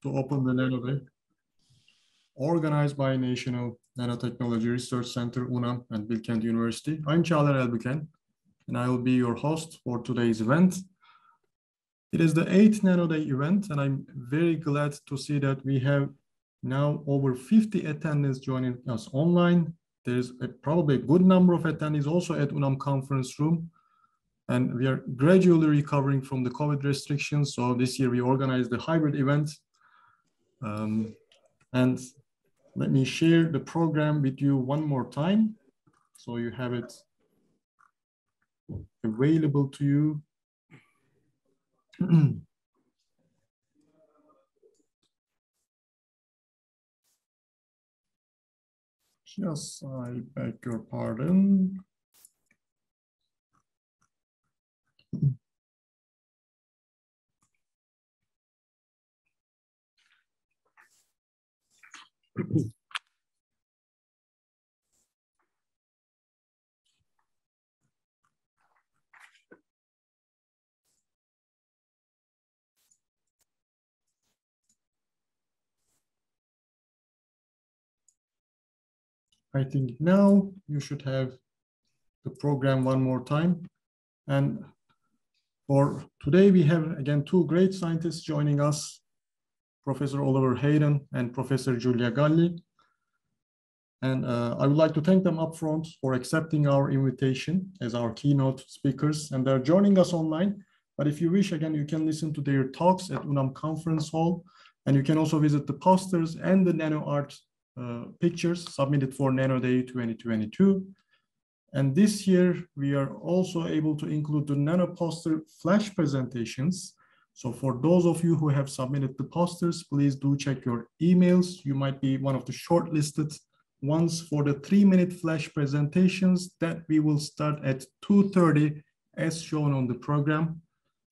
to open the NanoDay, organized by National Nanotechnology Research Center, UNAM, and Bilkent University. I'm Çağlar Elbüken, and I will be your host for today's event. It is the 8th NanoDay event, and I'm very glad to see that we have now over 50 attendees joining us online. There's probably a good number of attendees also at UNAM conference room. And we are gradually recovering from the COVID restrictions. So this year we organized the hybrid event. And let me share the program with you one more time, so you have it available to you. Just, I beg your pardon. I think now you should have the program one more time. And for today, we have again two great scientists joining us, Professor Oliver Hayden and Professor Giulia Galli. And I would like to thank them upfront for accepting our invitation as our keynote speakers. And they're joining us online. But if you wish, again, you can listen to their talks at UNAM Conference Hall. And you can also visit the posters and the nano art pictures submitted for NanoDay 2022. And this year, we are also able to include the nano poster flash presentations. So for those of you who have submitted the posters, please do check your emails. You might be one of the shortlisted ones for the 3-minute flash presentations that we will start at 2:30 as shown on the program.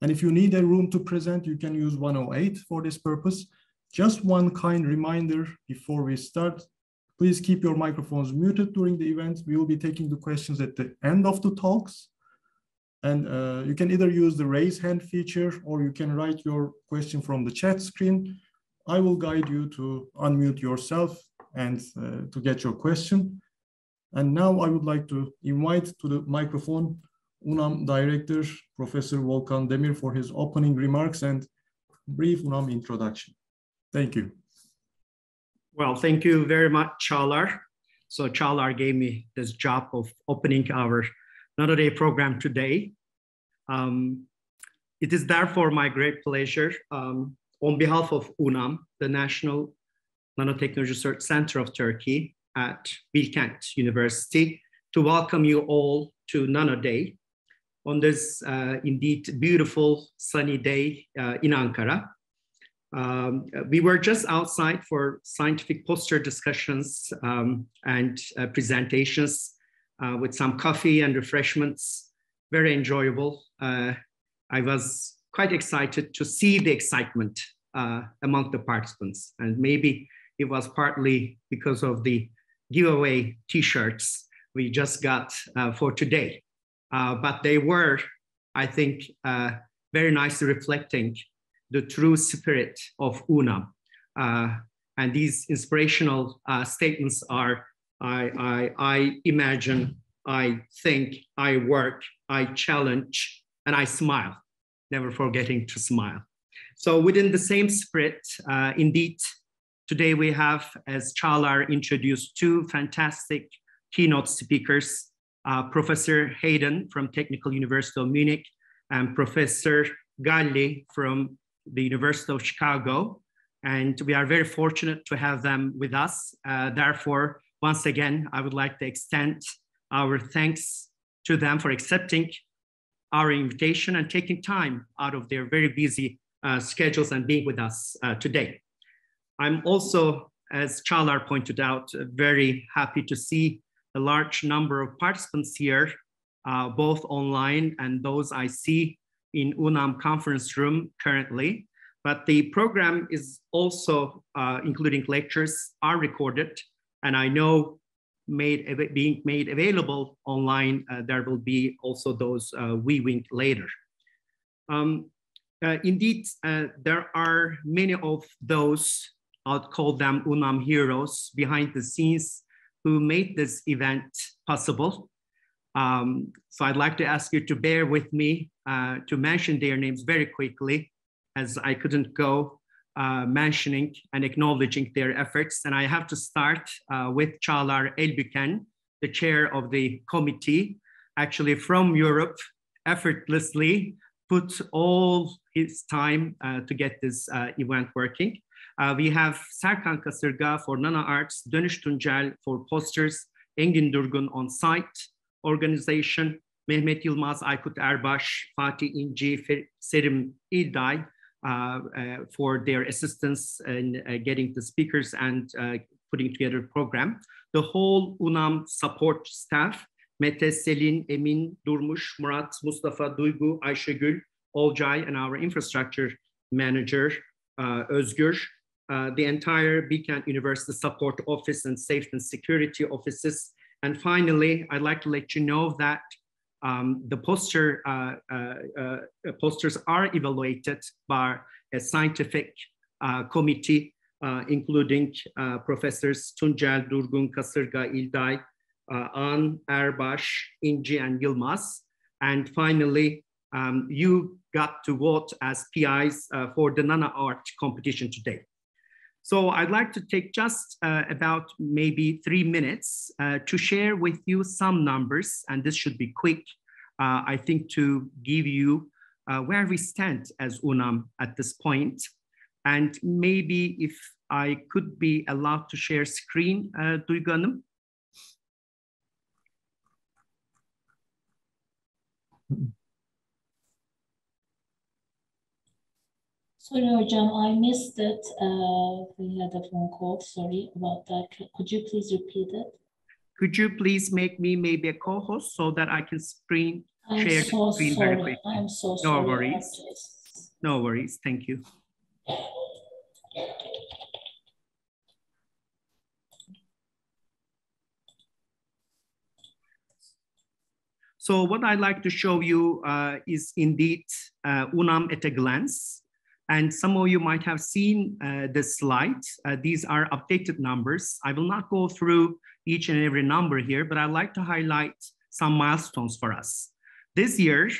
And if you need a room to present, you can use 108 for this purpose. Just one kind reminder before we start, please keep your microphones muted during the event. We will be taking the questions at the end of the talks. And you can either use the raise hand feature or you can write your question from the chat screen. I will guide you to unmute yourself and to get your question. And now I would like to invite to the microphone UNAM Director, Professor Volkan Demir, for his opening remarks and brief UNAM introduction. Thank you. Well, thank you very much, Çağlar. So Çağlar gave me this job of opening our NanoDay program today. It is therefore my great pleasure on behalf of UNAM, the National Nanotechnology Research Center of Turkey at Bilkent University, to welcome you all to NanoDay on this indeed beautiful sunny day in Ankara. We were just outside for scientific poster discussions and presentations with some coffee and refreshments. Very enjoyable. I was quite excited to see the excitement among the participants. And maybe it was partly because of the giveaway t-shirts we just got for today. But they were, I think, very nicely reflecting the true spirit of UNAM. And these inspirational statements are, I imagine, I think, I work, I challenge, and I smile, never forgetting to smile. So within the same spirit, indeed, today we have, as Çağlar introduced, two fantastic keynote speakers, Professor Hayden from Technical University of Munich and Professor Galli from the University of Chicago. And we are very fortunate to have them with us. Therefore, once again, I would like to extend our thanks to them for accepting our invitation and taking time out of their very busy schedules and being with us today. I'm also, as Çağlar pointed out, very happy to see a large number of participants here, both online and those I see in UNAM conference room currently. But the program is also, including lectures, are recorded, and I know being made available online, there will be also those viewing later. Indeed, there are many of those, I'll call them UNAM heroes behind the scenes who made this event possible. So I'd like to ask you to bear with me to mention their names very quickly, as I couldn't go mentioning and acknowledging their efforts. And I have to start with Çağlar Elbüken, the chair of the committee, actually from Europe, effortlessly put all his time to get this event working. We have Serkan Kasırga for Nano Arts, Dönüş Tuncel for posters, Engin Durgun on site organization, Mehmet Yılmaz, Aykut Erbaş, Fatih İnci, Serim İlday for their assistance in getting the speakers and putting together the program. The whole UNAM support staff, Mete, Selin, Emin, Durmuş, Murat, Mustafa, Duygu, Ayşegül, Olcay, and our infrastructure manager, Özgür, the entire Bilkent University support office and safety and security offices. And finally, I'd like to let you know that the posters are evaluated by a scientific committee, including professors Tuncel, Durgun, Kasırga, İlday, An, Erbaş, İnci, and Yılmaz. And finally, you got to vote as PIs for the Nano Art competition today. So I'd like to take just about maybe 3 minutes to share with you some numbers, and this should be quick, I think, to give you where we stand as UNAM at this point. And maybe if I could be allowed to share screen, Duygu Hanım. Sorry, Hocam, I missed it. We had a phone call. Sorry about that. Could you please repeat it? Could you please make me maybe a co-host so that I can share so the screen sorry. very quickly? I'm so sorry. No worries. No worries. Thank you. So what I'd like to show you is indeed UNAM at a glance. And some of you might have seen this slide. These are updated numbers. I will not go through each and every number here, but I'd like to highlight some milestones for us. This year,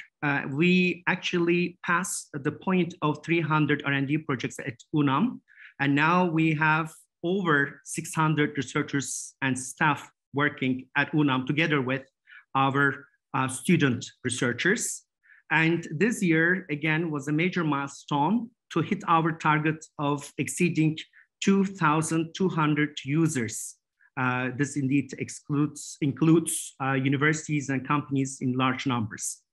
we actually passed the point of 300 R&D projects at UNAM. And now we have over 600 researchers and staff working at UNAM together with our student researchers. And this year, again, was a major milestone to hit our target of exceeding 2,200 users. This indeed includes universities and companies in large numbers.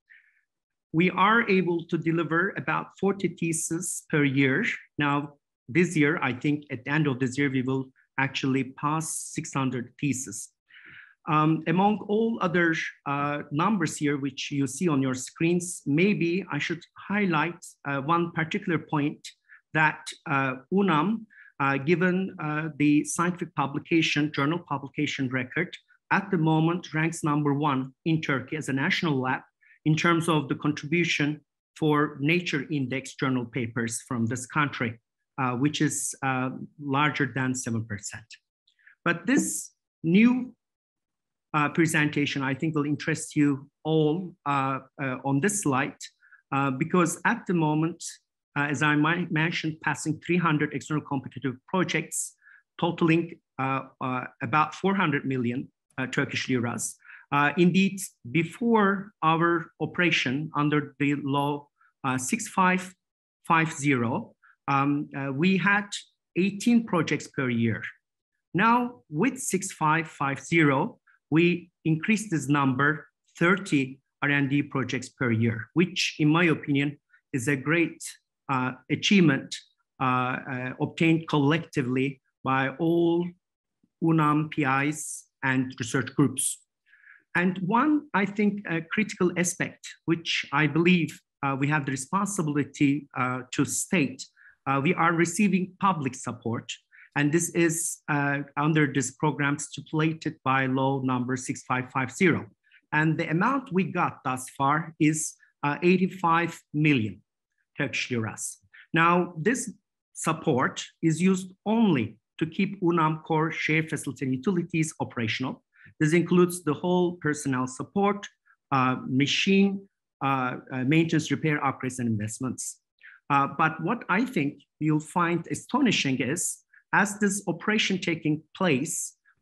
We are able to deliver about 40 theses per year. Now, this year, I think at the end of this year, we will actually pass 600 theses. Among all other numbers here, which you see on your screens, maybe I should highlight one particular point that UNAM, given the scientific publication, journal publication record, at the moment ranks #1 in Turkey as a national lab in terms of the contribution for Nature Index journal papers from this country, which is larger than 7%. But this new presentation, I think, will interest you all on this slide, because at the moment, as I mentioned, passing 300 external competitive projects, totaling about 400 million Turkish liras. Indeed, before our operation under the law 6550, we had 18 projects per year. Now, with 6550, we increased this number 30 R&D projects per year, which in my opinion is a great achievement obtained collectively by all UNAM PIs and research groups. And one, I think, critical aspect, which I believe we have the responsibility to state, we are receiving public support. And this is under this program stipulated by law number 6550. And the amount we got thus far is 85 million Turkish liras. Now, this support is used only to keep UNAM core shared facility and utilities operational. This includes the whole personnel support, machine, maintenance, repair, upgrades, and investments. But what I think you'll find astonishing is, as this operation taking place,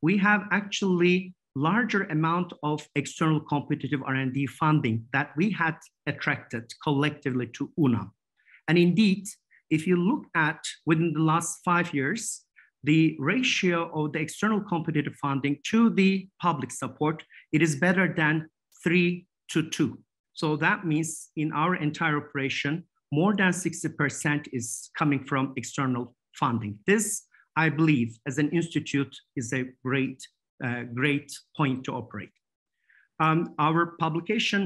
we have actually larger amount of external competitive R&D funding that we had attracted collectively to UNAM. And indeed, if you look at within the last 5 years, the ratio of the external competitive funding to the public support, it is better than 3:2. So that means in our entire operation, more than 60% is coming from external funding. This, I believe, as an institute, is a great point to operate. Our publication,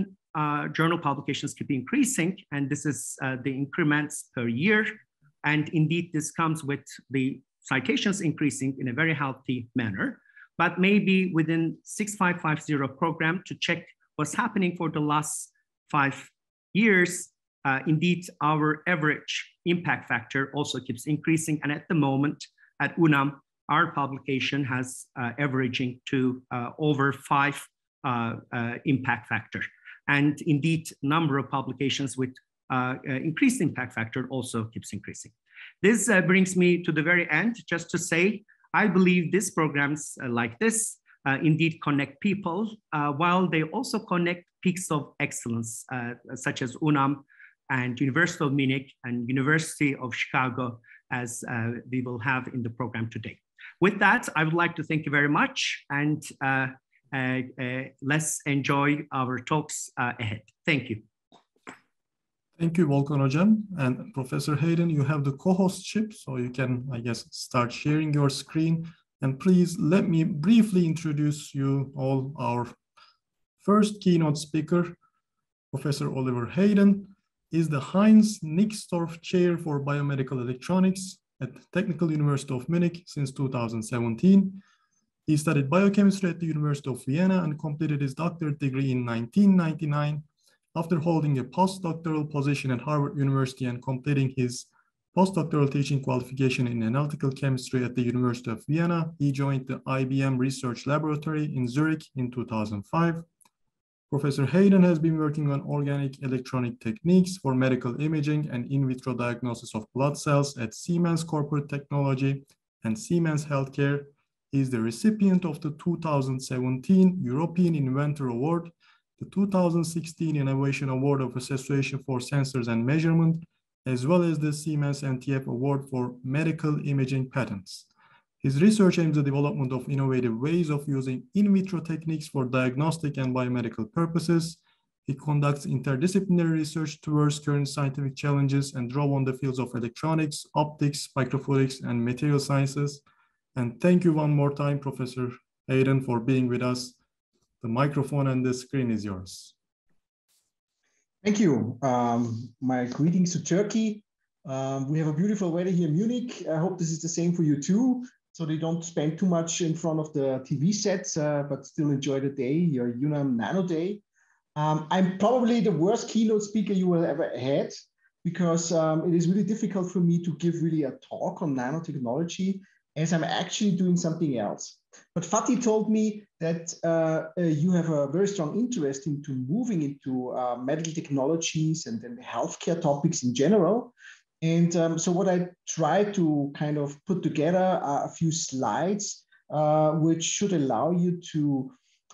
journal publications keep increasing, and this is the increments per year. And indeed, this comes with the citations increasing in a very healthy manner. But maybe within 6550 program to check what's happening for the last 5 years, indeed, our average impact factor also keeps increasing. And at the moment at UNAM, our publication has averaging to over 5 impact factor. And indeed, number of publications with increased impact factor also keeps increasing. This brings me to the very end, just to say, I believe these programs like this indeed connect people, while they also connect peaks of excellence, such as UNAM and University of Munich and University of Chicago, as we will have in the program today. With that, I would like to thank you very much, and let's enjoy our talks ahead. Thank you. Thank you, Volkan Hocam. And Professor Hayden, you have the co-hostship, so you can, I guess, start sharing your screen. And please let me briefly introduce you all our first keynote speaker. Professor Oliver Hayden is the Heinz Nixdorf Chair for Biomedical Electronics at Technical University of Munich since 2017. He studied biochemistry at the University of Vienna and completed his doctorate degree in 1999. After holding a postdoctoral position at Harvard University and completing his postdoctoral teaching qualification in analytical chemistry at the University of Vienna, he joined the IBM Research Laboratory in Zurich in 2005. Professor Hayden has been working on organic electronic techniques for medical imaging and in vitro diagnosis of blood cells at Siemens Corporate Technology and Siemens Healthcare. He is the recipient of the 2017 European Inventor Award, the 2016 Innovation Award of Association for Sensors and Measurement, as well as the Siemens NTF Award for Medical Imaging Patents. His research aims at the development of innovative ways of using in vitro techniques for diagnostic and biomedical purposes. He conducts interdisciplinary research towards current scientific challenges and draws on the fields of electronics, optics, microfluidics, and material sciences. And thank you one more time, Professor Hayden, for being with us. The microphone and the screen is yours. Thank you. My greetings to Turkey. We have a beautiful weather here in Munich. I hope this is the same for you too, so they don't spend too much in front of the TV sets, but still enjoy the day, your UNAM NanoDay. I'm probably the worst keynote speaker you will ever had, because it is really difficult for me to give really a talk on nanotechnology, as I'm actually doing something else. But Fatih told me that you have a very strong interest into moving into medical technologies and then healthcare topics in general. And so what I tried to kind of put together are a few slides, which should allow you to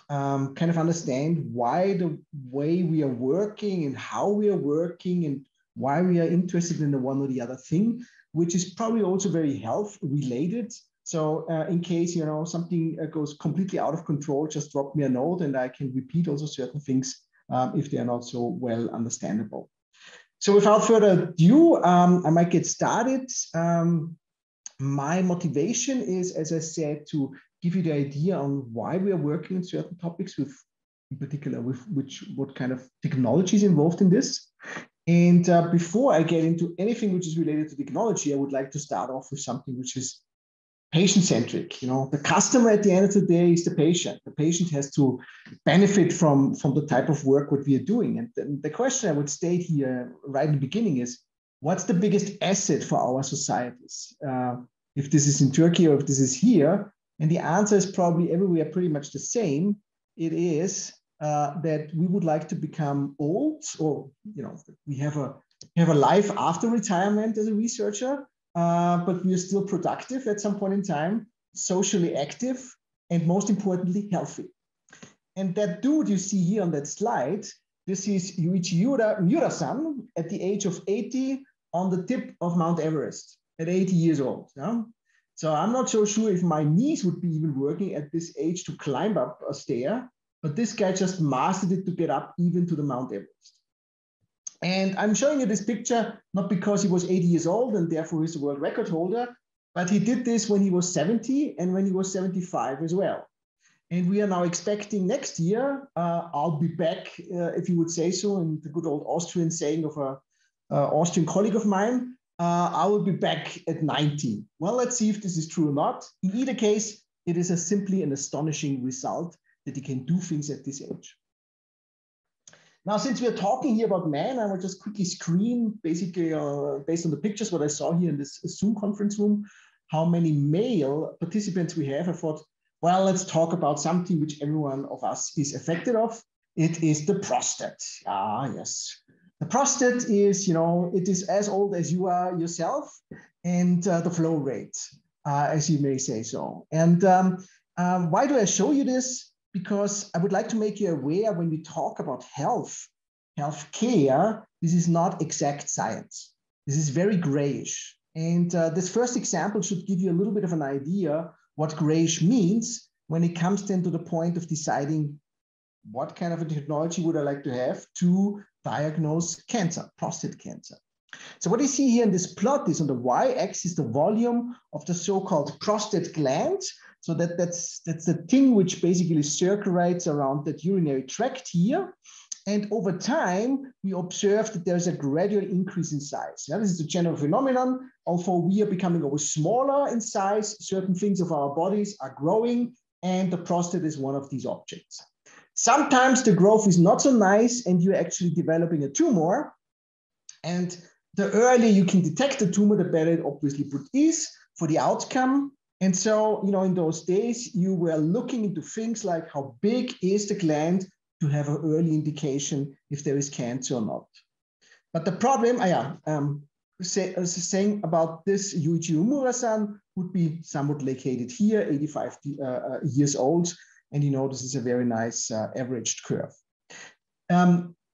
kind of understand why the way we are working and how we are working and why we are interested in the one or the other thing, which is probably also very health related. So in case, you know, something goes completely out of control, just drop me a note and I can repeat also certain things if they are not so well understandable. So without further ado, I might get started. My motivation is, as I said, to give you the idea on why we are working on certain topics, with in particular with what kind of technology is involved in this. And before I get into anything which is related to technology, I would like to start off with something which is patient-centric. You know, the customer at the end of the day is the patient. The patient has to benefit from the type of work what we are doing. And the question I would state here right in the beginning is, what's the biggest asset for our societies? If this is in Turkey or if this is here, and the answer is probably everywhere pretty much the same. It is that we would like to become old, or we have a life after retirement as a researcher, but we are still productive at some point in time, socially active, and most importantly, healthy. And that dude you see here on that slide, this is Giulia Galli at the age of 80 on the tip of Mount Everest at 80 years old. Yeah? So I'm not so sure if my knees would be even working at this age to climb up a stair, but this guy just mastered it to get up even to the Mount Everest. And I'm showing you this picture, not because he was 80 years old and therefore he's a world record holder, but he did this when he was 70 and when he was 75 as well. And we are now expecting next year, I'll be back, if you would say so, in the good old Austrian saying of an Austrian colleague of mine, I will be back at 90. Well, let's see if this is true or not. In either case, it is simply an astonishing result that he can do things at this age. Now, since we are talking here about man, I will just quickly screen, basically based on the pictures, what I saw here in this Zoom conference room, how many male participants we have. I thought, well, let's talk about something which everyone of us is affected of. It is the prostate. Ah, yes. The prostate is, it is as old as you are yourself, and the flow rate, as you may say so. And why do I show you this? Because I would like to make you aware when we talk about healthcare, this is not exact science. This is very grayish. And this first example should give you a little bit of an idea what grayish means when it comes then to the point of deciding what kind of a technology would I like to have to diagnose cancer, prostate cancer. So what you see here in this plot is on the y-axis the volume of the so-called prostate gland. So that's the thing which basically circulates around that urinary tract here. And over time, we observe that there's a gradual increase in size. Yeah, this is a general phenomenon. Although we are becoming always smaller in size, certain things of our bodies are growing, and the prostate is one of these objects. Sometimes the growth is not so nice, and you're actually developing a tumor. And the earlier you can detect the tumor, the better it obviously is for the outcome. And so, in those days, you were looking into things like how big is the gland to have an early indication if there is cancer or not. But the problem, saying about this, Yuichi Umura-san would be somewhat located here, 85 years old. And this is a very nice averaged curve.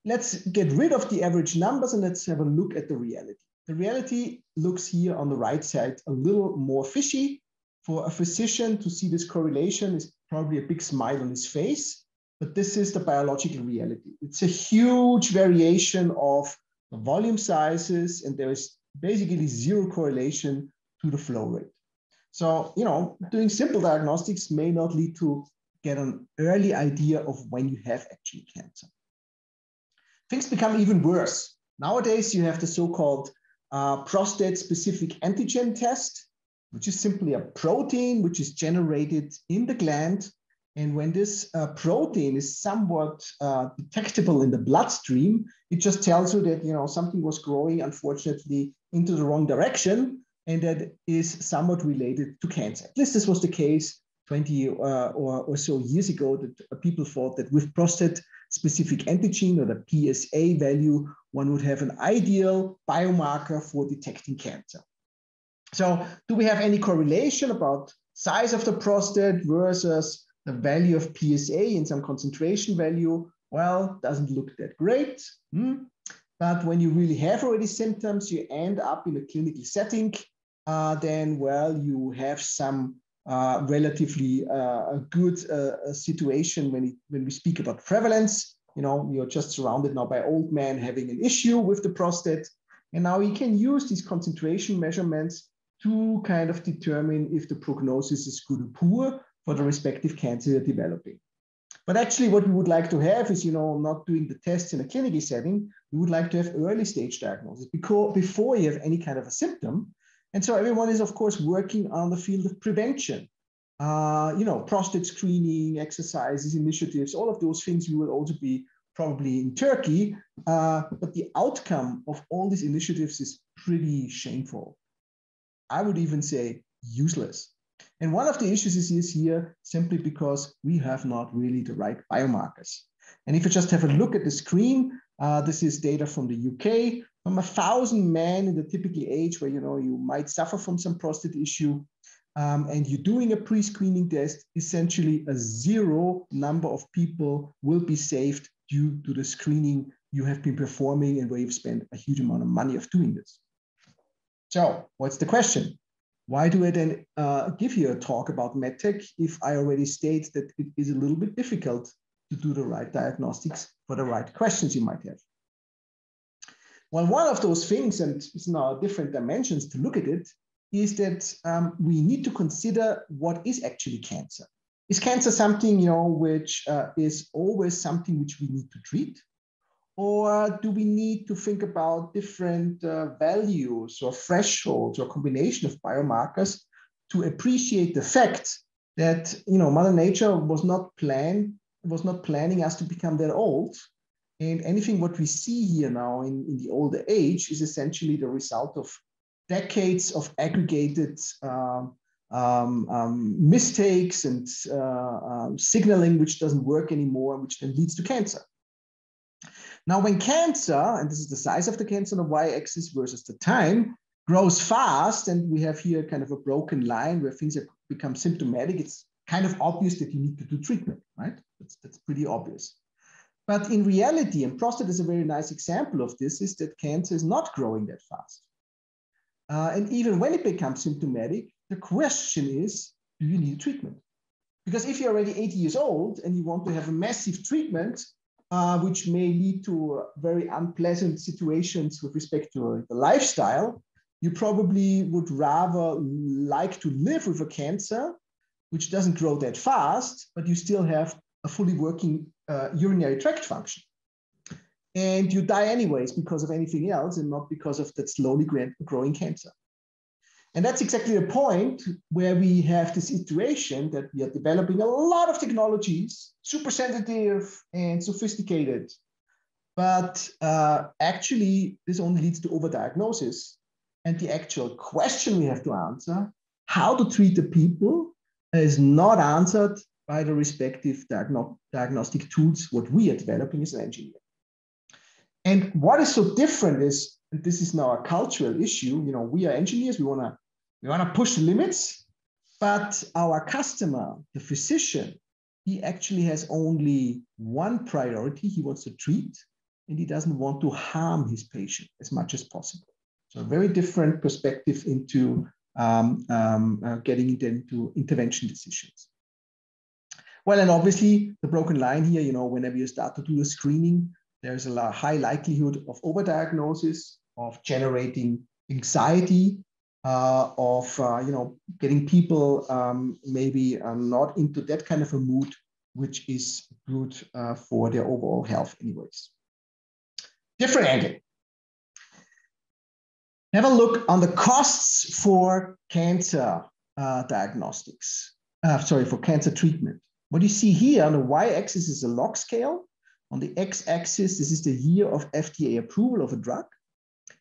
Let's get rid of the average numbers and let's have a look at the reality. The reality looks here on the right side a little more fishy. For a physician to see this correlation is probably a big smile on his face, but this is the biological reality. It's a huge variation of the volume sizes, and there is basically zero correlation to the flow rate. So, doing simple diagnostics may not lead to get an early idea of when you have actually cancer. Things become even worse. Nowadays, you have the so-called prostate-specific antigen test, which is simply a protein which is generated in the gland. And when this protein is somewhat detectable in the bloodstream, it just tells you that something was growing, unfortunately, into the wrong direction, and that is somewhat related to cancer. At least this was the case 20 or so years ago, that people thought that with prostate-specific antigen, or the PSA value, one would have an ideal biomarker for detecting cancer. So do we have any correlation about size of the prostate versus the value of PSA in some concentration value? Well, doesn't look that great. But when you really have already symptoms, you end up in a clinical setting, then, well, you have some relatively good situation when we speak about prevalence. You're just surrounded now by old men having an issue with the prostate. And now you can use these concentration measurements to kind of determine if the prognosis is good or poor for the respective cancer you're developing. But actually what we would like to have is, not doing the tests in a clinical setting. We would like to have early stage diagnosis before you have any kind of a symptom. And so everyone is, of course, working on the field of prevention. Prostate screening, exercises, initiatives, all of those things we will also be probably in Turkey. But the outcome of all these initiatives is pretty shameful. I would even say useless. And one of the issues is here simply because we have not really the right biomarkers. And if you just have a look at the screen, this is data from the UK, from 1,000 men in the typical age where you might suffer from some prostate issue, and you're doing a pre-screening test, essentially a zero number of people will be saved due to the screening you have been performing and where you've spent a huge amount of money of doing this. So what's the question? Why do I then give you a talk about MedTech if I already state that it is a little bit difficult to do the right diagnostics for the right questions you might have? Well, one of those things, and it's now different dimensions to look at it, is that we need to consider what is actually cancer. Is cancer something which is always something which we need to treat? Or do we need to think about different values or thresholds or combination of biomarkers to appreciate the fact that Mother Nature was not planning us to become that old, and anything what we see here now in the older age is essentially the result of decades of aggregated mistakes and signaling which doesn't work anymore, which then leads to cancer. Now, when cancer, and this is the size of the cancer on the y-axis versus the time, grows fast, and we have here kind of a broken line where things have become symptomatic, it's kind of obvious that you need to do treatment, right? That's pretty obvious. But in reality, and prostate is a very nice example of this, is that cancer is not growing that fast. And even when it becomes symptomatic, the question is, do you need treatment? Because if you're already 80 years old and you want to have a massive treatment, which may lead to very unpleasant situations with respect to the lifestyle, you probably would rather like to live with a cancer which doesn't grow that fast, but you still have a fully working urinary tract function. And you die anyways because of anything else and not because of that slowly growing cancer. And that's exactly the point where we have this situation that we are developing a lot of technologies, super sensitive and sophisticated. But actually, this only leads to overdiagnosis. And the actual question we have to answer, how to treat the people, is not answered by the respective diagnostic tools, what we are developing as an engineer. And what is so different is, and this is now a cultural issue, we are engineers, we want to push the limits, but our customer, the physician, he actually has only one priority. He wants to treat, and he doesn't want to harm his patient as much as possible. So a very different perspective into getting into intervention decisions. Well, and obviously the broken line here, whenever you start to do the screening, there's a high likelihood of overdiagnosis, of generating anxiety, of getting people maybe not into that kind of a mood, which is good for their overall health anyways. Different angle. Have a look on the costs for cancer diagnostics, for cancer treatment. What you see here on the y-axis is a log scale. On the x-axis, this is the year of FDA approval of a drug.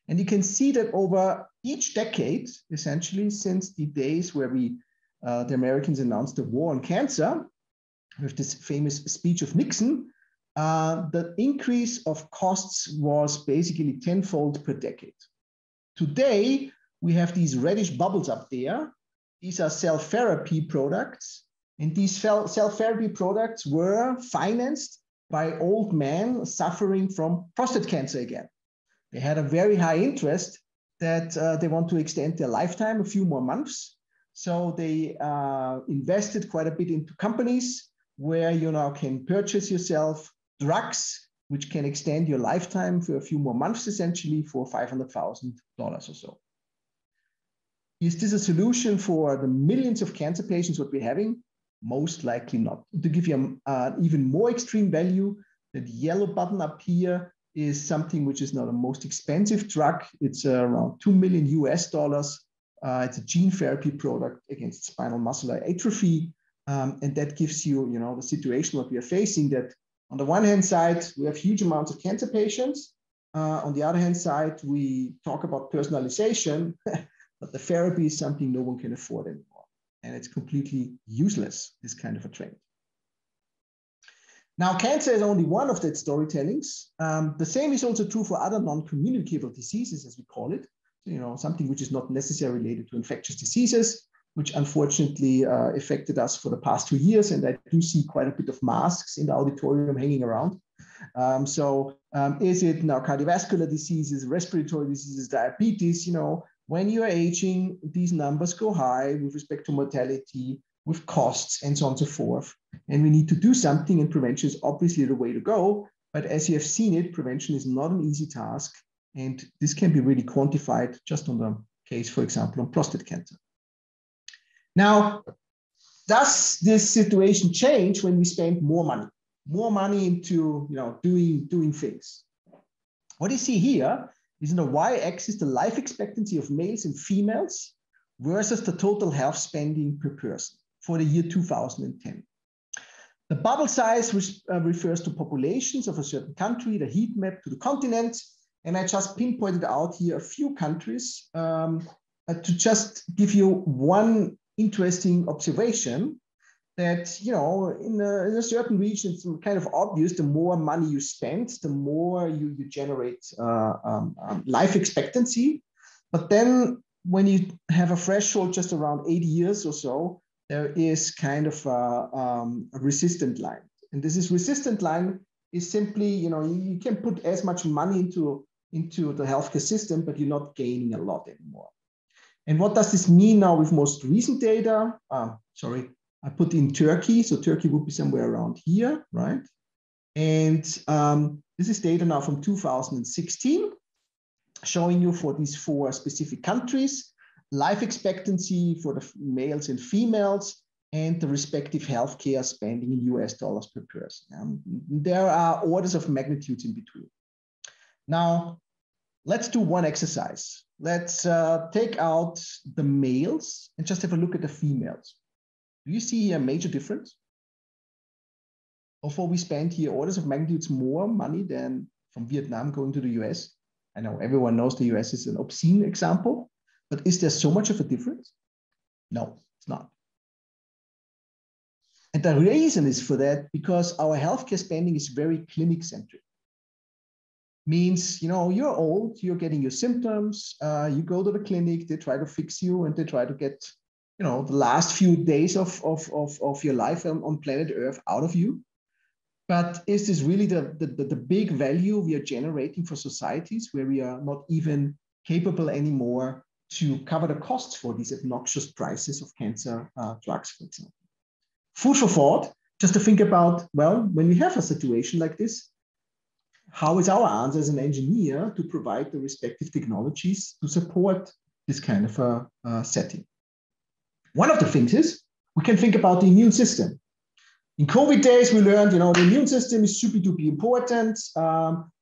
And you can see that over each decade, essentially since the days where the Americans announced the war on cancer, with this famous speech of Nixon, the increase of costs was basically tenfold per decade. Today, we have these reddish bubbles up there. These are cell therapy products. And these cell therapy products were financed by old men suffering from prostate cancer again. They had a very high interest that they want to extend their lifetime a few more months. So they invested quite a bit into companies where you now can purchase yourself drugs which can extend your lifetime for a few more months, essentially for $500,000 or so. Is this a solution for the millions of cancer patients what we're having? Most likely not. To give you an even more extreme value, that yellow button up here is something which is now the most expensive drug. It's around $2 million US. It's a gene therapy product against spinal muscular atrophy. And that gives you, the situation what we are facing, that on the one hand side, we have huge amounts of cancer patients. on the other hand side, we talk about personalization, but the therapy is something no one can afford anymore. And it's completely useless, this kind of a trend. Now, cancer is only one of that storytellings. The same is also true for other non-communicable diseases, as we call it. You know, something which is not necessarily related to infectious diseases, which unfortunately affected us for the past 2 years. And I do see quite a bit of masks in the auditorium hanging around. Is it now cardiovascular diseases, respiratory diseases, diabetes? You know, when you are aging, these numbers go high with respect to mortality, with costs, and so on and so forth. And we need to do something, and prevention is obviously the way to go. But as you have seen it, prevention is not an easy task. And this can be really quantified just on the case, for example, on prostate cancer. Now, does this situation change when we spend more money into, you know, doing things? What you see here is in the y-axis, the life expectancy of males and females versus the total health spending per person for the year 2010. The bubble size refers to populations of a certain country, the heat map to the continent. And I just pinpointed out here a few countries to just give you one interesting observation that, you know, in a certain region, it's kind of obvious, the more money you spend, the more you generate life expectancy. But then when you have a threshold just around 80 years or so, there is kind of a resistant line. And this is resistant line is simply, you know, you can put as much money into the healthcare system, but you're not gaining a lot anymore. And what does this mean now with most recent data? Sorry, I put in Turkey. So Turkey would be somewhere around here, right? And this is data now from 2016, showing you for these 4 specific countries, life expectancy for the males and females, and the respective healthcare spending in US dollars per person. There are orders of magnitudes in between. Now, let's do one exercise. Let's take out the males and just have a look at the females. Do you see here a major difference? Although we spend here orders of magnitudes more money than from Vietnam going to the US. I know everyone knows the US is an obscene example, but is there so much of a difference? No, it's not. And the reason is for that because our healthcare spending is very clinic-centric. Means, you know, you're old, you're getting your symptoms, you go to the clinic, they try to fix you, and they try to get, you know, the last few days of your life on planet Earth out of you. But is this really the big value we are generating for societies where we are not even capable anymore to cover the costs for these obnoxious prices of cancer drugs, for example? Food for thought, just to think about, well, when we have a situation like this, how is our answer as an engineer to provide the respective technologies to support this kind of a setting? One of the things is we can think about the immune system. In COVID days, we learned, you know, the immune system is super duper important.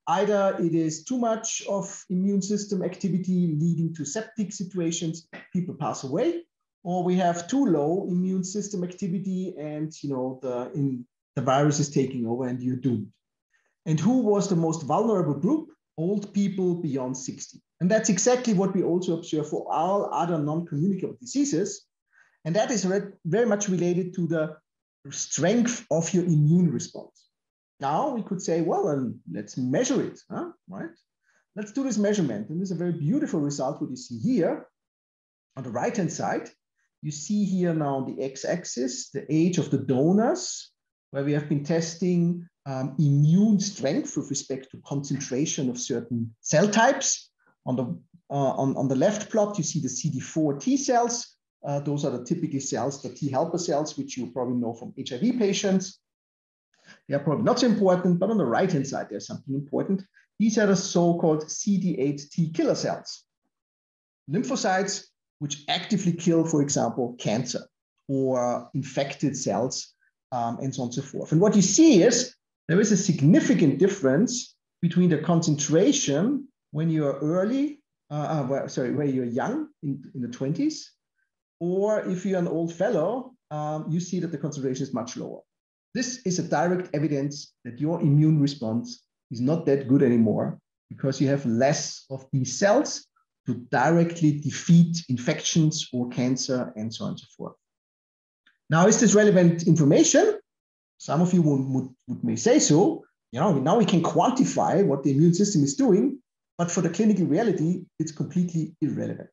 Either it is too much of immune system activity leading to septic situations, people pass away, or we have too low immune system activity and, you know, the virus is taking over and you're doomed. And who was the most vulnerable group? Old people beyond 60. And that's exactly what we also observe for all other non-communicable diseases. And that is very much related to the strength of your immune response. Now we could say, well, let's measure it, right? Let's do this measurement. And this is a very beautiful result, what you see here. On the right-hand side, you see here now on the x-axis, the age of the donors, where we have been testing immune strength with respect to concentration of certain cell types. On the left plot, you see the CD4 T cells. Those are the typical cells, the T helper cells, which you probably know from HIV patients. They are probably not so important, but on the right-hand side, there's something important. These are the so-called CD8 T killer cells, lymphocytes, which actively kill, for example, cancer or infected cells, and so on and so forth. And what you see is there is a significant difference between the concentration when you're where you're young in the 20s, or if you're an old fellow, you see that the concentration is much lower. This is a direct evidence that your immune response is not that good anymore because you have less of these cells to directly defeat infections or cancer and so on and so forth. Now, is this relevant information? Some of you may say so. You know, now we can quantify what the immune system is doing, but for the clinical reality, it's completely irrelevant.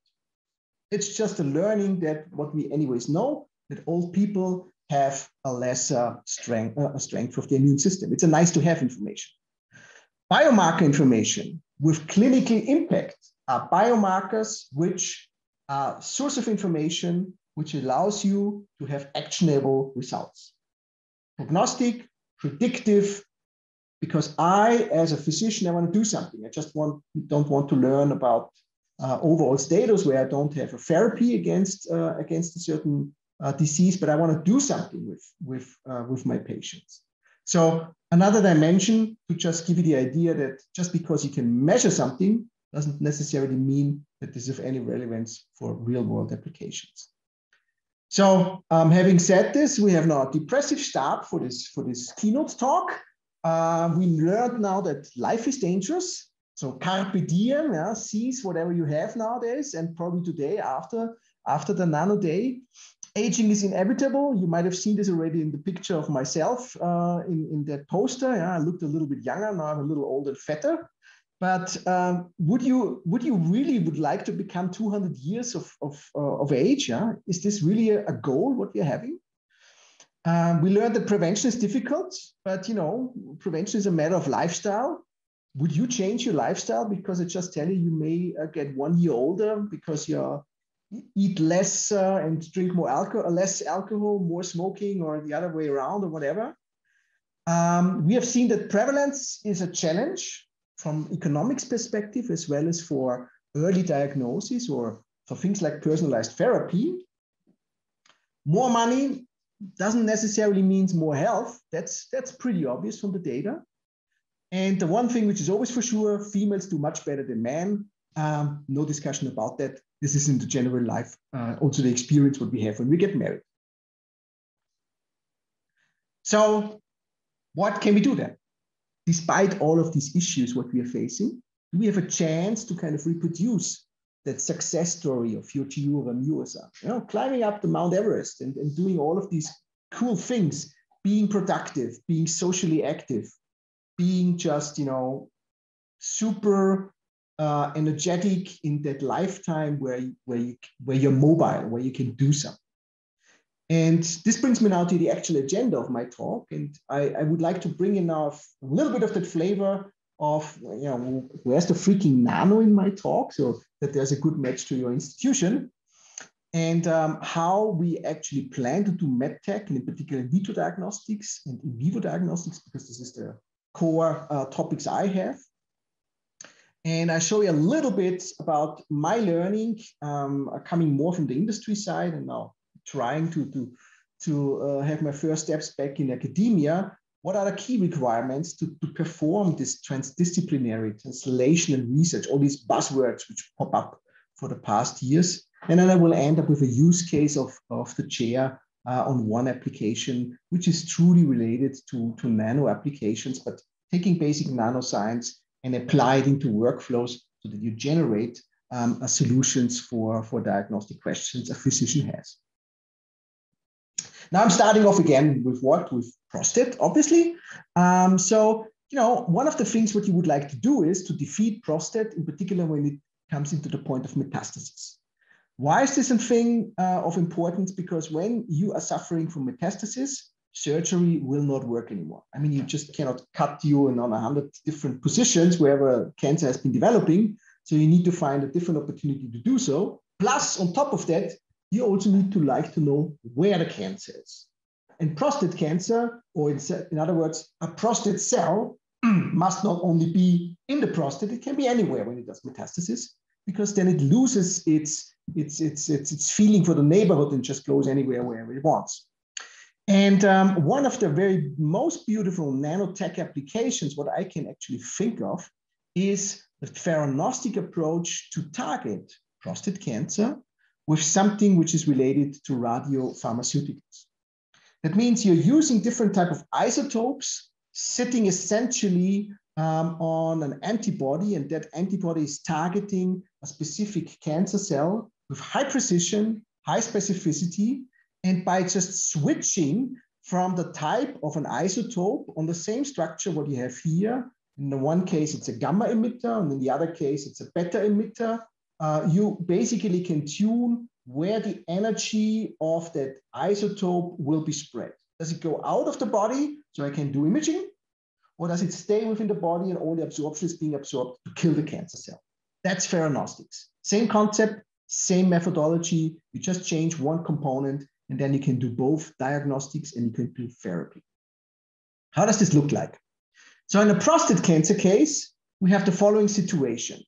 It's just a learning that what we anyways know, that old people have a lesser strength of the immune system. It's a nice to have information. Biomarker information with clinical impact are biomarkers which are source of information which allows you to have actionable results. Prognostic, predictive, because I, as a physician, I want to do something. I just don't want to learn about overall status where I don't have a therapy against a certain disease, but I want to do something with my patients. So another dimension to just give you the idea that just because you can measure something doesn't necessarily mean that this is of any relevance for real world applications. So having said this, we have now a depressive start for this keynote talk. We learned now that life is dangerous. So carpe diem, yeah, seize whatever you have nowadays, and probably today after the nano day. Aging is inevitable. You might have seen this already in the picture of myself in that poster. Yeah, I looked a little bit younger, now I'm a little older and fatter. But would you really would like to become 200 years of age? Yeah? Is this really a goal, what we're having? We learned that prevention is difficult, but you know, prevention is a matter of lifestyle. Would you change your lifestyle because I just tell you may get 1 year older because you eat less and drink more alcohol, less alcohol, more smoking, or the other way around, or whatever? We have seen that prevalence is a challenge from economics perspective, as well as for early diagnosis or for things like personalized therapy. More money doesn't necessarily mean more health. That's pretty obvious from the data. And the one thing which is always for sure, females do much better than men. No discussion about that. This is in the general life, also the experience what we have when we get married. So what can we do then? Despite all of these issues, what we are facing, do we have a chance to kind of reproduce that success story of your Giulia Galli, you know, climbing up the Mount Everest and doing all of these cool things, being productive, being socially active, being just, you know, super energetic in that lifetime where you're mobile, where you can do something. And this brings me now to the actual agenda of my talk. And I would like to bring in now a little bit of that flavor of, you know, where's the freaking nano in my talk, so that there's a good match to your institution, and how we actually plan to do medtech, and in particular in vitro diagnostics and in vivo diagnostics, because this is the core topics I have. And I show you a little bit about my learning, coming more from the industry side and now trying to have my first steps back in academia. What are the key requirements to perform this transdisciplinary translation and research, all these buzzwords which pop up for the past years? And then I will end up with a use case of the chair on one application, which is truly related to nano applications, but taking basic nanoscience and apply it into workflows so that you generate solutions for diagnostic questions a physician has. Now I'm starting off again with what? With prostate, obviously. So, you know, one of the things what you would like to do is to defeat prostate, in particular when it comes into the point of metastasis. Why is this a thing of importance? Because when you are suffering from metastasis, surgery will not work anymore. I mean, you just cannot cut you in on 100 different positions wherever cancer has been developing. So you need to find a different opportunity to do so. Plus, on top of that, you also need to like to know where the cancer is. And prostate cancer, or in other words, a prostate cell must not only be in the prostate, it can be anywhere when it does metastasis, because then it loses its feeling for the neighborhood and just goes anywhere, wherever it wants. And one of the very most beautiful nanotech applications, what I can actually think of, is the theranostic approach to target prostate cancer with something which is related to radiopharmaceuticals. That means you're using different type of isotopes, sitting essentially on an antibody, and that antibody is targeting a specific cancer cell with high precision, high specificity, and by just switching from the type of an isotope on the same structure what you have here. In the one case, it's a gamma emitter, and in the other case, it's a beta emitter. You basically can tune where the energy of that isotope will be spread. Does it go out of the body so I can do imaging? Or does it stay within the body and only absorption is being absorbed to kill the cancer cell? That's theranostics. Same concept, same methodology. You just change one component, and then you can do both diagnostics and you can do therapy. How does this look like? So in a prostate cancer case, we have the following situation.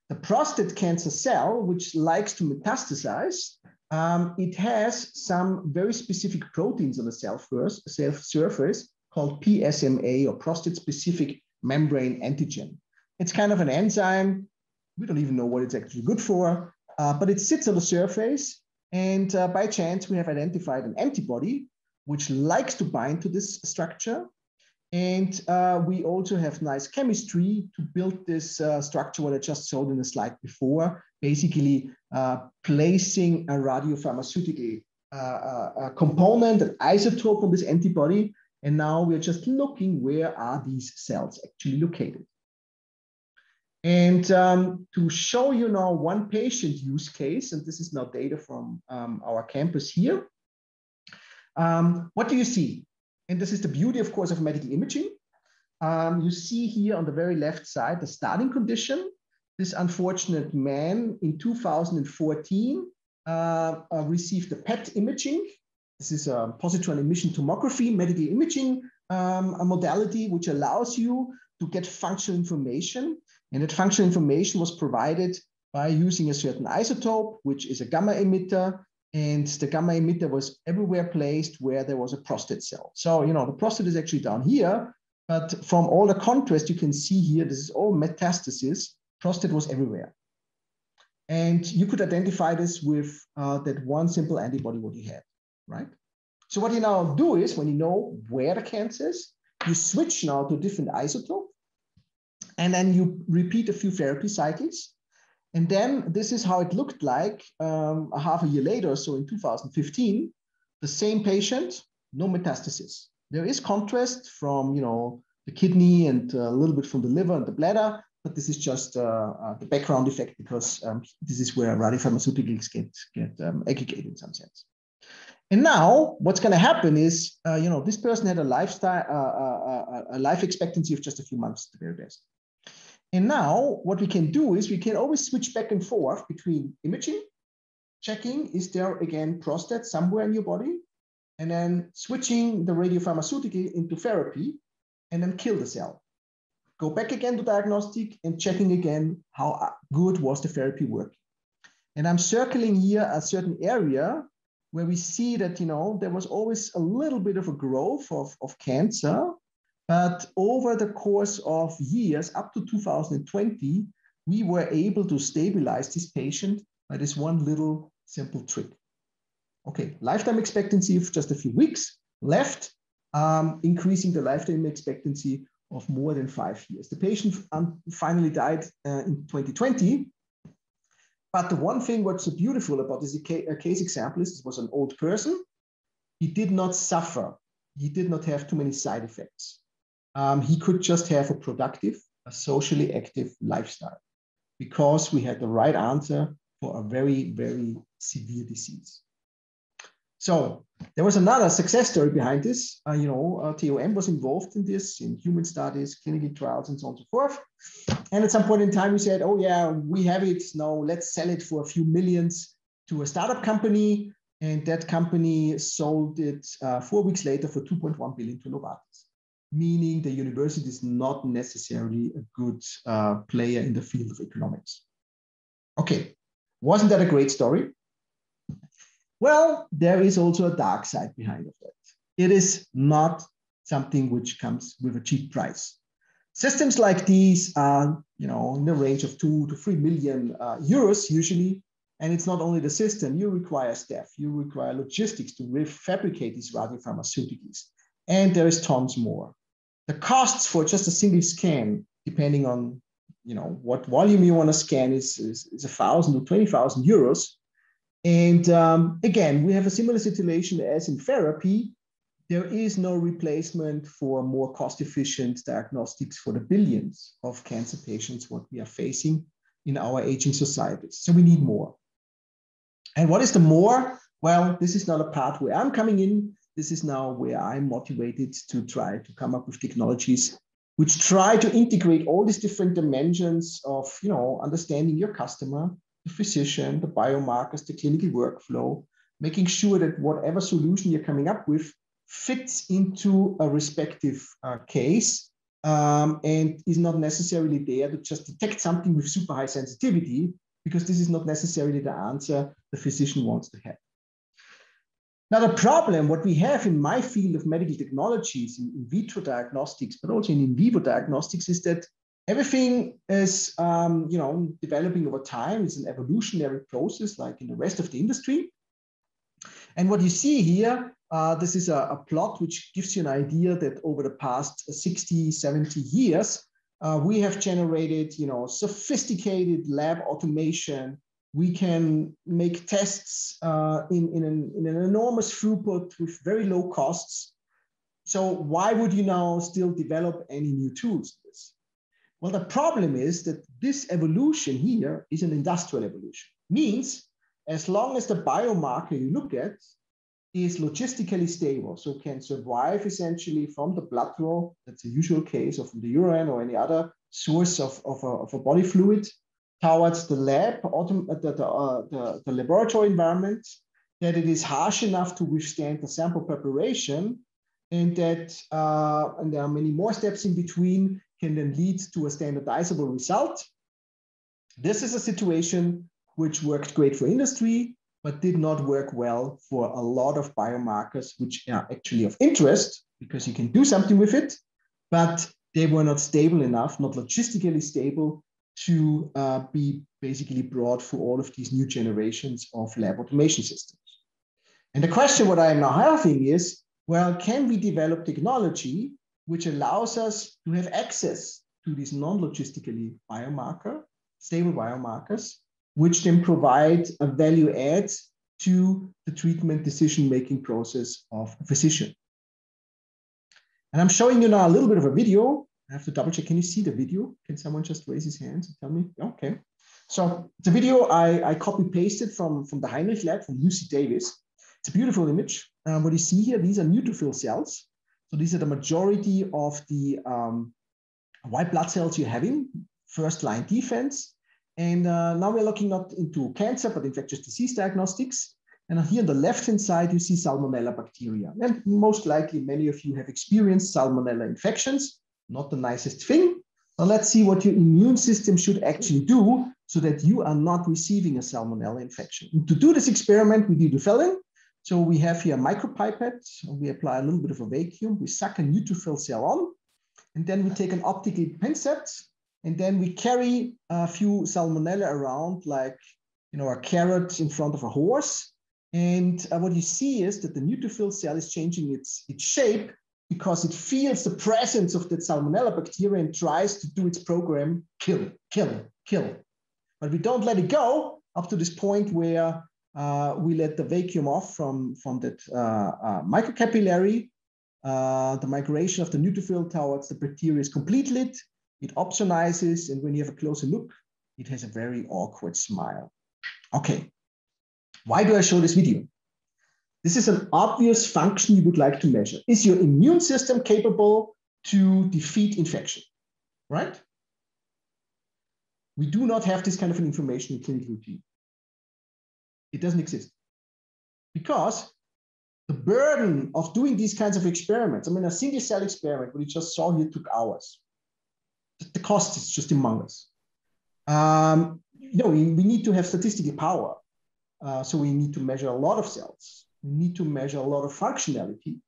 The prostate cancer cell, which likes to metastasize, it has some very specific proteins on the cell surface called PSMA, or prostate-specific membrane antigen. It's kind of an enzyme. We don't even know what it's actually good for, but it sits on the surface. And by chance, we have identified an antibody which likes to bind to this structure. And we also have nice chemistry to build this structure, what I just showed in the slide before, basically placing a radiopharmaceutical component, an isotope on this antibody. And now we're just looking where are these cells actually located. And to show you now one patient use case, and this is now data from our campus here. What do you see? And this is the beauty, of course, of medical imaging. You see here on the very left side, the starting condition. This unfortunate man in 2014 received the PET imaging. This is a positron emission tomography, medical imaging a modality which allows you to get functional information. And that functional information was provided by using a certain isotope, which is a gamma emitter. And the gamma emitter was everywhere placed where there was a prostate cell. So, you know, the prostate is actually down here, but from all the contrast you can see here, this is all metastasis. Prostate was everywhere. And you could identify this with that one simple antibody what you had, right? So what you now do is, when you know where the cancer is, you switch now to a different isotope, and then you repeat a few therapy cycles. And then this is how it looked like a half a year later. So in 2015, the same patient, no metastasis. There is contrast from, you know, the kidney and a little bit from the liver and the bladder, but this is just the background effect, because this is where radiopharmaceuticals get aggregated in some sense. And now what's going to happen is, you know, this person had a life expectancy of just a few months at the very best. And now what we can do is we can always switch back and forth between imaging, checking, is there again prostate somewhere in your body, and then switching the radiopharmaceutical into therapy, and then kill the cell. Go back again to diagnostic and checking again how good was the therapy working. And I'm circling here a certain area where we see that, you know, there was always a little bit of a growth of cancer. But over the course of years, up to 2020, we were able to stabilize this patient by this one little simple trick. Okay, lifetime expectancy of just a few weeks left, increasing the lifetime expectancy of more than 5 years. The patient finally died in 2020. But the one thing what's so beautiful about this case example is this was an old person. He did not suffer. He did not have too many side effects. He could just have a productive, a socially active lifestyle, because we had the right answer for a very, very severe disease. So there was another success story behind this. You know, TOM was involved in this, in human studies, clinical trials, and so on and so forth. And at some point in time, we said, oh yeah, we have it. Now let's sell it for a few millions to a startup company. And that company sold it 4 weeks later for 2.1 billion to Novartis, meaning the university is not necessarily a good player in the field of economics. Okay, wasn't that a great story? Well, there is also a dark side behind of that. It is not something which comes with a cheap price. Systems like these are, you know, in the range of 2 to 3 million euros usually. And it's not only the system, you require staff, you require logistics to refabricate these radiopharmaceuticals. And there is tons more. The costs for just a single scan depending on what volume you want to scan, is 1,000 to 20,000 euros. And again, we have a similar situation as in therapy. There is no replacement for more cost-efficient diagnostics for the billions of cancer patients what we are facing in our aging societies. So we need more. And what is the more? Well, this is not a part where I'm coming in. This is now where I'm motivated to try to come up with technologies which try to integrate all these different dimensions of, understanding your customer, the physician, the biomarkers, the clinical workflow, making sure that whatever solution you're coming up with fits into a respective case and is not necessarily there to just detect something with super high sensitivity, because this is not necessarily the answer the physician wants to have. Now, the problem, what we have in my field of medical technologies, in vitro diagnostics, but also in vivo diagnostics, is that everything is, developing over time. It's an evolutionary process, like in the rest of the industry. And what you see here, this is a plot which gives you an idea that over the past 60, 70 years, we have generated, sophisticated lab automation. We can make tests in an enormous throughput with very low costs. So why would you now still develop any new tools? Well, the problem is that this evolution here is an industrial evolution. Means as long as the biomarker you look at is logistically stable, so can survive essentially from the blood draw, that's a usual case, or from the urine or any other source of a body fluid, towards the lab, the laboratory environment, that it is harsh enough to withstand the sample preparation, and that and there are many more steps in between, can then lead to a standardizable result. This is a situation which worked great for industry, but did not work well for a lot of biomarkers, which are actually of interest because you can do something with it, but they were not stable enough, not logistically stable, to be basically brought for all of these new generations of lab automation systems. And the question what I am now having is, well, can we develop technology which allows us to have access to these non-logistically stable biomarkers, which then provide a value add to the treatment decision-making process of a physician. And I'm showing you now a little bit of a video. I have to double check. Can you see the video? Can someone just raise his hand and tell me? Okay. So the video I copy pasted from the Heinrich lab from UC Davis. It's a beautiful image. What you see here, these are neutrophil cells. So these are the majority of the white blood cells you're having, first line defense. And now we're looking not into cancer, but infectious disease diagnostics. And here on the left-hand side, you see Salmonella bacteria. And most likely, many of you have experienced Salmonella infections. Not the nicest thing. Now let's see what your immune system should actually do so that you are not receiving a Salmonella infection. And to do this experiment, we do the following. So we have here a micropipette. We apply a little bit of a vacuum. We suck a neutrophil cell on. And then we take an optical pincet. And then we carry a few Salmonella around like, a carrot in front of a horse. And what you see is that the neutrophil cell is changing its shape because it feels the presence of that Salmonella bacteria and tries to do its program, kill. But we don't let it go up to this point where we let the vacuum off from that microcapillary. The migration of the neutrophil towards the bacteria is completed. It opsonizes, and when you have a closer look, it has a very awkward smile. Okay, why do I show this video? This is an obvious function you would like to measure. Is your immune system capable to defeat infection, right? We do not have this kind of information in clinical routine. It doesn't exist. Because the burden of doing these kinds of experiments, a single cell experiment, what you just saw here took hours. The cost is just humongous. We need to have statistical power. So we need to measure a lot of cells. We need to measure a lot of functionality.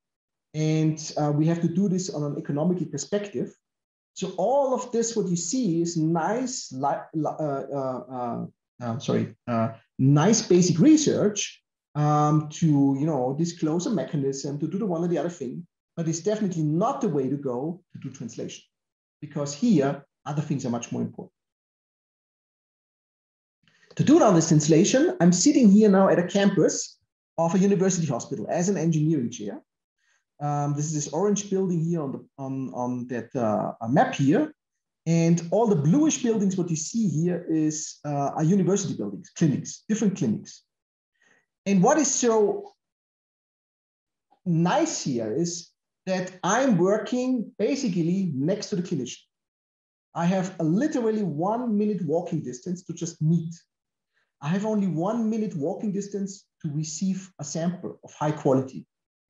And we have to do this on an economical perspective. So all of this, what you see is nice, nice basic research to, disclose a mechanism, to do the one or the other thing, but it's definitely not the way to go to do translation. Because here, Other things are much more important. To do now this translation, I'm sitting here now at a campus of a university hospital as an engineering chair. This is this orange building here on that map here. And all the bluish buildings, what you see here is are university buildings, clinics, different clinics. And what is so nice here is that I'm working basically next to the clinician. I have a literally 1 minute walking distance to just meet. I have only 1 minute walking distance to receive a sample of high quality,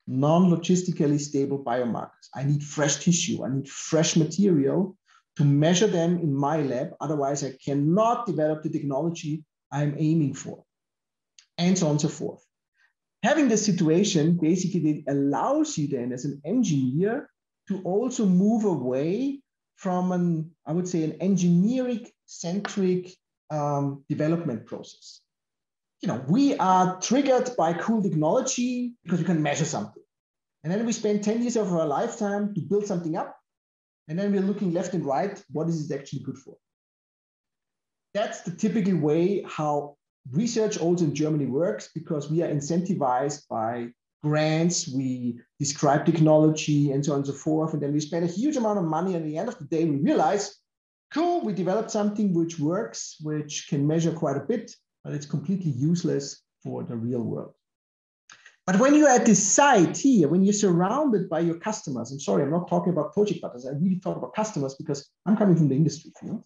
non-logistically stable biomarkers. I need fresh tissue. I need fresh material to measure them in my lab. Otherwise, I cannot develop the technology I'm aiming for, and so on and so forth. Having this situation basically allows you then as an engineer to also move away from I would say, an engineering-centric development process. You know, we are triggered by cool technology because we can measure something. And then we spend 10 years of our lifetime to build something up. And then we're looking left and right, what is it actually good for? That's the typical way how research also in Germany works, because we are incentivized by grants, we describe technology and so on and so forth. And then we spend a huge amount of money. And at the end of the day, we realize, cool, we developed something which works, which can measure quite a bit, but it's completely useless for the real world. But when you're at this site here, when you're surrounded by your customers, I'm sorry, I'm not talking about project partners, I really talk about customers because I'm coming from the industry field,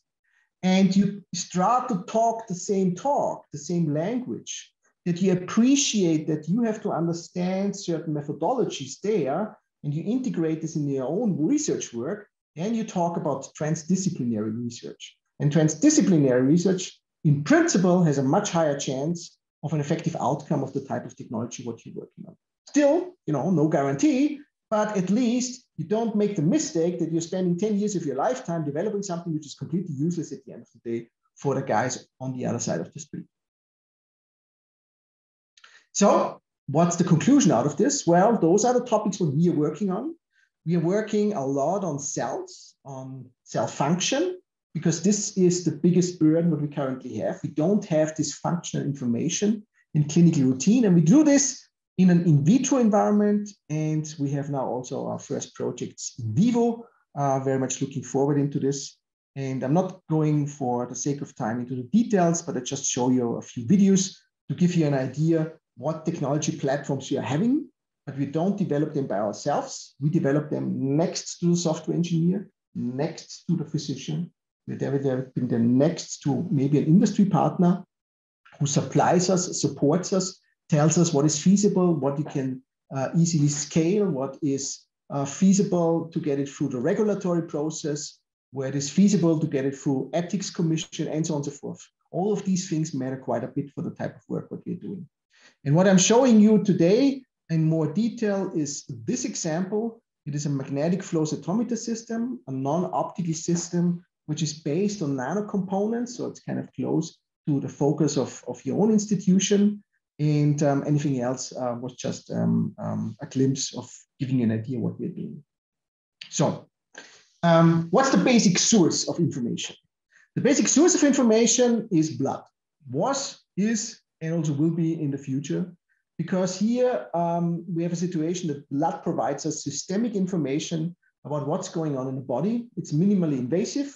and you start to talk, the same language, that you appreciate that you have to understand certain methodologies there, and you integrate this in your own research work, and you talk about transdisciplinary research. And transdisciplinary research, in principle, has a much higher chance of an effective outcome of the type of technology what you're working on. Still, you know, no guarantee, but at least you don't make the mistake that you're spending 10 years of your lifetime developing something which is completely useless at the end of the day for the guys on the other side of the street. So what's the conclusion out of this? Well, those are the topics what we are working on. We are working a lot on cells, on cell function, because this is the biggest burden that we currently have. We don't have this functional information in clinical routine, and we do this in an in vitro environment, and we have now also our first projects in vivo. Very much looking forward into this. And I'm not going for the sake of time into the details, but I just show you a few videos to give you an idea what technology platforms we are having, but we don't develop them by ourselves. We develop them next to the software engineer, next to the physician. We're developing them next to maybe an industry partner who supplies us, supports us, tells us what is feasible, what you can easily scale, what is feasible to get it through the regulatory process, where it is feasible to get it through ethics commission, and so on and so forth. All of these things matter quite a bit for the type of work what we're doing. And what I'm showing you today in more detail is this example. It is a magnetic flow cytometer system, a non-optical system, which is based on nano components. So it's kind of close to the focus of your own institution. And anything else was just a glimpse of giving you an idea what we're doing. So what's the basic source of information? The basic source of information is blood. Was, is, and also will be in the future, because here we have a situation that blood provides us systemic information about what's going on in the body. It's minimally invasive.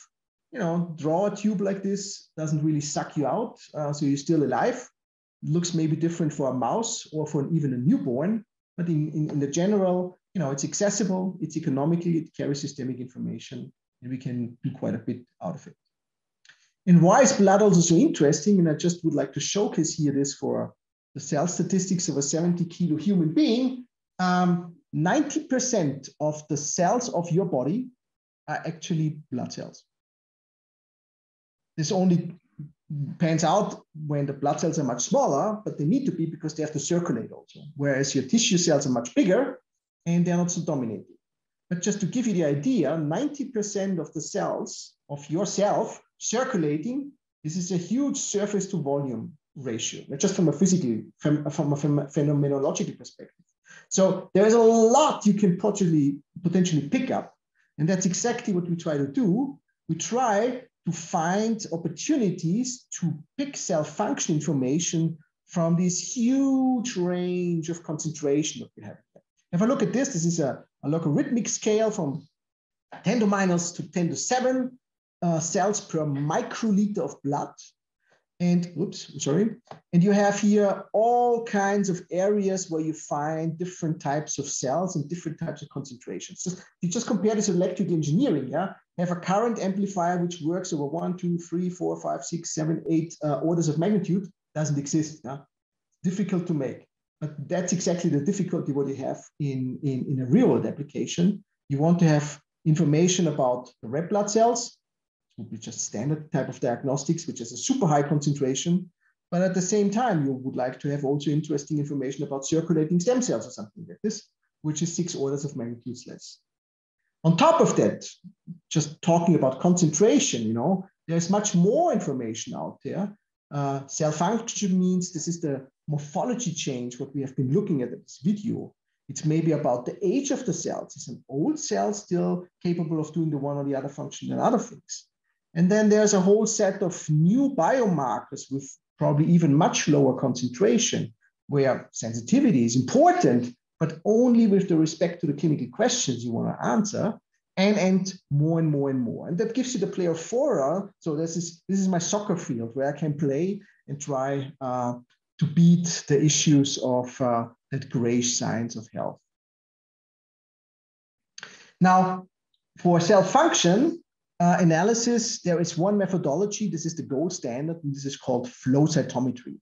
You know, draw a tube like this, doesn't really suck you out, so you're still alive. Looks maybe different for a mouse or for even a newborn, but in the general, you know, it's accessible, it's economically, it carries systemic information, and we can do quite a bit out of it. And why is blood also so interesting? And I just would like to showcase here this for the cell statistics of a 70-kilo human being. 90% of the cells of your body are actually blood cells. This only pans out when the blood cells are much smaller, but they need to be because they have to circulate also. Whereas your tissue cells are much bigger and they're not so dominating. But just to give you the idea, 90% of the cells of yourself circulating, this is a huge surface to volume ratio, not just from a physical, from a phenomenological perspective. So there is a lot you can potentially pick up. And that's exactly what we try to do we try to find opportunities to pick cell function information from this huge range of concentration that we have. If I look at this, this is a logarithmic scale from 10 to minus to 10 to 7 cells per microliter of blood. And, oops, sorry. And you have here all kinds of areas where you find different types of cells and different types of concentrations. So you just compare this with electrical engineering, yeah? Have a current amplifier which works over 1, 2, 3, 4, 5, 6, 7, 8 orders of magnitude, doesn't exist, yeah? Difficult to make. But that's exactly the difficulty what you have in a real world application. You want to have information about the red blood cells, would be just standard type of diagnostics, which is a super high concentration. But at the same time, you would like to have also interesting information about circulating stem cells or something like this, which is 6 orders of magnitudes less. On top of that, just talking about concentration, you know, there's much more information out there. Cell function means this is the morphology change, what we have been looking at in this video. It's maybe about the age of the cells. Is an old cell still capable of doing the one or the other function and other things? And then there's a whole set of new biomarkers with probably even much lower concentration, where sensitivity is important, but only with the respect to the clinical questions you want to answer, and more and more and more. And that gives you the play of fora. So this is my soccer field where I can play and try to beat the issues of that grayish science of health. Now, for cell function analysis, there is one methodology. This is the gold standard, and this is called flow cytometry.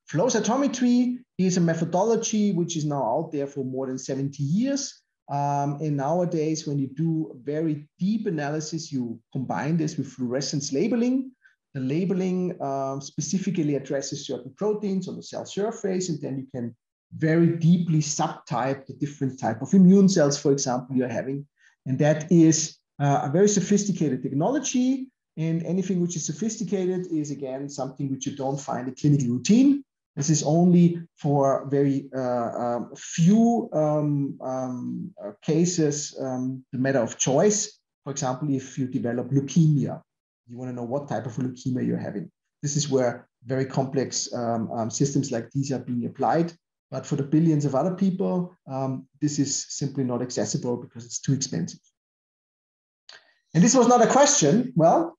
Flow cytometry is a methodology which is now out there for more than 70 years. And nowadays, when you do very deep analysis, you combine this with fluorescence labeling. The labeling specifically addresses certain proteins on the cell surface, and then you can very deeply subtype the different type of immune cells, for example, you're having. And that is a very sophisticated technology. And anything which is sophisticated is, again, something which you don't find in clinical routine. This is only for very few cases, the matter of choice. For example, if you develop leukemia, you want to know what type of leukemia you're having. This is where very complex systems like these are being applied. But for the billions of other people, this is simply not accessible because it's too expensive. And this was not a question. Well,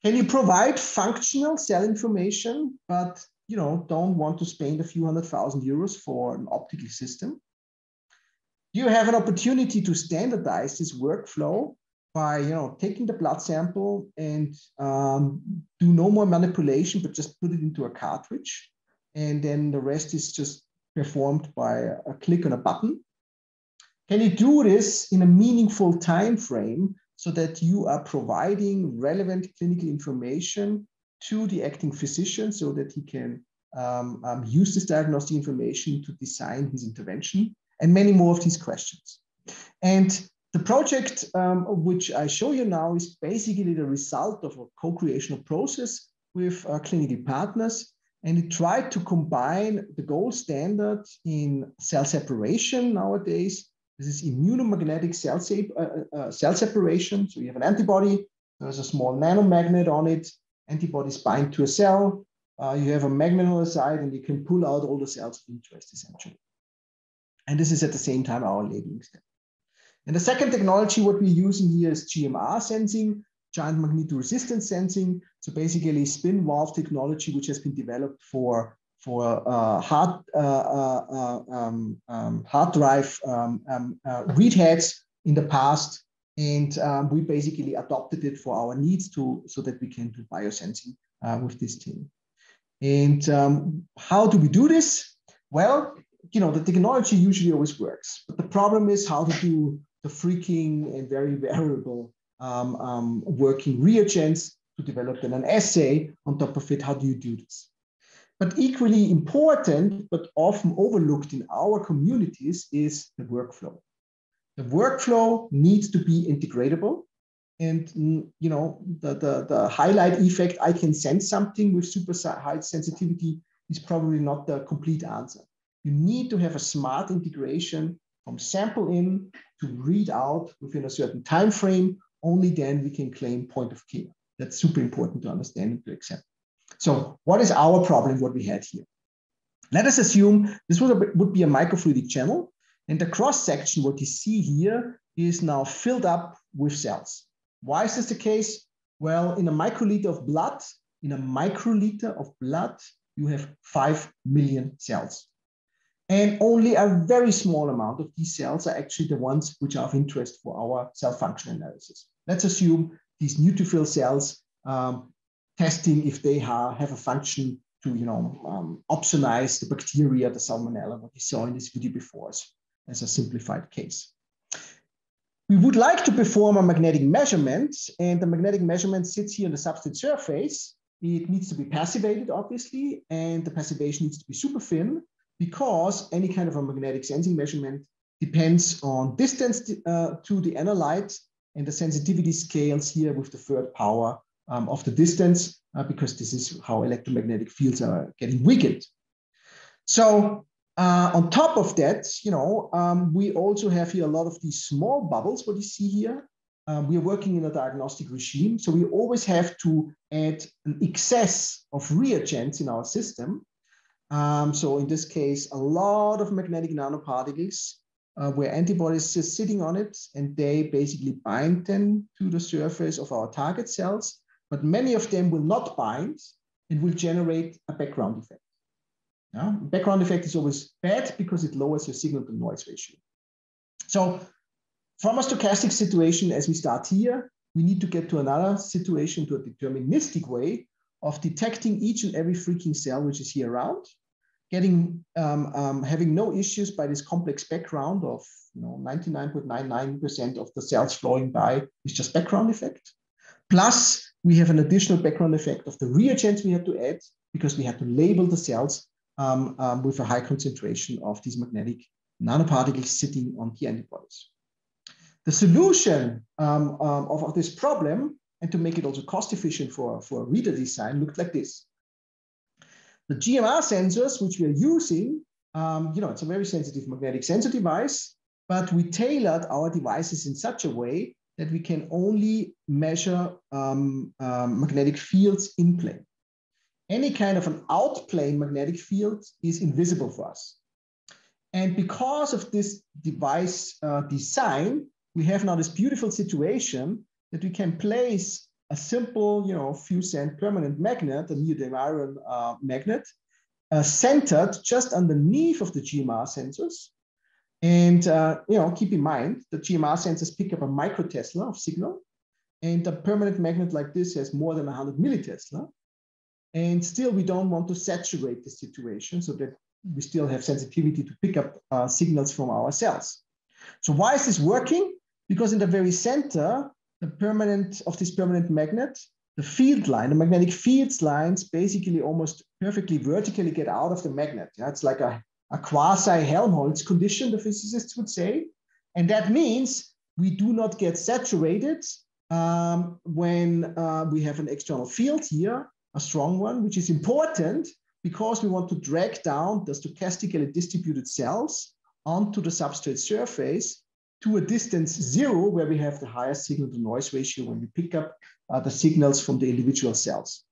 can you provide functional cell information, but don't want to spend a few €100,000 for an optical system? Do you have an opportunity to standardize this workflow by taking the blood sample and do no more manipulation, but just put it into a cartridge, and then the rest is just performed by a click on a button? Can you do this in a meaningful time frame so that you are providing relevant clinical information to the acting physician so that he can use this diagnostic information to design his intervention, and many more of these questions. And the project which I show you now is basically the result of a co-creational process with clinical partners. And it tried to combine the gold standard in cell separation nowadays. This is immunomagnetic cell separation. So you have an antibody, there's a small nanomagnet on it, antibodies bind to a cell, you have a magnet on the side, and you can pull out all the cells of interest, essentially. And this is at the same time our labeling step. And the second technology, what we're using here is GMR sensing, giant magnetoresistance sensing. So basically spin valve technology, which has been developed for hard drive read heads in the past. And we basically adopted it for our needs so that we can do biosensing with this team. And how do we do this? Well, the technology usually always works, but the problem is how to do the freaking and very variable working reagents to develop then an assay on top of it. How do you do this? But equally important, but often overlooked in our communities, is the workflow. The workflow needs to be integratable. And the highlight effect, I can sense something with super high sensitivity, is probably not the complete answer. You need to have a smart integration from sample in to read out within a certain time frame only then we can claim point of care. That's super important to understand and to accept. So what is our problem, what we had here? Let us assume this would be a microfluidic channel, and the cross-section, what you see here, is now filled up with cells. Why is this the case? Well, in a microliter of blood, you have 5 million cells. And only a very small amount of these cells are actually the ones which are of interest for our cell function analysis. Let's assume these neutrophil cells, testing if they have a function to opsonize the bacteria, the salmonella, what you saw in this video before, as a simplified case. We would like to perform a magnetic measurement, and the magnetic measurement sits here on the substrate surface. It needs to be passivated, obviously, and the passivation needs to be super thin, because any kind of a magnetic sensing measurement depends on distance to the analyte, and the sensitivity scales here with the third power of the distance, because this is how electromagnetic fields are getting weakened. So on top of that, we also have here a lot of these small bubbles, what you see here. We are working in a diagnostic regime, so we always have to add an excess of reagents in our system. So in this case, a lot of magnetic nanoparticles where antibodies are sitting on it, and they basically bind them to the surface of our target cells, but many of them will not bind and will generate a background effect. Background effect is always bad because it lowers your signal to noise ratio. So from a stochastic situation, as we start here, we need to get to another situation, to a deterministic way of detecting each and every freaking cell which is here around, having no issues by this complex background of 99.99% of the cells flowing by is just background effect. Plus, we have an additional background effect of the reagents we had to add because we had to label the cells with a high concentration of these magnetic nanoparticles sitting on the antibodies. The solution of this problem, and to make it also cost efficient for reader design, looked like this. The GMR sensors, which we are using, it's a very sensitive magnetic sensor device, but we tailored our devices in such a way that we can only measure magnetic fields in plane. Any kind of an out-plane magnetic field is invisible for us. And because of this device design, we have now this beautiful situation that we can place a simple, few cent permanent magnet, a neodymium magnet, centered just underneath of the GMR sensors. And keep in mind, the GMR sensors pick up a microtesla of signal, and a permanent magnet like this has more than 100 millitesla. And still, we don't want to saturate the situation so that we still have sensitivity to pick up signals from our cells. So why is this working? Because in the very center, this permanent magnet, the field line, the magnetic fields lines basically almost perfectly vertically get out of the magnet. It's like a quasi-Helmholtz condition, the physicists would say. And that means we do not get saturated when we have an external field here, a strong one, which is important because we want to drag down the stochastically distributed cells onto the substrate surface to a distance 0, where we have the highest signal to noise ratio when we pick up the signals from the individual cells.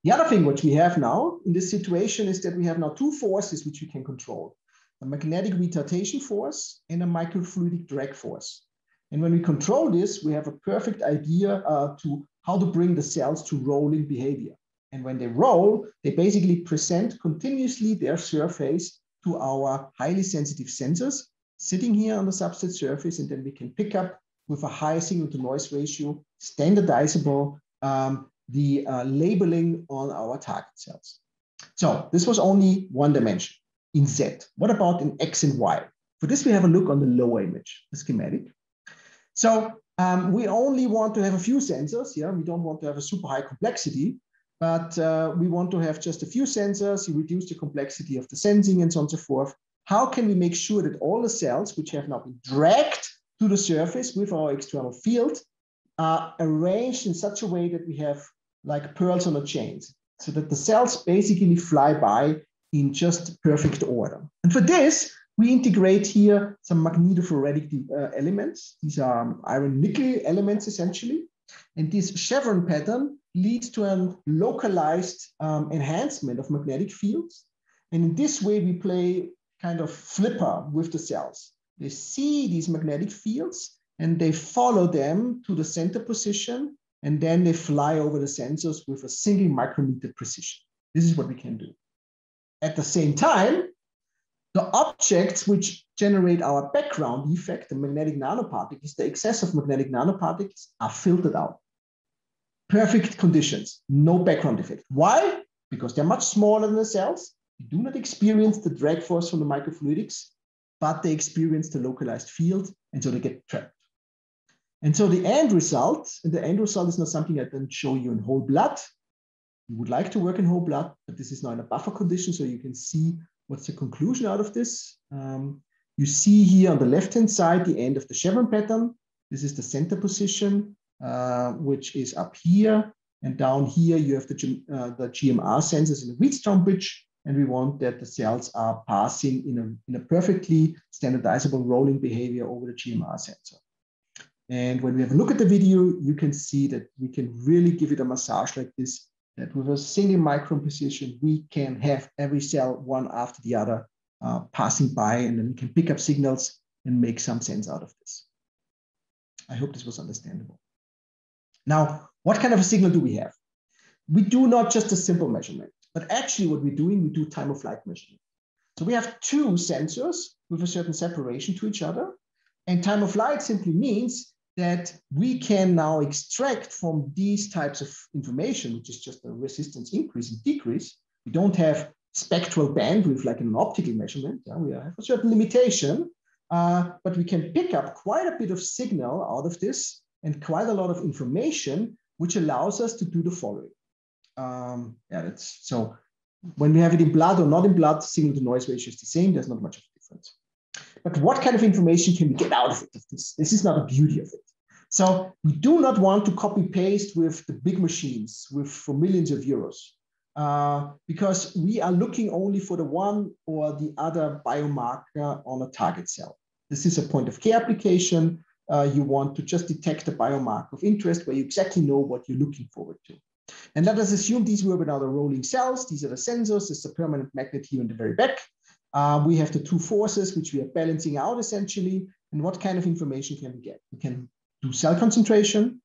The other thing which we have now in this situation is that we have now two forces which we can control: a magnetic retardation force and a microfluidic drag force. And when we control this, we have a perfect idea to how to bring the cells to rolling behavior. And when they roll, they basically present continuously their surface to our highly sensitive sensors sitting here on the substrate surface, and then we can pick up with a high signal to noise ratio, standardizable, the labeling on our target cells. So this was only one dimension in Z. What about in X and Y? For this, we have a look on the lower image, the schematic. So we only want to have a few sensors. We don't want to have a super high complexity, but we want to have just a few sensors. You reduce the complexity of the sensing and so on and so forth. How can we make sure that all the cells which have now been dragged to the surface with our external field are arranged in such a way that we have like pearls on a chain, so that the cells basically fly by in just perfect order? And for this, We integrate here some magnetophoretic elements. These are iron-nickel elements, essentially. And this chevron pattern leads to a localized enhancement of magnetic fields. And in this way, we play kind of flipper with the cells. They see these magnetic fields and they follow them to the center position, and then they fly over the sensors with a single micrometer precision. This is what we can do. At the same time, the objects which generate our background effect, the magnetic nanoparticles, the excess of magnetic nanoparticles, are filtered out. Perfect conditions, no background effect. Why? Because they're much smaller than the cells. They do not experience the drag force from the microfluidics, but they experience the localized field, and so they get trapped. And so the end result is not something I can show you in whole blood. You would like to work in whole blood, but this is now in a buffer condition, so you can see what's the conclusion out of this. You see here on the left-hand side, the end of the chevron pattern. This is the center position, which is up here. And down here, you have the GMR sensors in the Wheatstone bridge. And we want that the cells are passing in a perfectly standardizable rolling behavior over the GMR sensor. And when we have a look at the video, you can see that we can really give it a massage like this, that with a single micron precision, we can have every cell one after the other passing by, and then we can pick up signals and make some sense out of this. I hope this was understandable. Now, what kind of a signal do we have? We do not just a simple measurement, but actually what we're doing, we do time of flight measurement. So we have two sensors with a certain separation to each other. And time of flight simply means that we can now extract from these types of information, which is just a resistance increase and decrease. We don't have spectral bandwidth like in an optical measurement. We have a certain limitation, but we can pick up quite a bit of signal out of this and quite a lot of information, which allows us to do the following. So when we have it in blood or not in blood, signal to noise ratio is the same. There's not much of a difference. But what kind of information can we get out of it? This is not the beauty of it. So we do not want to copy paste with the big machines for millions of euros, because we are looking only for the one or the other biomarker on a target cell. This is a point of care application. You want to just detect a biomarker of interest where you exactly know what you're looking forward to. And let us assume these were now the rolling cells. These are the sensors. There's a permanent magnet here in the very back. We have the two forces, which we are balancing out essentially. And what kind of information can we get? We can do cell concentration,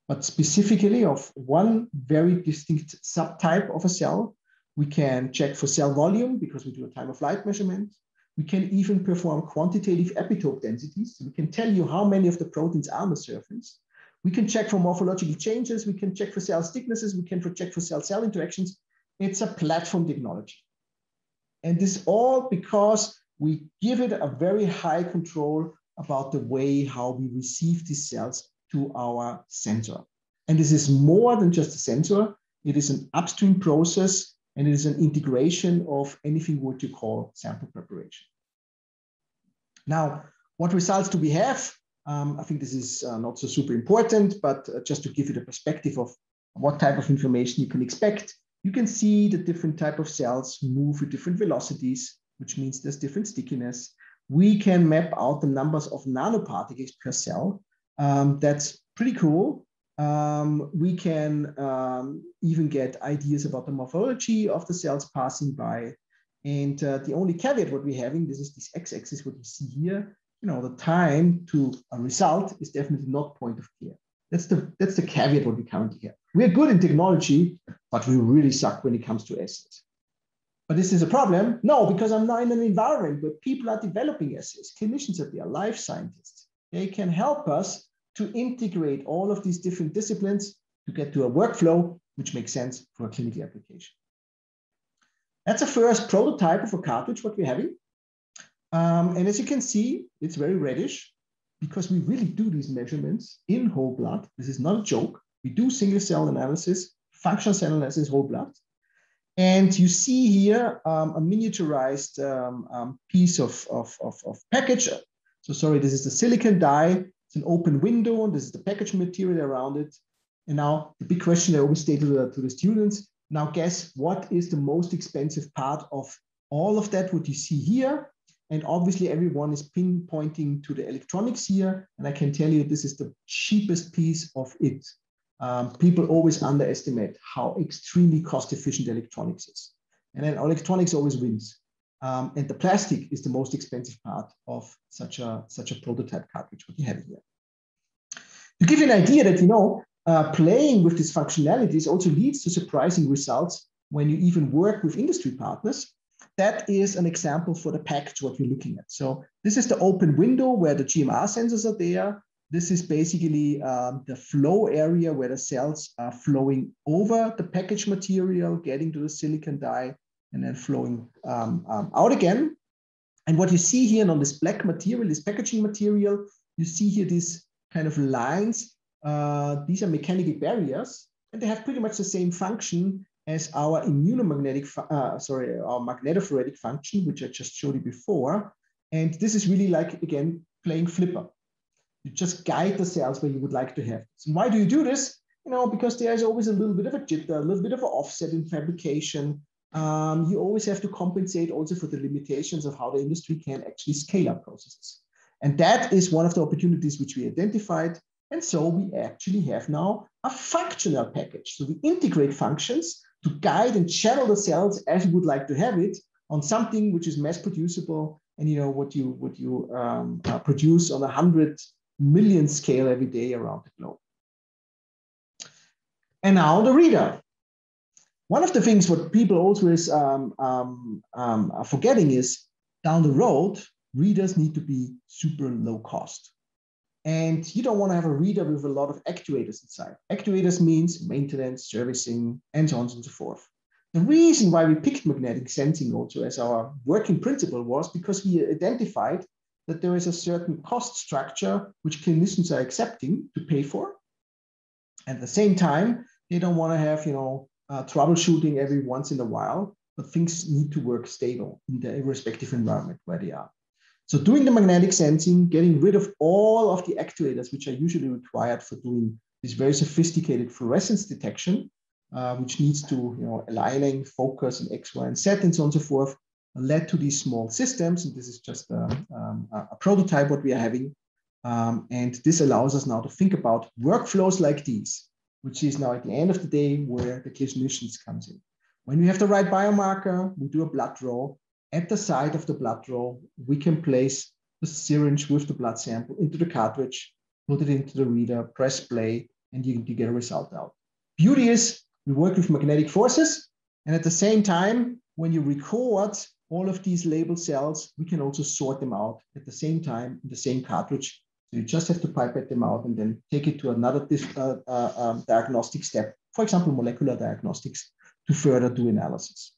but specifically of one very distinct subtype of a cell. We can check for cell volume because we do a time of flight measurement. We can even perform quantitative epitope densities. So we can tell you how many of the proteins are on the surface. We can check for morphological changes. We can check for cell thicknesses. We can check for cell-cell interactions. It's a platform technology. And this all because we give it a very high control about the way how we receive these cells to our sensor. And this is more than just a sensor. It is an upstream process, and it is an integration of anything what you call sample preparation. Now, what results do we have? I think this is not so super important, but just to give you the perspective of what type of information you can expect, you can see the different type of cells move with different velocities, which means there's different stickiness. We can map out the numbers of nanoparticles per cell. That's pretty cool. We can even get ideas about the morphology of the cells passing by. And the only caveat what we're having, this is this x-axis, what you see here, the time to a result is definitely not point of care. That's the caveat what we currently have. We're good in technology, but we really suck when it comes to assays. But this is a problem? No, because I'm now in an environment where people are developing assays. Clinicians are there, life scientists. They can help us to integrate all of these different disciplines to get to a workflow which makes sense for a clinical application. That's a first prototype of a cartridge, what we're having. And as you can see, it's very reddish because we really do these measurements in whole blood. This is not a joke. We do single cell analysis, functional cell analysis, whole blood. And you see here a miniaturized piece of package. So sorry, this is the silicon die. It's an open window, and this is the package material around it. And now the big question I always say to the students, now guess what is the most expensive part of all of that, what you see here? And obviously everyone is pinpointing to the electronics here. And I can tell you, this is the cheapest piece of it. People always underestimate how extremely cost efficient electronics is. And then electronics always wins. And the plastic is the most expensive part of such a prototype cartridge, what you have here. To give you an idea that, you know, playing with these functionalities also leads to surprising results when you even work with industry partners. That is an example for the package, what we're looking at. So this is the open window where the GMR sensors are there. This is basically the flow area where the cells are flowing over the package material, getting to the silicon die, and then flowing out again. And what you see here on this black material, this packaging material, you see here these kind of lines. These are mechanical barriers, and they have pretty much the same function as our our magnetophoretic function, which I just showed you before. And this is really like, again, playing flipper. You just guide the cells where you would like to have this. And why do you do this? You know, because there's always a little bit of a jitter, a little bit of an offset in fabrication. You always have to compensate also for the limitations of how the industry can actually scale up processes. And that is one of the opportunities which we identified. And so we actually have now a functional package. So we integrate functions to guide and channel the cells as you would like to have it on something which is mass producible, and you know what you produce on 100 million scale every day around the globe. And now the reader. One of the things what people always are forgetting is down the road, readers need to be super low cost. And you don't want to have a reader with a lot of actuators inside. Actuators means maintenance, servicing, and so on and so forth. The reason why we picked magnetic sensing also as our working principle was because we identified that there is a certain cost structure which clinicians are accepting to pay for. At the same time, they don't want to have, you know, troubleshooting every once in a while, but things need to work stable in the respective environment where they are. So doing the magnetic sensing, getting rid of all of the actuators, which are usually required for doing this very sophisticated fluorescence detection, which needs to, you know, aligning, focus, and X, Y, and Z, and so on and so forth, led to these small systems. And this is just a prototype what we are having. And this allows us now to think about workflows like these, which is now at the end of the day where the clinicians comes in. When we have the right biomarker, we do a blood draw. At the side of the blood draw, we can place the syringe with the blood sample into the cartridge, put it into the reader, press play, and you get a result out. Beauty is we work with magnetic forces, and at the same time, when you record all of these labeled cells, we can also sort them out at the same time in the same cartridge. So you just have to pipette them out and then take it to another diagnostic step, for example, molecular diagnostics, to further do analysis.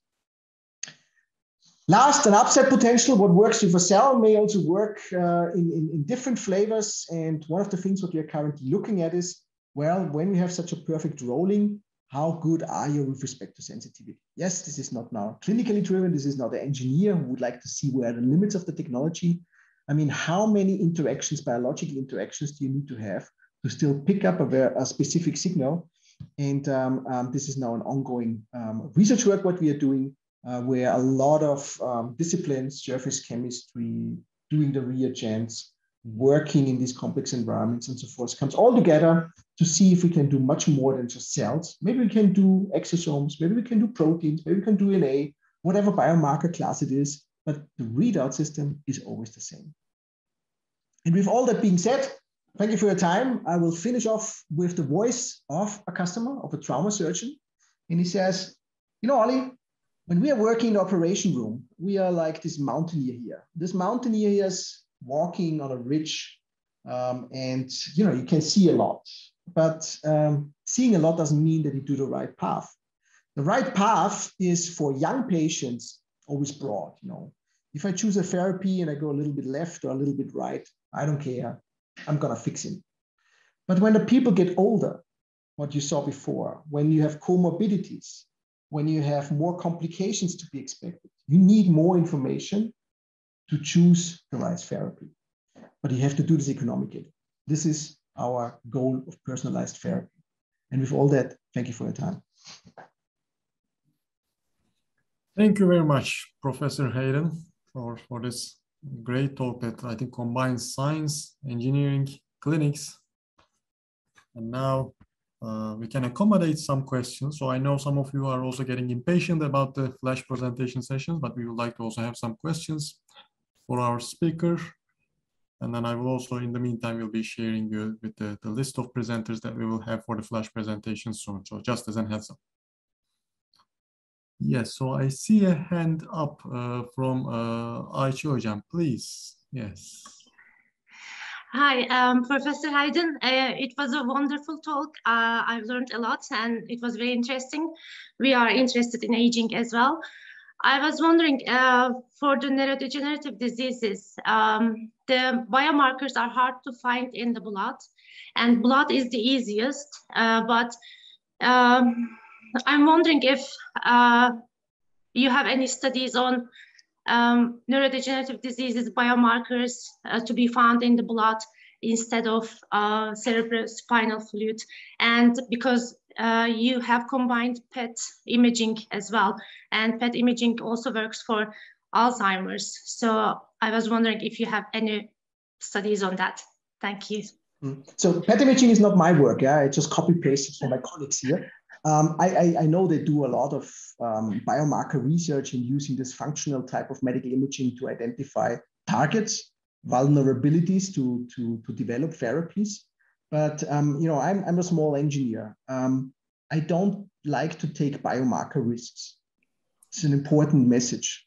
Last, an upset potential. What works with a cell may also work in different flavors. And one of the things what we are currently looking at is, well, when we have such a perfect rolling, how good are you with respect to sensitivity? Yes, this is not now clinically driven. This is not the engineer who would like to see where the limits of the technology. I mean, how many interactions, biological interactions, do you need to have to still pick up a specific signal? And this is now an ongoing research work what we are doing, where a lot of disciplines, surface chemistry, doing the reagents, working in these complex environments and so forth, comes all together to see if we can do much more than just cells. Maybe we can do exosomes, maybe we can do proteins, maybe we can do DNA, whatever biomarker class it is, but the readout system is always the same. And with all that being said, thank you for your time. I will finish off with the voice of a customer, of a trauma surgeon. And he says, you know, Ollie, when we are working in the operation room, we are like this mountaineer here. This mountaineer here is walking on a ridge, and you know, you can see a lot, but seeing a lot doesn't mean that you do the right path. The right path is for young patients always broad. You know, if I choose a therapy and I go a little bit left or a little bit right, I don't care. I'm gonna fix him. But when the people get older, what you saw before, when you have comorbidities, when you have more complications to be expected, you need more information to choose the right therapy. But you have to do this economically. This is our goal of personalized therapy. And with all that, thank you for your time. Thank you very much, Professor Hayden, for this great talk that I think combines science, engineering, clinics. And now we can accommodate some questions. So I know some of you are also getting impatient about the flash presentation sessions, but we would like to also have some questions for our speaker. And then I will also, in the meantime, will be sharing you with the list of presenters that we will have for the flash presentation soon. So just as a heads up. Yes, so I see a hand up from Ayça Hocam, please. Yes. Hi, Professor Hayden. It was a wonderful talk. I've learned a lot and it was very interesting. We are interested in aging as well. I was wondering, for the neurodegenerative diseases, the biomarkers are hard to find in the blood, and blood is the easiest, but I'm wondering if you have any studies on neurodegenerative diseases biomarkers to be found in the blood instead of cerebrospinal fluid, and because you have combined PET imaging as well, and PET imaging also works for Alzheimer's. So I was wondering if you have any studies on that. Thank you. So PET imaging is not my work. Yeah, I just copy pasted from my colleagues here. I know they do a lot of biomarker research in using this functional type of medical imaging to identify targets, vulnerabilities to develop therapies. But you know, I'm a small engineer. I don't like to take biomarker risks. It's an important message.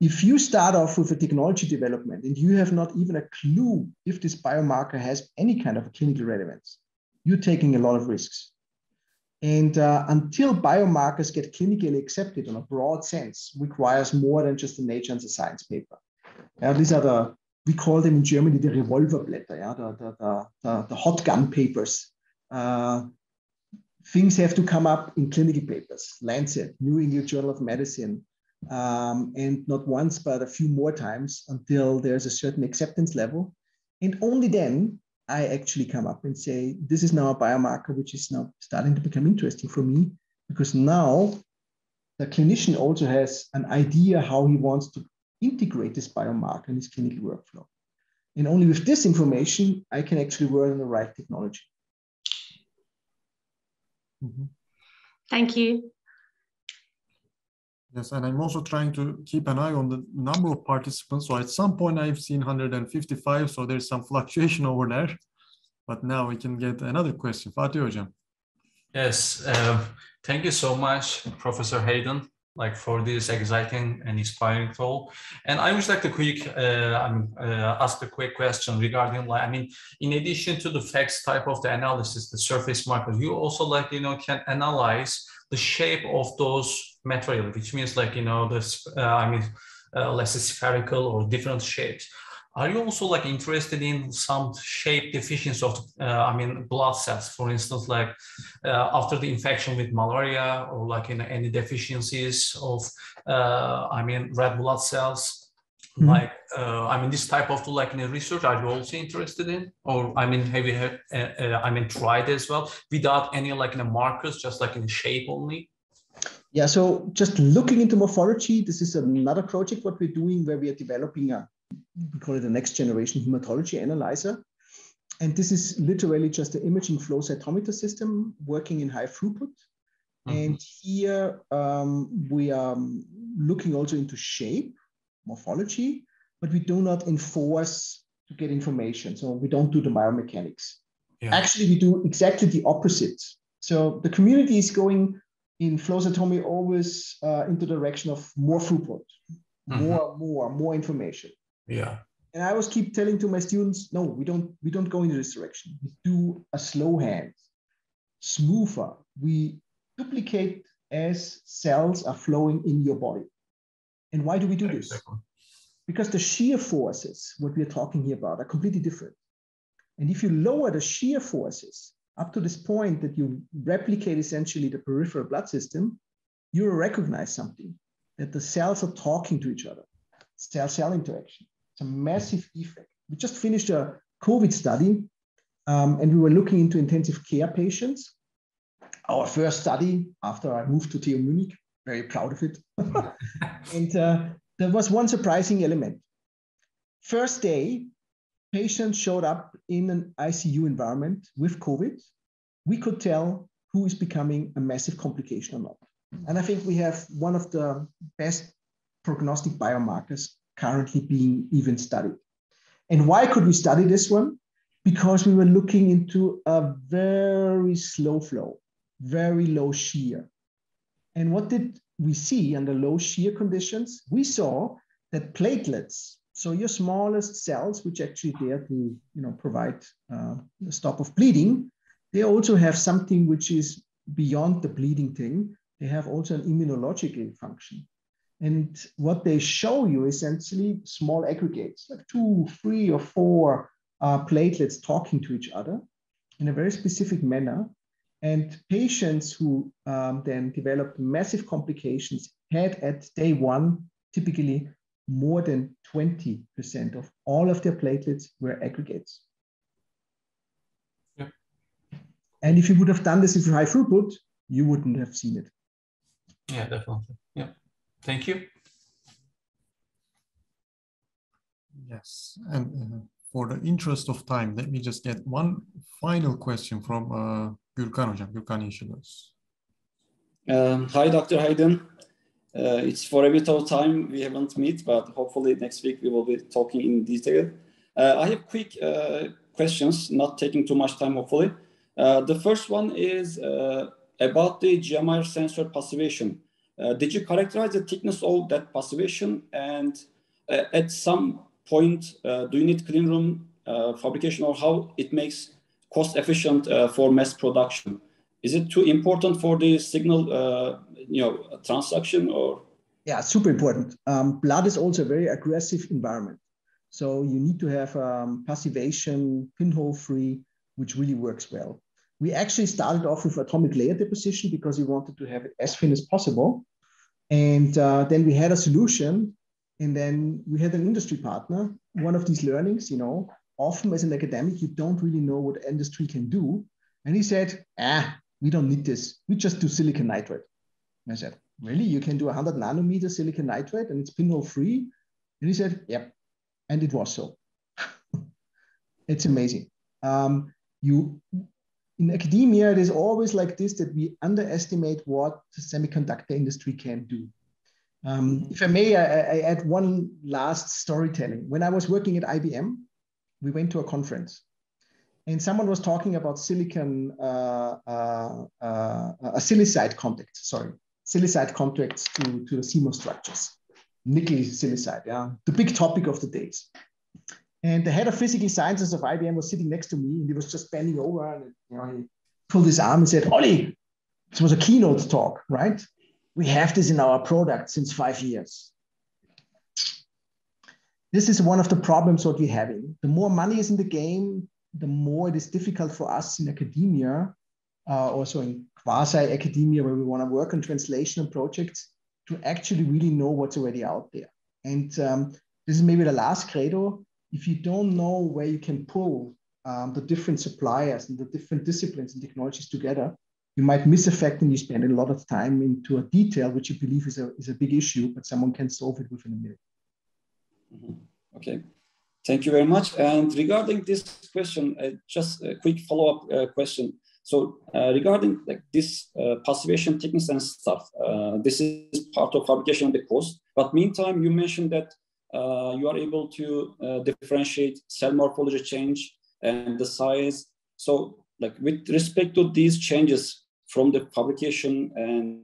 If you start off with a technology development and you have not even a clue if this biomarker has any kind of clinical relevance, you're taking a lot of risks. And until biomarkers get clinically accepted in a broad sense, requires more than just a Nature and the Science paper. These are we call them in Germany the Revolverblätter, the hot gun papers. Things have to come up in clinical papers, Lancet, New England Journal of Medicine, and not once, but a few more times until there's a certain acceptance level. And only then I actually come up and say, this is now a biomarker, which is now starting to become interesting for me, because now the clinician also has an idea how he wants to integrate this biomarker in his clinical workflow. And only with this information, I can actually work on the right technology. Mm-hmm. Thank you. Yes, and I'm also trying to keep an eye on the number of participants. So at some point I've seen 155, so there's some fluctuation over there. But now we can get another question. Fatih Hocam. Yes, thank you so much, Professor Hayden, for this exciting and inspiring talk. And I would like to ask a quick question regarding, in addition to the facts type of the analysis, the surface markers, you also can analyze the shape of those material, which means this, let's say spherical or different shapes. Are you also interested in some shape deficiency of, blood cells, for instance, after the infection with malaria, or in any deficiencies of, red blood cells? Mm-hmm. This type of research, are you also interested in? Or have you had, tried as well without any markers, just in shape only? Yeah, so just looking into morphology, this is another project what we're doing where we are developing we call it a next generation hematology analyzer. And this is literally just an imaging flow cytometer system working in high throughput. Mm-hmm. And here we are looking also into shape, morphology, but we do not enforce to get information. So we don't do the biomechanics. Yeah. Actually, we do exactly the opposite. So the community is going in flow cytometry always into the direction of more throughput, mm-hmm. more information. Yeah. And I always keep telling to my students, no, we don't go into this direction. We do a slow hand, smoother. We duplicate as cells are flowing in your body. And why do we do this? Exactly. Because the shear forces, what we are talking here about, are completely different. And if you lower the shear forces up to this point that you replicate essentially the peripheral blood system, you recognize something, that the cells are talking to each other, cell-cell interaction. It's a massive effect. We just finished a COVID study, and we were looking into intensive care patients. Our first study after I moved to TU Munich, very proud of it. And there was one surprising element. first day, patients showed up in an ICU environment with COVID. We could tell who is becoming a massive complication or not. And I think we have one of the best prognostic biomarkers currently being even studied. And why could we study this one? Because we were looking into a very slow flow, very low shear. And what did we see under low shear conditions? We saw that platelets, so your smallest cells, which actually dare to provide a stop of bleeding, they also have something which is beyond the bleeding thing. They have also an immunological function. And what they show you is essentially small aggregates, like 2, 3, or 4 platelets talking to each other in a very specific manner. And patients who then developed massive complications had at day 1 typically more than 20% of all of their platelets were aggregates. Yeah. And if you would have done this with high throughput, you wouldn't have seen it. Yeah, definitely. Yeah. Thank you. Yes, and for the interest of time, let me just get one final question from Gürkan Hocam. Gürkan Yeşilöz. Hi, Dr. Hayden. It's for a bit of time we haven't met, but hopefully next week we will be talking in detail. I have quick questions, not taking too much time, hopefully. The first one is about the GMR sensor passivation. Did you characterize the thickness of that passivation? And at some point, do you need clean room fabrication, or how it makes cost efficient for mass production? Is it too important for the signal transduction, or? Yeah, super important. Blood is also a very aggressive environment. So you need to have passivation, pinhole free, which really works well. We actually started off with atomic layer deposition because we wanted to have it as thin as possible. And then we had a solution, and then we had an industry partner. One of these learnings, often as an academic, you don't really know what industry can do. And he said, we don't need this. We just do silicon nitride. And I said, really? You can do 100 nanometer silicon nitride and it's pinhole free? And he said, yep. And it was so. It's amazing. In academia, it is always like this, that we underestimate what the semiconductor industry can do. If I may, I add one last storytelling. When I was working at IBM, we went to a conference and someone was talking about silicon, silicide contacts to the CMOS structures, nickel silicide, the big topic of the days. And the head of physical sciences of IBM was sitting next to me, and he was just bending over, and he pulled his arm and said, Ollie, this was a keynote talk, right? We have this in our product since 5 years. This is one of the problems what we're having. The more money is in the game, the more it is difficult for us in academia, also in quasi-academia, where we want to work on translational projects, to actually really know what's already out there. And this is maybe the last credo. If you don't know where you can pull the different suppliers and the different disciplines and technologies together, you might miss effect, and you spend a lot of time into a detail which you believe is a big issue, but someone can solve it within a minute. Mm-hmm. Okay, thank you very much. And regarding this question, just a quick follow-up question. So regarding this passivation techniques and stuff, this is part of fabrication of the cost. But meantime, you mentioned that you are able to differentiate cell morphology change and the size. So with respect to these changes from the fabrication and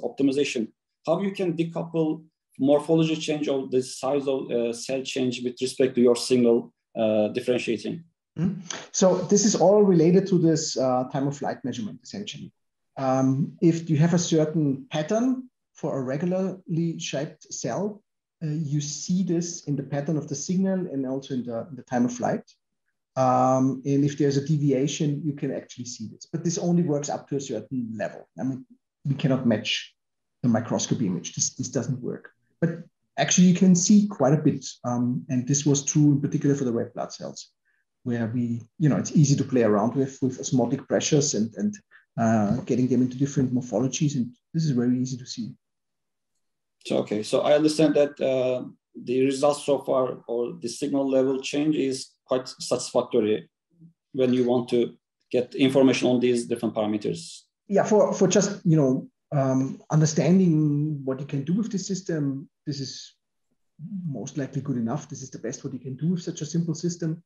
optimization, how you can decouple morphology change of the size of cell change with respect to your signal differentiating? Mm-hmm. So this is all related to this time of flight measurement, essentially. If you have a certain pattern for a regularly shaped cell, you see this in the pattern of the signal and also in the time of flight. And if there's a deviation, you can actually see this. But this only works up to a certain level. I mean, we cannot match the microscopy image. This doesn't work. But actually, you can see quite a bit. And this was true in particular for the red blood cells, where it's easy to play around with osmotic pressures and getting them into different morphologies. And this is very easy to see. So, okay, so I understand that the results so far or the signal level change is quite satisfactory when you want to get information on these different parameters? Yeah, for just, you know, understanding what you can do with the system, this is most likely good enough. This is the best what you can do with such a simple system.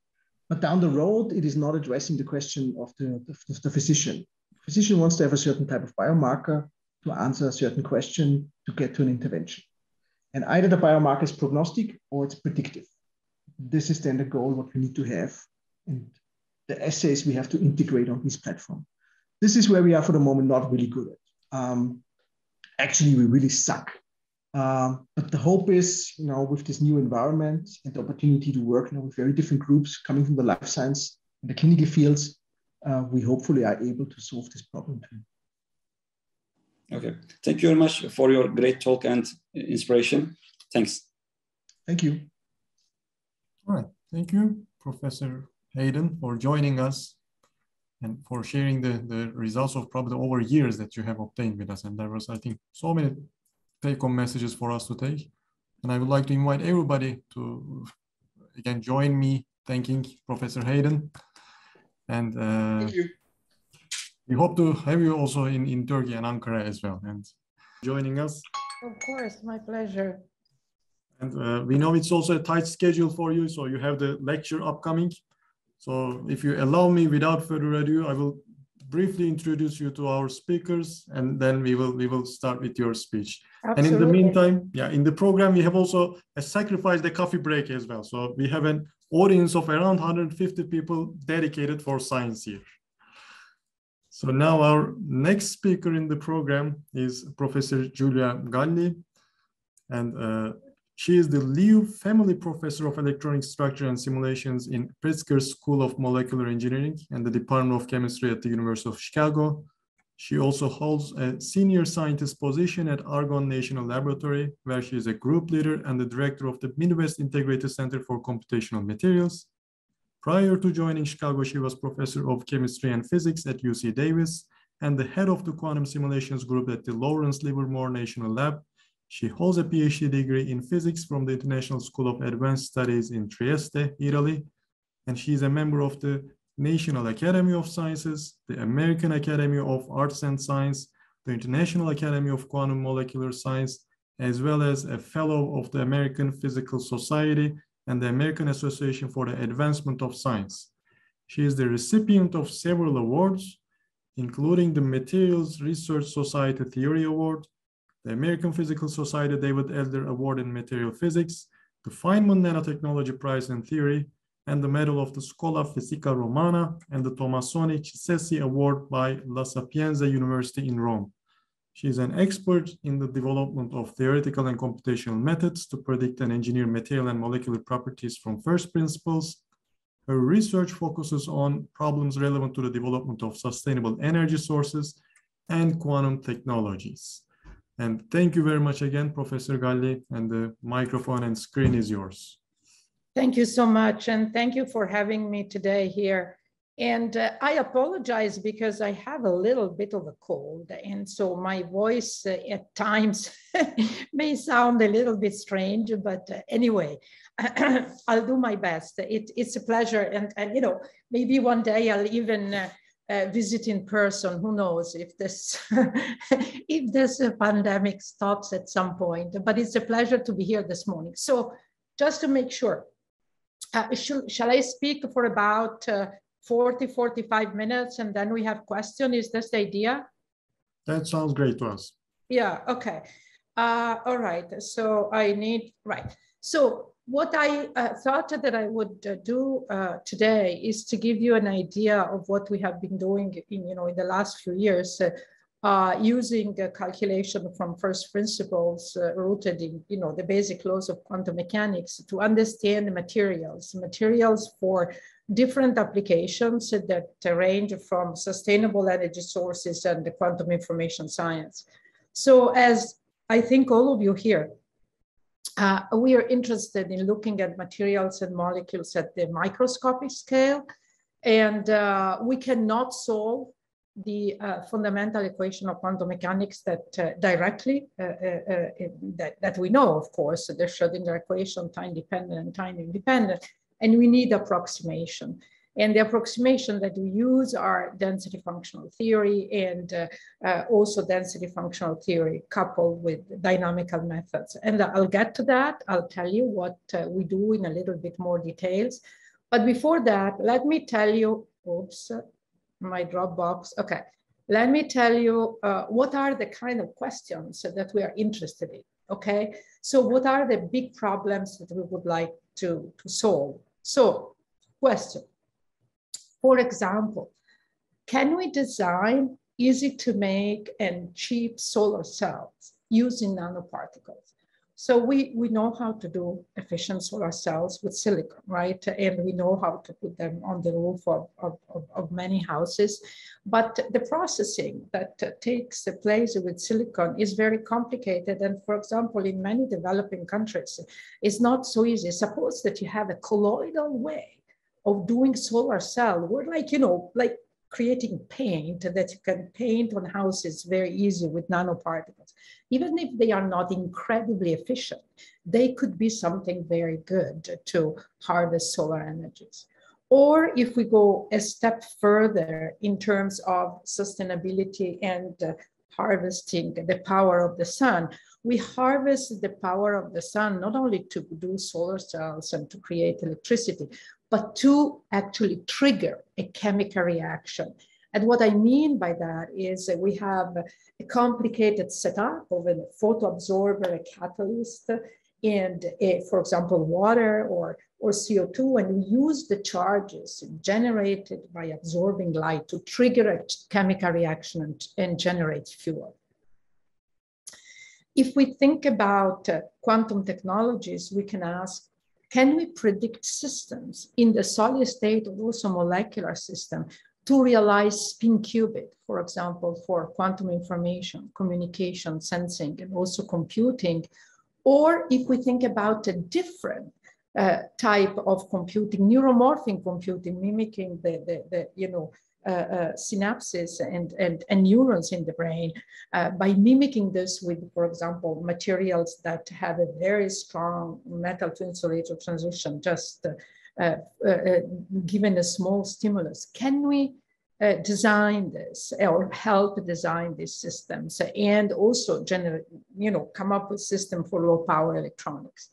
But down the road, it is not addressing the question of the physician. The physician wants to have a certain type of biomarker to answer a certain question to get to an intervention. And either the biomarker is prognostic or it's predictive. This is then the goal, what we need to have, and the assays we have to integrate on this platform. This is where we are for the moment not really good at. Actually, we really suck. But the hope is, you know, with this new environment and the opportunity to work, you know, with very different groups coming from the life science and the clinical fields, we hopefully are able to solve this problem too. Okay, thank you very much for your great talk and inspiration. Thanks. Thank you. All right, thank you, Professor Hayden, for joining us and for sharing the results of probably over years that you have obtained with us. And there was, I think, so many take-home messages for us to take. And I would like to invite everybody to, again, join me thanking Professor Hayden. And thank you. We hope to have you also in Turkey and Ankara as well, and joining us. Of course, my pleasure. And we know it's also a tight schedule for you, so you have the lecture upcoming. So if you allow me, without further ado, I will briefly introduce you to our speakers, and then we will start with your speech. Absolutely. And in the meantime, yeah, in the program, we have also sacrificed the coffee break as well. So we have an audience of around 150 people dedicated for science here. So now our next speaker in the program is Professor Giulia Galli, and she is the Liu Family Professor of Electronic Structure and Simulations in Pritzker School of Molecular Engineering and the Department of Chemistry at the University of Chicago. She also holds a senior scientist position at Argonne National Laboratory, where she is a group leader and the director of the Midwest Integrated Center for Computational Materials. Prior to joining Chicago, she was professor of chemistry and physics at UC Davis and the head of the quantum simulations group at the Lawrence Livermore National Lab. She holds a PhD degree in physics from the International School of Advanced Studies in Trieste, Italy, and she is a member of the National Academy of Sciences, the American Academy of Arts and Science, the International Academy of Quantum Molecular Science, as well as a fellow of the American Physical Society and the American Association for the Advancement of Science. She is the recipient of several awards, including the Materials Research Society Theory Award, the American Physical Society David Elder Award in Material Physics, the Feynman Nanotechnology Prize in Theory, and the Medal of the Scuola Fisica Romana and the Tommasoni Cissesi Award by La Sapienza University in Rome. She is an expert in the development of theoretical and computational methods to predict and engineer material and molecular properties from first principles. Her research focuses on problems relevant to the development of sustainable energy sources and quantum technologies. And thank you very much again, Professor Galli, and the microphone and screen is yours. Thank you so much, and thank you for having me today here. And I apologize because I have a little bit of a cold, and so my voice at times may sound a little bit strange, but anyway, I'll do my best. It's a pleasure, and you know, maybe one day I'll even visit in person. Who knows if this if this pandemic stops at some point? But it's a pleasure to be here this morning. So, just to make sure, shall I speak for about 40-45 minutes, and then we have questions? Is this the idea? That sounds great to us. Yeah. Okay. All right. So I need right. So what I thought that I would do today is to give you an idea of what we have been doing in the last few years, using calculation from first principles rooted in the basic laws of quantum mechanics to understand the materials for different applications that range from sustainable energy sources and the quantum information science. So as I think all of you here, we are interested in looking at materials and molecules at the microscopic scale, and we cannot solve the fundamental equation of quantum mechanics that directly, that we know, of course, the Schrödinger equation, time dependent and time independent, and we need approximation. And the approximation that we use are density functional theory and also density functional theory coupled with dynamical methods. And I'll get to that. I'll tell you what we do in a little bit more details. But before that, let me tell you, oops, my Dropbox. Okay, let me tell you what are the kind of questions that we are interested in. Okay, so what are the big problems that we would like to solve? So, question. For example, can we design easy to make and cheap solar cells using nanoparticles? So we know how to do efficient solar cells with silicon, right? And we know how to put them on the roof of many houses. But the processing that takes place with silicon is very complicated. And for example, in many developing countries, it's not so easy. Suppose that you have a colloidal way of doing solar cell, we're like, you know, like creating paint that you can paint on houses very easy with nanoparticles. Even if they are not incredibly efficient, they could be something very good to harvest solar energies. Or if we go a step further in terms of sustainability and harvesting the power of the sun, we harvest the power of the sun not only to do solar cells and to create electricity, but to actually trigger a chemical reaction. And what I mean by that is that we have a complicated setup of a photoabsorber, a catalyst, and for example, water or CO2, and we use the charges generated by absorbing light to trigger a chemical reaction and generate fuel. If we think about quantum technologies, we can ask, can we predict systems in the solid state or also molecular system to realize spin qubit, for example, for quantum information, communication, sensing, and also computing? Or if we think about a different type of computing, neuromorphic computing, mimicking the synapses and neurons in the brain by mimicking this with, for example, materials that have a very strong metal to insulator transition, just given a small stimulus. Can we design this or help design these systems and also generate, come up with a system for low power electronics?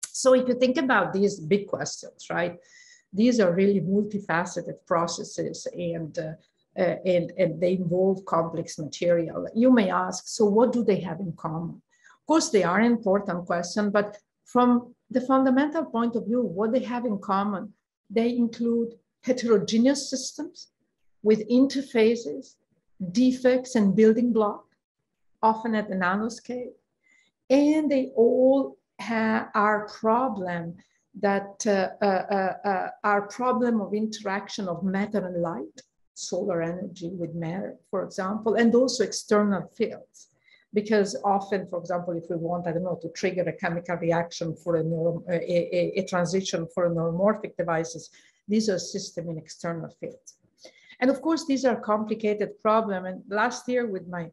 So if you think about these big questions, right? These are really multifaceted processes and they involve complex material. You may ask, so what do they have in common? Of course, they are an important question, but from the fundamental point of view, what they have in common, they include heterogeneous systems with interfaces, defects, and building blocks, often at the nanoscale. And they all are problem that are problem of interaction of matter and light, solar energy with matter, for example, and also external fields. Because often, for example, if we want, I don't know, to trigger a chemical reaction for a transition for neuromorphic devices, these are systems in external fields. And of course, these are complicated problems. And last year with my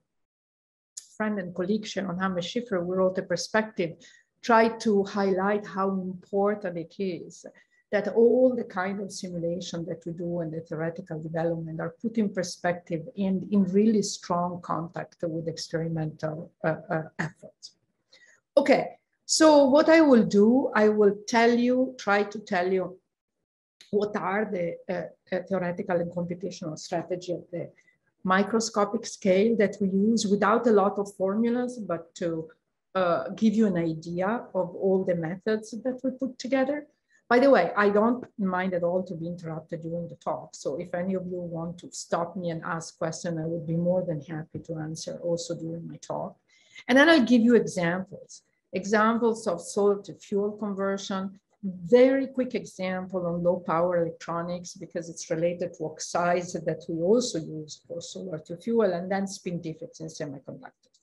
friend and colleague, Sharon Hammer-Schiffer, we wrote a perspective, tried to highlight how important it is that all the kind of simulation that we do and the theoretical development are put in perspective and in really strong contact with experimental efforts. Okay, so what I will do, I will try to tell you what are the theoretical and computational strategy of the microscopic scale that we use without a lot of formulas, but to give you an idea of all the methods that we put together. By the way, I don't mind at all to be interrupted during the talk. So if any of you want to stop me and ask questions, I would be more than happy to answer also during my talk. And then I'll give you examples of solar to fuel conversion, very quick example on low power electronics because it's related to oxides that we also use for solar to fuel, and then spin defects in semiconductors.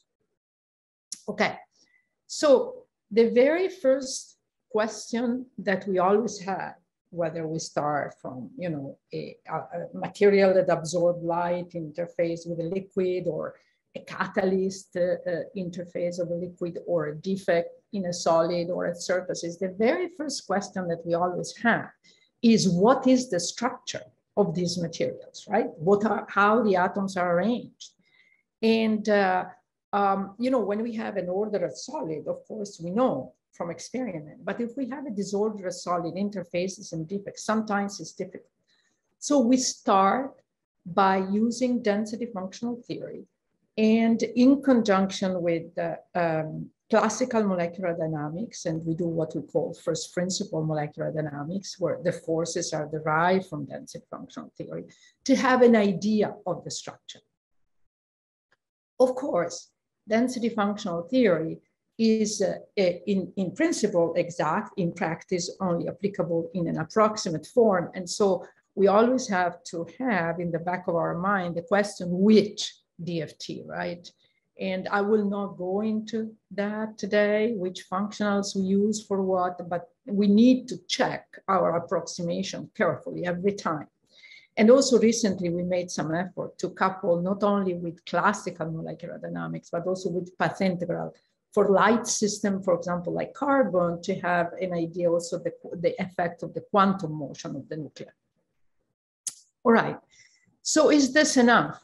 Okay, so the very first question that we always have whether we start from, you know, a material that absorbs light interface with a liquid, or a catalyst interface of a liquid, or a defect in a solid or a surface, is the very first question that we always have is, what is the structure of these materials, right? How the atoms are arranged. And, you know, when we have an ordered solid, of course, we know from experiment, but if we have a disordered solid, interfaces and defects, sometimes it's difficult. So we start by using density functional theory, and in conjunction with classical molecular dynamics, and we do what we call first principle molecular dynamics, where the forces are derived from density functional theory, to have an idea of the structure. Of course, density functional theory is in principle exact, in practice only applicable in an approximate form. And so we always have to have in the back of our mind the question, which DFT, right? And I will not go into that today, which functionals we use for what, but we need to check our approximation carefully every time. And also recently we made some effort to couple not only with classical molecular dynamics, but also with path integral for light system, for example, like carbon, to have an idea also the effect of the quantum motion of the nucleus. All right, so is this enough?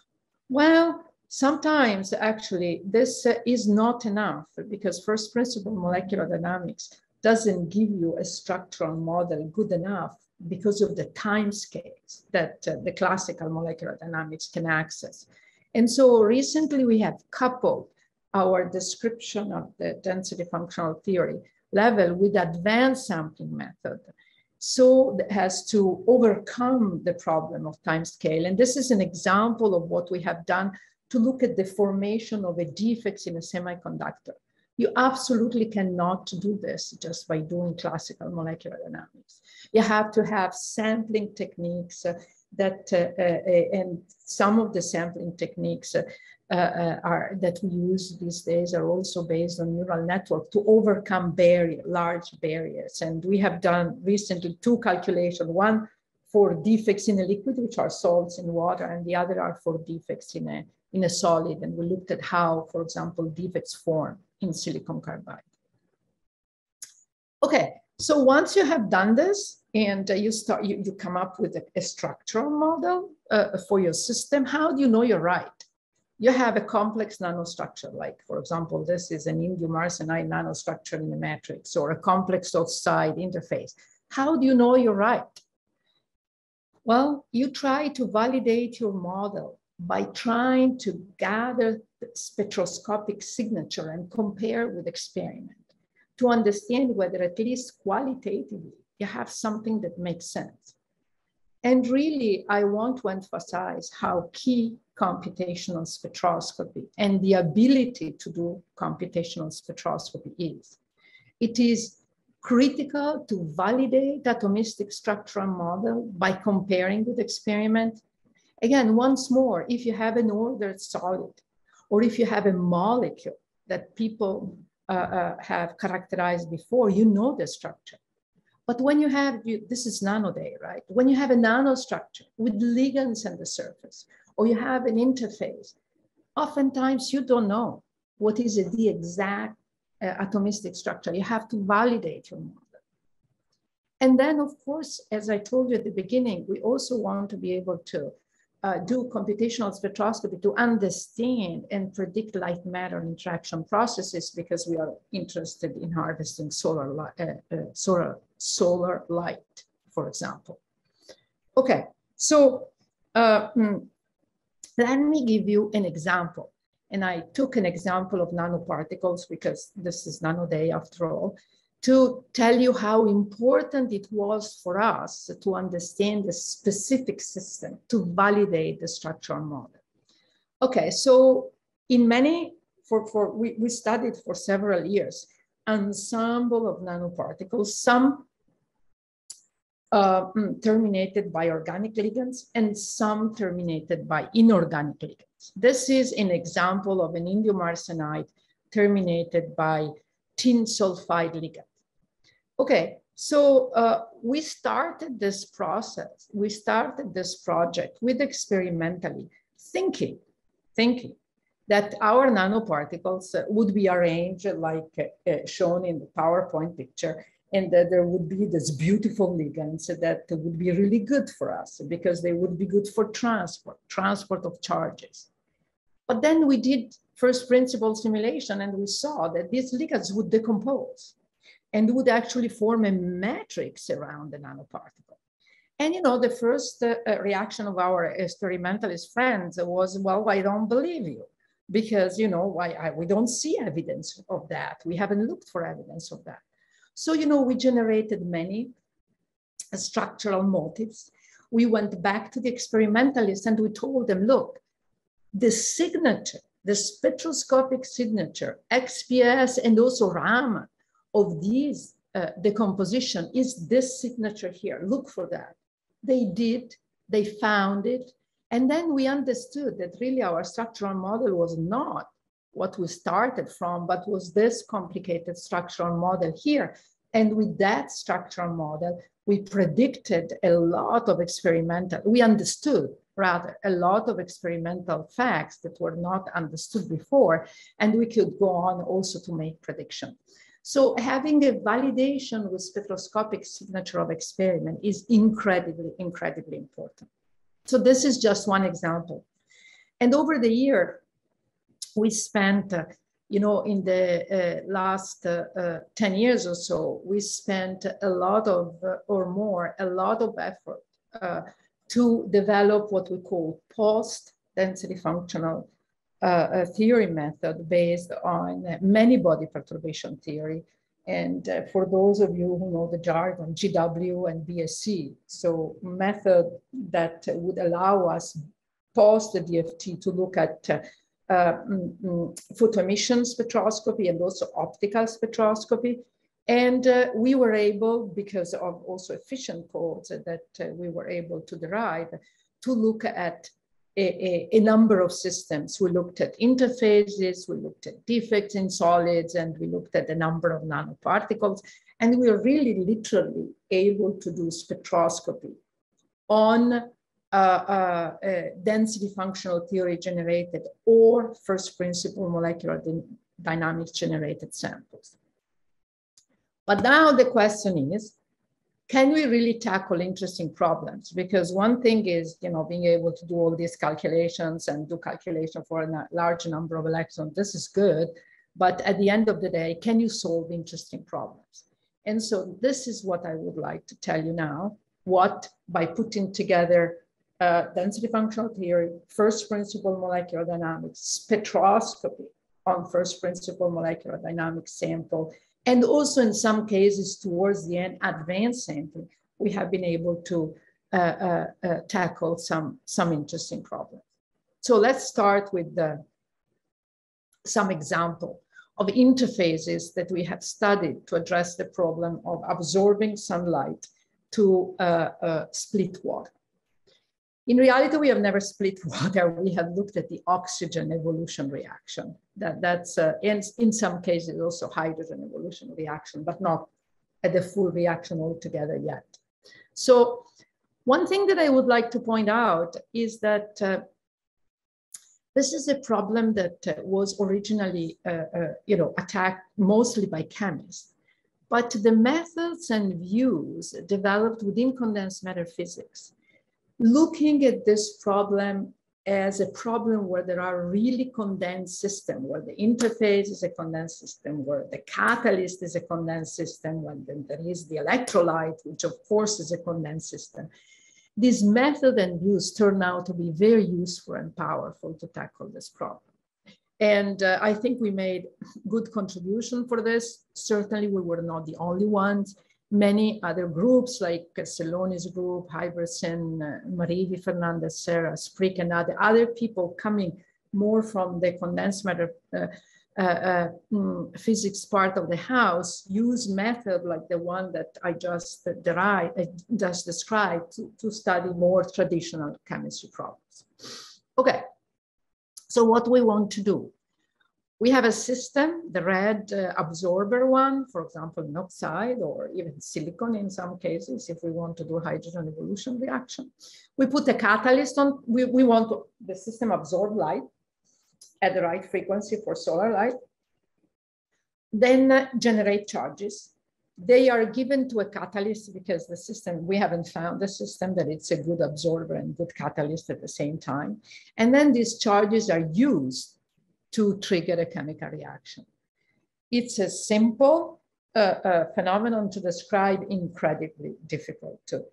Well, sometimes actually this is not enough, because first principle molecular dynamics doesn't give you a structural model good enough because of the time scales that the classical molecular dynamics can access. And so recently we have coupled our description of the density functional theory level with advanced sampling method, so as to overcome the problem of time scale. And this is an example of what we have done to look at the formation of a defects in a semiconductor. You absolutely cannot do this just by doing classical molecular dynamics. You have to have sampling techniques and some of the sampling techniques that we use these days are also based on neural network to overcome large barriers. And we have done recently 2 calculations, one for defects in a liquid, which are salts in water, and the other are for defects in a solid. And we looked at how, for example, defects form in silicon carbide. Okay, so once you have done this and you come up with a structural model for your system, how do you know you're right? You have a complex nanostructure, like, for example, this is an indium arsenide nanostructure in a matrix, or a complex oxide interface. How do you know you're right? Well, you try to validate your model by trying to gather the spectroscopic signature and compare with experiment to understand whether, at least qualitatively, you have something that makes sense. And really, I want to emphasize how key computational spectroscopy and the ability to do computational spectroscopy is. It is critical to validate atomistic structural model by comparing with experiment. Again, once more, if you have an ordered solid, or if you have a molecule that people have characterized before, you know the structure. But when you have, this is NanoDay, right? When you have a nanostructure with ligands on the surface, or you have an interface, oftentimes you don't know what is the exact atomistic structure. You have to validate your model. And then, of course, as I told you at the beginning, we also want to be able to do computational spectroscopy to understand and predict light matter interaction processes, because we are interested in harvesting solar light, for example. Okay, so let me give you an example. And I took an example of nanoparticles because this is NanoDay after all, to tell you how important it was for us to understand the specific system to validate the structural model. Okay, so in many, we studied for several years, ensemble of nanoparticles, some terminated by organic ligands and some terminated by inorganic ligands. This is an example of an indium arsenide terminated by tin sulfide ligand. Okay, So we started this process, we started this project with experimentally thinking that our nanoparticles would be arranged like shown in the PowerPoint picture, and that there would be this beautiful ligands that would be really good for us because they would be good for transport of charges. But then we did first principle simulation, and we saw that these ligands would decompose and would actually form a matrix around the nanoparticle. And you know, the first reaction of our experimentalist friends was, well, I don't believe you, because you know, we don't see evidence of that. We haven't looked for evidence of that. So, you know, we generated many structural motifs. We went back to the experimentalists and we told them, look, the signature, the spectroscopic signature, XPS and also Raman of these decomposition is this signature here. Look for that. They did, they found it. And then we understood that really our structural model was not what we started from, but was this complicated structural model here. And with that structural model, we predicted a lot of experimental, we understood rather a lot of experimental facts that were not understood before, and we could go on also to make prediction. So having a validation with spectroscopic signature of experiment is incredibly, incredibly important. So this is just one example. And over the year, we spent, you know, in the last 10 years or so, we spent a lot of, or more, a lot of effort to develop what we call post-density functional theory method based on many body perturbation theory. And for those of you who know the jargon, GW and BSC, so method that would allow us post the DFT to look at photoemission spectroscopy and also optical spectroscopy. And we were able, because of also efficient codes that we were able to derive, to look at a number of systems. We looked at interfaces, we looked at defects in solids, and we looked at the number of nanoparticles. And we were really literally able to do spectroscopy on density functional theory generated or first principle molecular dynamics generated samples. But now the question is, can we really tackle interesting problems? Because one thing is, you know, being able to do all these calculations and do calculation for a large number of electrons. This is good, but at the end of the day, can you solve interesting problems? And so this is what I would like to tell you now, what by putting together density functional theory, first principle molecular dynamics, spectroscopy on first principle molecular dynamics sample, and also in some cases towards the end, advanced sampling, we have been able to tackle some interesting problems. So let's start with some example of interfaces that we have studied to address the problem of absorbing sunlight to split water. In reality, we have never split water. We have looked at the oxygen evolution reaction. That's in some cases also hydrogen evolution reaction, but not at the full reaction altogether yet. So one thing that I would like to point out is that this is a problem that was originally attacked mostly by chemists, but the methods and views developed within condensed matter physics, looking at this problem as a problem where there are really condensed systems, where the interface is a condensed system, where the catalyst is a condensed system, when there is the electrolyte, which of course is a condensed system. This method and views turn out to be very useful and powerful to tackle this problem. And I think we made good contribution for this. Certainly we were not the only ones. Many other groups like Saloni's group, Hyverson, Marivi Fernandez, Sarah, Sprick, and other people coming more from the condensed matter physics part of the house use method like the one that I just described to study more traditional chemistry problems. Okay, so what we want to do? We have a system, the red absorber one, for example, an oxide or even silicon in some cases, if we want to do hydrogen evolution reaction. We put a catalyst on, we want the system absorb light at the right frequency for solar light, then generate charges. They are given to a catalyst because the system, we haven't found the system that it's a good absorber and good catalyst at the same time. And then these charges are used to trigger a chemical reaction. It's a simple phenomenon to describe, incredibly difficult to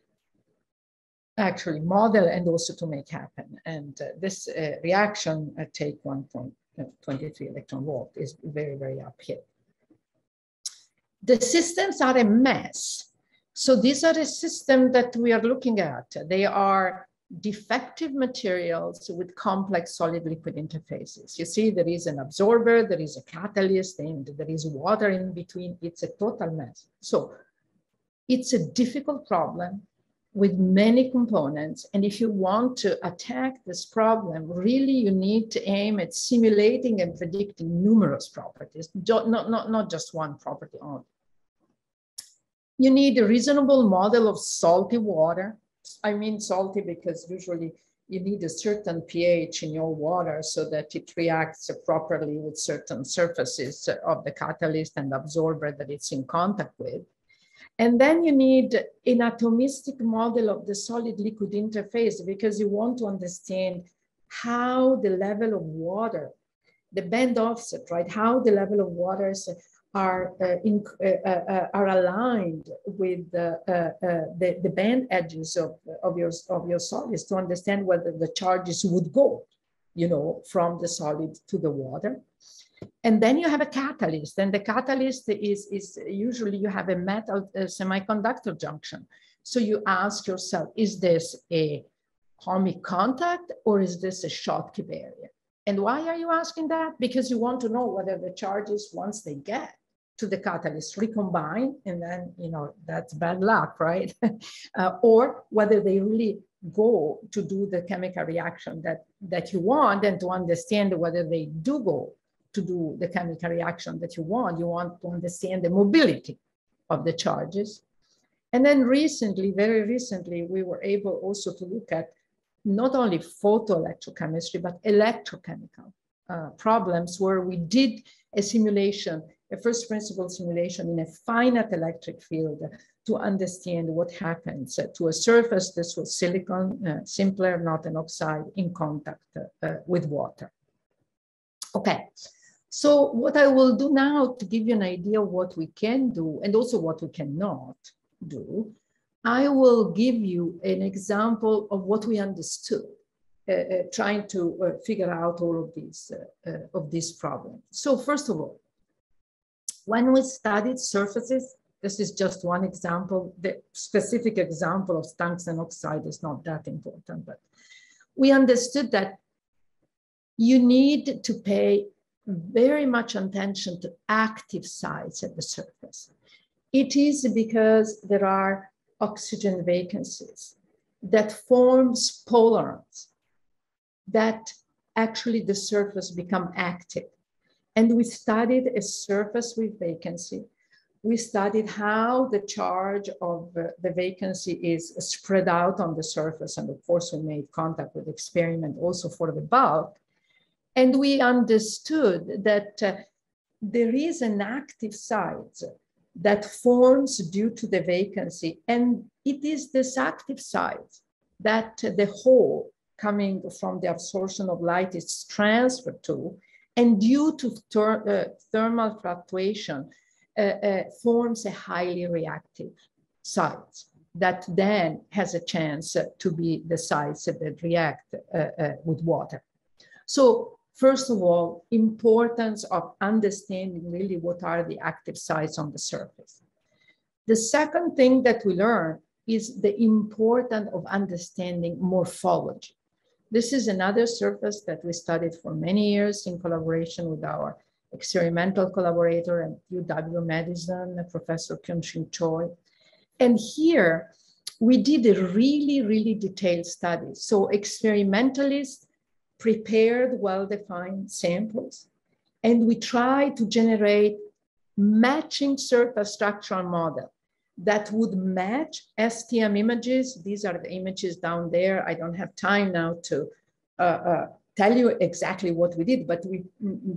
actually model and also to make happen. And this reaction at take 1.23 electron volt is very, very uphill. The systems are a mess. So these are a system that we are looking at. They are defective materials with complex solid liquid interfaces. You see, there is an absorber, there is a catalyst, and there is water in between. It's a total mess. So it's a difficult problem with many components. And if you want to attack this problem, really you need to aim at simulating and predicting numerous properties, not just one property only. You need a reasonable model of salty water. I mean salty because usually you need a certain pH in your water so that it reacts properly with certain surfaces of the catalyst and absorber that it's in contact with. And then you need an atomistic model of the solid liquid interface because you want to understand how the level of water, the band offset, right? How the level of waters are aligned with the band edges of your solids to understand whether the charges would go, you know, from the solid to the water. And then you have a catalyst, and the catalyst is usually you have a metal semiconductor junction. So you ask yourself, is this a ohmic contact or is this a Schottky barrier? And why are you asking that? Because you want to know whether the charges, once they get to the catalyst, recombine, and then, you know, that's bad luck, right? Or whether they really go to do the chemical reaction that you want, and to understand whether they do go to do the chemical reaction that you want to understand the mobility of the charges. And then recently, very recently, we were able also to look at not only photoelectrochemistry, but electrochemical problems where we did a simulation, a first principle simulation in a finite electric field to understand what happens to a surface. This was silicon, simpler, not an oxide, in contact with water. Okay, so what I will do now to give you an idea of what we can do and also what we cannot do, I will give you an example of what we understood, trying to figure out all of these problems. So first of all, when we studied surfaces, this is just one example. The specific example of tungsten oxide is not that important, but we understood that you need to pay very much attention to active sites at the surface. It is because there are oxygen vacancies that forms polarons that actually the surface become active. And we studied a surface with vacancy. We studied how the charge of the vacancy is spread out on the surface. And of course, we made contact with experiment also for the bulk. And we understood that there is an active site that forms due to the vacancy. And it is this active site that the hole coming from the absorption of light is transferred to. And due to thermal fluctuation, forms a highly reactive site that then has a chance to be the sites that react with water. So first of all, importance of understanding really what are the active sites on the surface. The second thing that we learn is the importance of understanding morphology. This is another surface that we studied for many years in collaboration with our experimental collaborator at UW-Madison, Professor Kyung-Shin Choi. And here we did a really, really detailed study. So experimentalists prepared well-defined samples. And we try to generate matching surface structural model that would match STM images. These are the images down there. I don't have time now to tell you exactly what we did, but we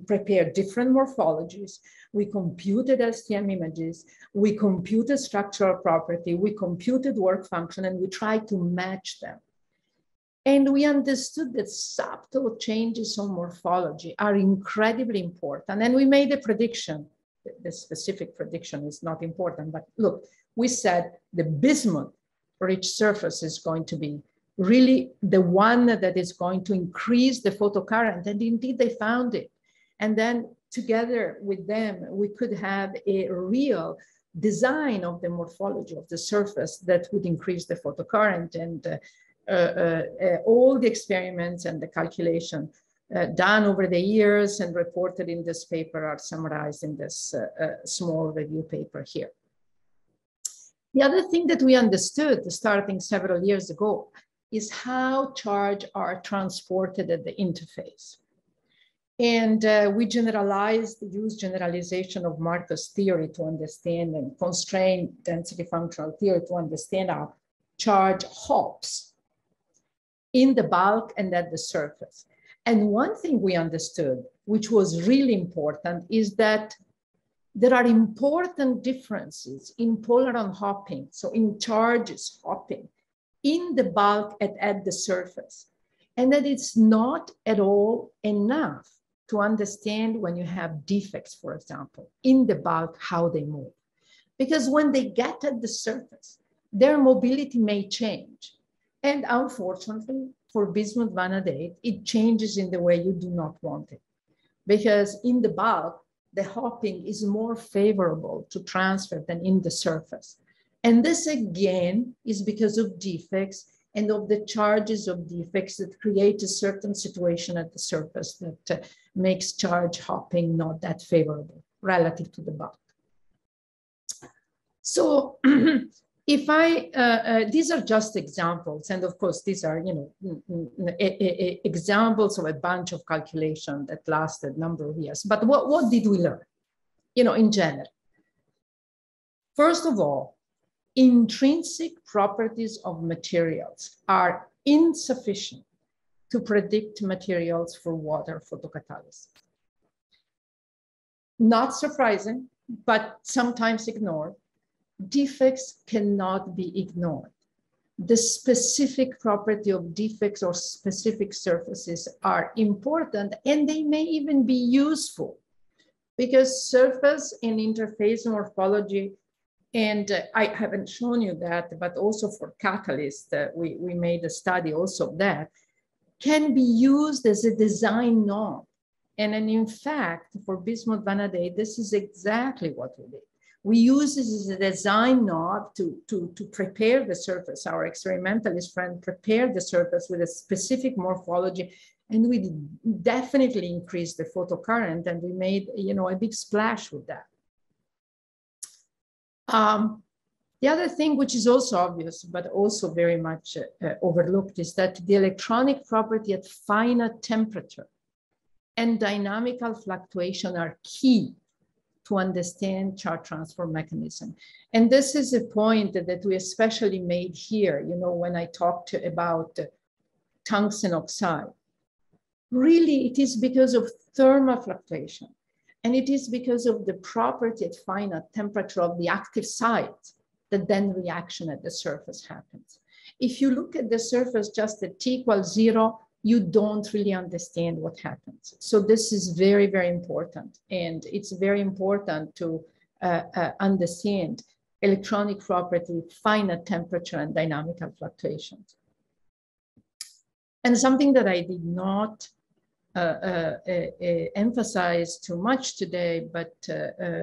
prepared different morphologies. We computed STM images. We computed structural property. We computed work function, and we tried to match them. And we understood that subtle changes on morphology are incredibly important. And we made a prediction. The specific prediction is not important, but look, we said the bismuth-rich surface is going to be really the one that is going to increase the photocurrent. And indeed, they found it. And then together with them, we could have a real design of the morphology of the surface that would increase the photocurrent. And all the experiments and the calculation done over the years and reported in this paper are summarized in this small review paper here. The other thing that we understood starting several years ago is how charge are transported at the interface. And we used generalization of Marcus theory to understand, and constraint density functional theory to understand how charge hops in the bulk and at the surface. And one thing we understood, which was really important, is that there are important differences in polaron hopping, so in charges hopping, in the bulk and at the surface. And that it's not at all enough to understand when you have defects, for example, in the bulk, how they move. Because when they get at the surface, their mobility may change. And unfortunately, for bismuth vanadate, it changes in the way you do not want it. Because in the bulk, the hopping is more favorable to transfer than in the surface. And this again is because of defects and of the charges of defects that create a certain situation at the surface that makes charge hopping not that favorable relative to the bulk. So if these are just examples, and of course these are examples of a bunch of calculation that lasted a number of years. But what did we learn? In general, first of all, intrinsic properties of materials are insufficient to predict materials for water photocatalysis. Not surprising, but sometimes ignored. Defects cannot be ignored. The specific property of defects or specific surfaces are important, and they may even be useful, because surface and interface morphology, and I haven't shown you that, but also for catalyst, we made a study also of that, can be used as a design knob. And in fact, for bismuth vanadate, this is exactly what we did. We use this as a design knob to prepare the surface. Our experimentalist friend prepared the surface with a specific morphology, and we definitely increased the photocurrent, and we made a big splash with that. The other thing, which is also obvious, but also very much overlooked, is that the electronic property at finite temperature and dynamical fluctuation are key to understand charge transfer mechanism. And this is a point that we especially made here, when I talked about tungsten oxide. Really, it is because of thermal fluctuation, and it is because of the property at finite temperature of the active site that then reaction at the surface happens. If you look at the surface just at T = 0, you don't really understand what happens. So this is very, very important. And it's very important to understand electronic property, finite temperature, and dynamical fluctuations. And something that I did not emphasize too much today, but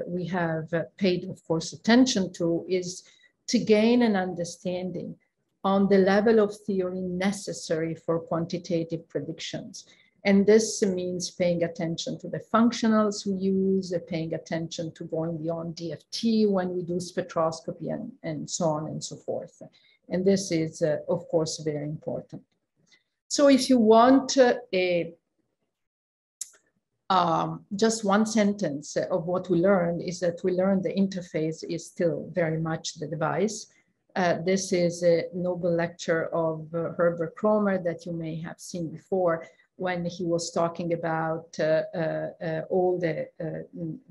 we have paid, of course, attention to, is to gain an understanding on the level of theory necessary for quantitative predictions. And this means paying attention to the functionals we use, paying attention to going beyond DFT when we do spectroscopy, and so on and so forth. And this is, of course, very important. So if you want just one sentence of what we learned is that we learned the interface is still very much the device. This is a Nobel lecture of Herbert Kromer that you may have seen before, when he was talking about all the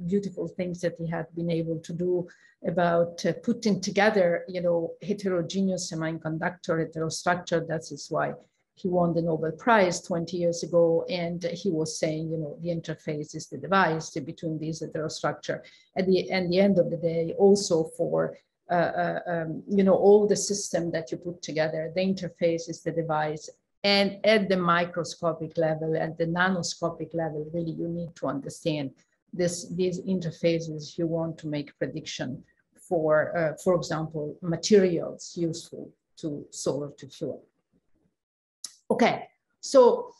beautiful things that he had been able to do about putting together, heterogeneous semiconductor heterostructure. That is why he won the Nobel Prize 20 years ago. And he was saying, the interface is the device between these heterostructure. At the end of the day, also for all the system that you put together, the interface is the device. And at the microscopic level, at the nanoscopic level, really you need to understand these interfaces. You want to make prediction for example, materials useful to solar to fuel. Okay, so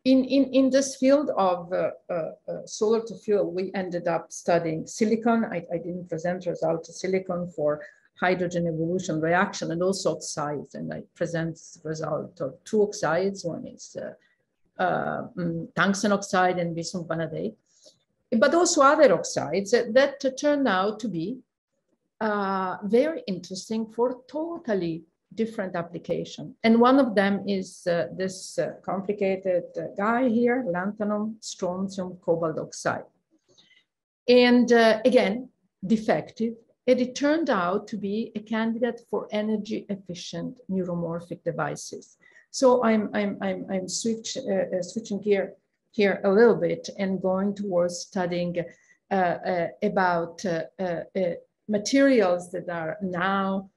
in this field of solar to fuel, we ended up studying silicon. I didn't present results of silicon for hydrogen evolution reaction, and also oxides. And I present the result of 2 oxides. One is tungsten oxide and bismuth vanadium, but also other oxides that turned out to be very interesting for totally different application. And one of them is this complicated guy here, lanthanum, strontium, cobalt oxide. And again, defective. And it turned out to be a candidate for energy efficient neuromorphic devices. So I'm switching gear here a little bit and going towards studying about materials that are now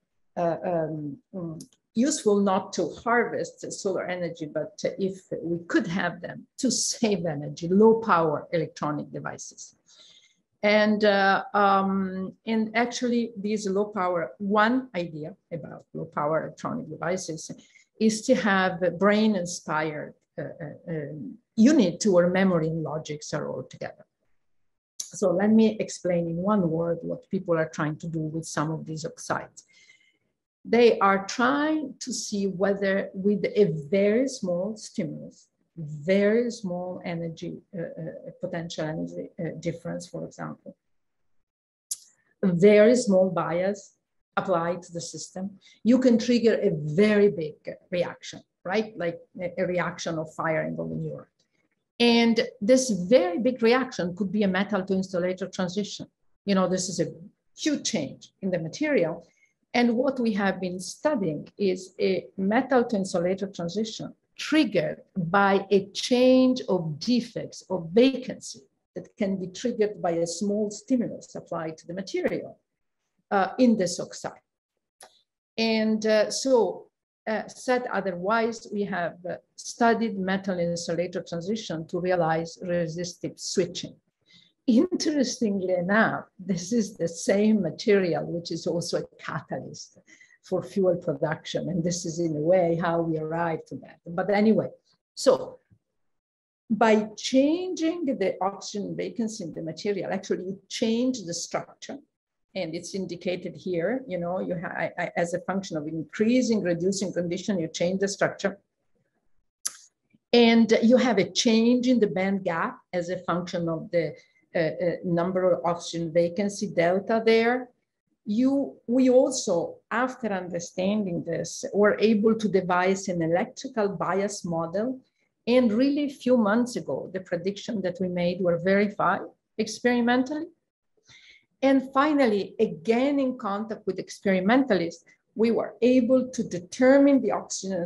useful not to harvest solar energy, but if we could have them to save energy, low power electronic devices. And actually these low power, one idea about low power electronic devices is to have a brain inspired unit where memory and logics are all together. So let me explain in one word what people are trying to do with some of these oxides. They are trying to see whether with a very small stimulus, very small energy, potential energy difference, for example, a very small bias applied to the system, you can trigger a very big reaction, right? Like a reaction of firing of a neuron. And this very big reaction could be a metal to insulator transition. This is a huge change in the material. And what we have been studying is a metal to insulator transition triggered by a change of defects of vacancy that can be triggered by a small stimulus applied to the material in this oxide. And said otherwise, we have studied metal insulator transition to realize resistive switching. Interestingly enough, this is the same material which is also a catalyst for fuel production. And this is in a way how we arrived to that. But anyway, so by changing the oxygen vacancy in the material, actually you change the structure. And it's indicated here, as a function of increasing, reducing condition, you change the structure. And you have a change in the band gap as a function of the number of oxygen vacancy delta there. We also, after understanding this, were able to devise an electrical bias model. And really a few months ago, the prediction that we made were verified experimentally. And finally, again, in contact with experimentalists, we were able to determine the oxygen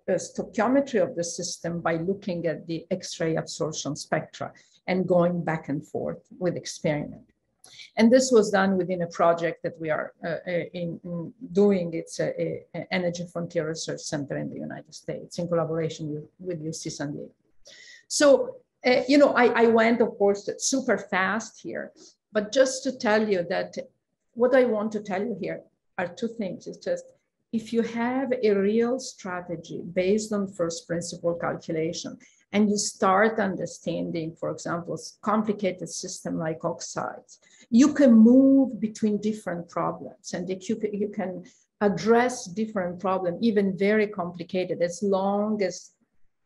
stoichiometry of the system by looking at the X-ray absorption spectra and going back and forth with experiment. And this was done within a project that we are doing. It's an Energy Frontier Research Center in the United States in collaboration with UC San Diego. So, I went, of course, super fast here, but just to tell you that what I want to tell you here are 2 things. It's just, if you have a real strategy based on first principle calculation, and you start understanding, for example, complicated system like oxides, you can move between different problems, and you can address different problems, even very complicated, as long as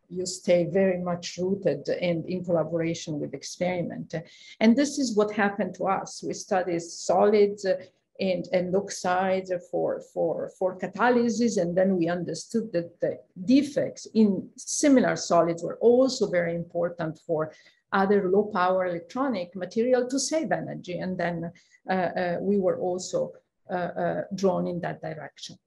you stay very much rooted and in collaboration with experiment. And this is what happened to us. We studied solids and oxides for catalysis, and then we understood that the defects in similar solids were also very important for other low power electronic material to save energy. And then we were also drawn in that direction.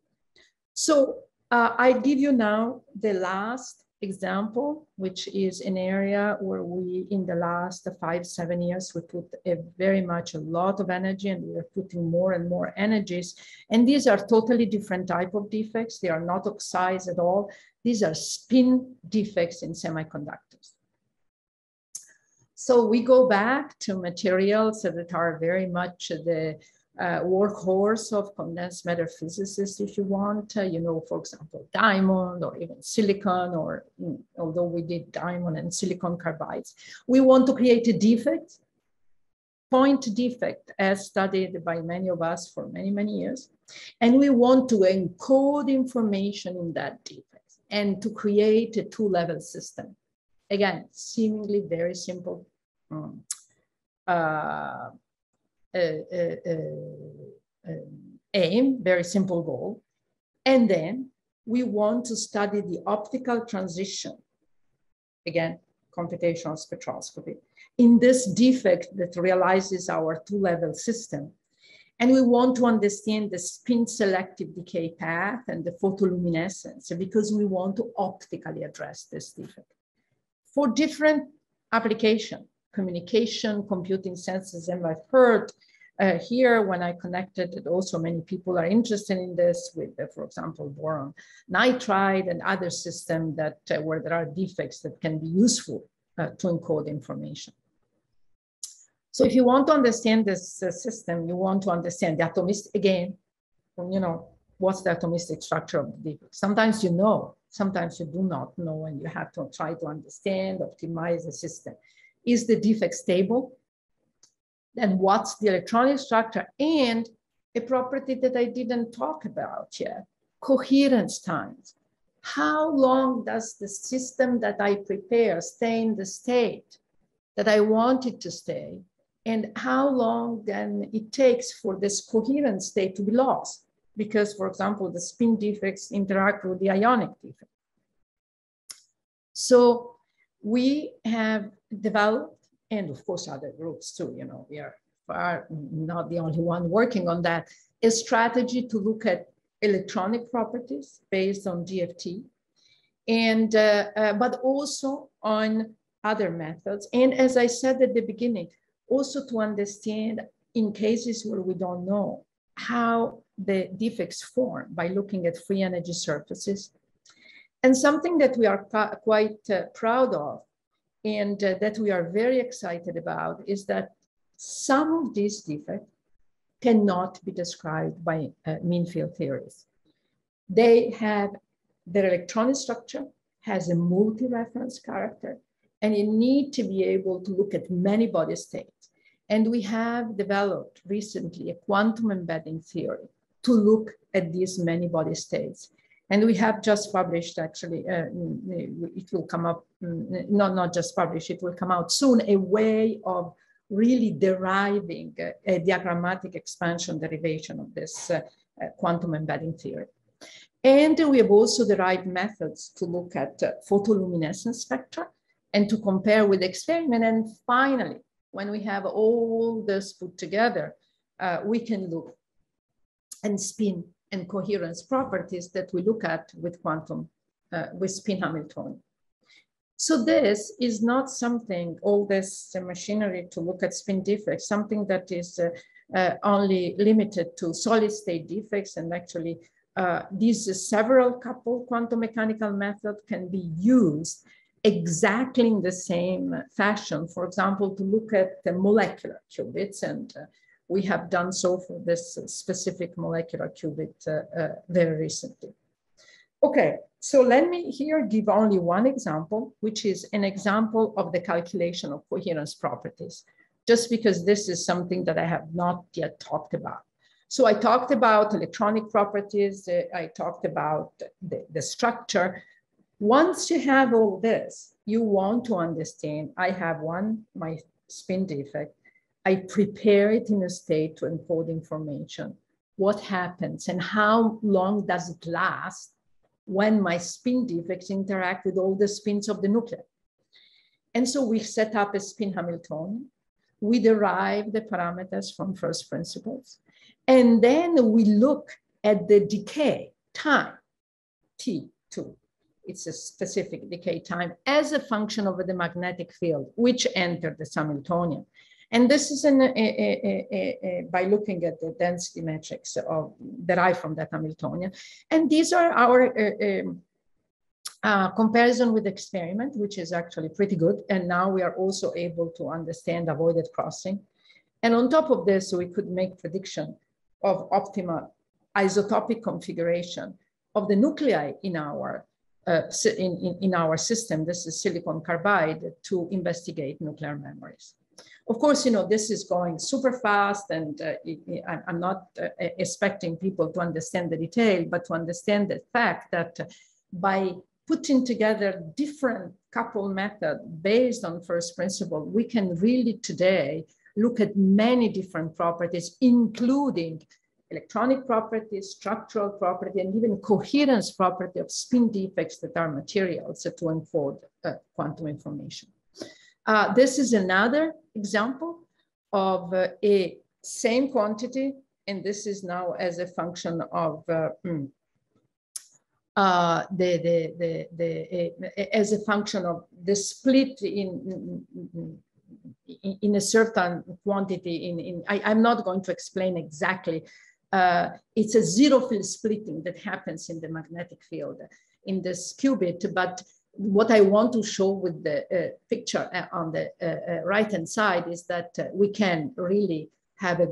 So I give you now the last example, which is an area where we, in the last 5-7 years, we put very much a lot of energy, and we are putting more and more energies. And these are totally different type of defects. They are not oxides at all. These are spin defects in semiconductors. So we go back to materials that are very much the workhorse of condensed matter physicists, if you want, you know, for example, diamond or even silicon, or although we did diamond and silicon carbides. We want to create a defect, point defect, as studied by many of us for many, many years. And we want to encode information in that defect and to create a two-level system. Again, seemingly very simple. Aim, very simple goal. And then we want to study the optical transition, again, computational spectroscopy, in this defect that realizes our two-level system. And we want to understand the spin selective decay path and the photoluminescence, because we want to optically address this defect for different applications, communication, computing senses. And I've heard here when I connected that also many people are interested in this with, for example, boron nitride and other systems that where there are defects that can be useful to encode information. So if you want to understand this system, you want to understand the atomistic, again, you know, what's the atomistic structure of the defect. Sometimes you know, sometimes you do not know, and you have to try to understand, optimize the system. Is the defect stable? Then what's the electronic structure? And a property that I didn't talk about yet, coherence times. How long does the system that I prepare stay in the state that I want it to stay? And how long then it takes for this coherent state to be lost? Because, for example, the spin defects interact with the ionic defect. So we have developed, and of course other groups too, you know, we are far not the only one working on that, a strategy to look at electronic properties based on DFT, and but also on other methods. And as I said at the beginning, also to understand in cases where we don't know how the defects form by looking at free energy surfaces. And something that we are quite proud of, and that we are very excited about, is that some of these defects cannot be described by mean field theories. They have, their electronic structure has a multi-reference character, and you need to be able to look at many body states. And we have developed recently a quantum embedding theory to look at these many body states. And we have just published, actually, it will come up, not just published, it will come out soon, a way of really deriving a diagrammatic expansion derivation of this quantum embedding theory. And we have also derived methods to look at photoluminescence spectra and to compare with the experiment. And finally, when we have all this put together, we can look and spin and coherence properties that we look at with quantum, with spin Hamiltonian. So this is not something, all this machinery to look at spin defects, something that is only limited to solid state defects. And actually these several coupled quantum mechanical methods can be used exactly in the same fashion. For example, to look at the molecular qubits, and we have done so for this specific molecular qubit very recently. Okay, so let me here give only one example, which is an example of the calculation of coherence properties, just because this is something that I have not yet talked about. So I talked about electronic properties, I talked about the structure. Once you have all this, you want to understand, I have my spin defect. I prepare it in a state to encode information. What happens and how long does it last when my spin defects interact with all the spins of the nuclei? And so we set up a spin Hamiltonian. We derive the parameters from first principles. And then we look at the decay time, T2. It's a specific decay time as a function of the magnetic field, which entered the Hamiltonian. And this is by looking at the density metrics derived from that Hamiltonian. And these are our comparison with experiment, which is actually pretty good. And now we are also able to understand avoided crossing. And on top of this, we could make prediction of optimal isotopic configuration of the nuclei in our system. This is silicon carbide to investigate nuclear memories. Of course, this is going super fast, and I'm not expecting people to understand the detail, but to understand the fact that by putting together different couple methods based on first principle, we can really today look at many different properties, including electronic properties, structural property, and even coherence property of spin defects that are materials to encode quantum information. This is another example of a same quantity, and this is now as a function of as a function of the split in a certain quantity. I'm not going to explain exactly. It's a zero field splitting that happens in the magnetic field in this qubit, but what I want to show with the picture on the right-hand side is that we can really have a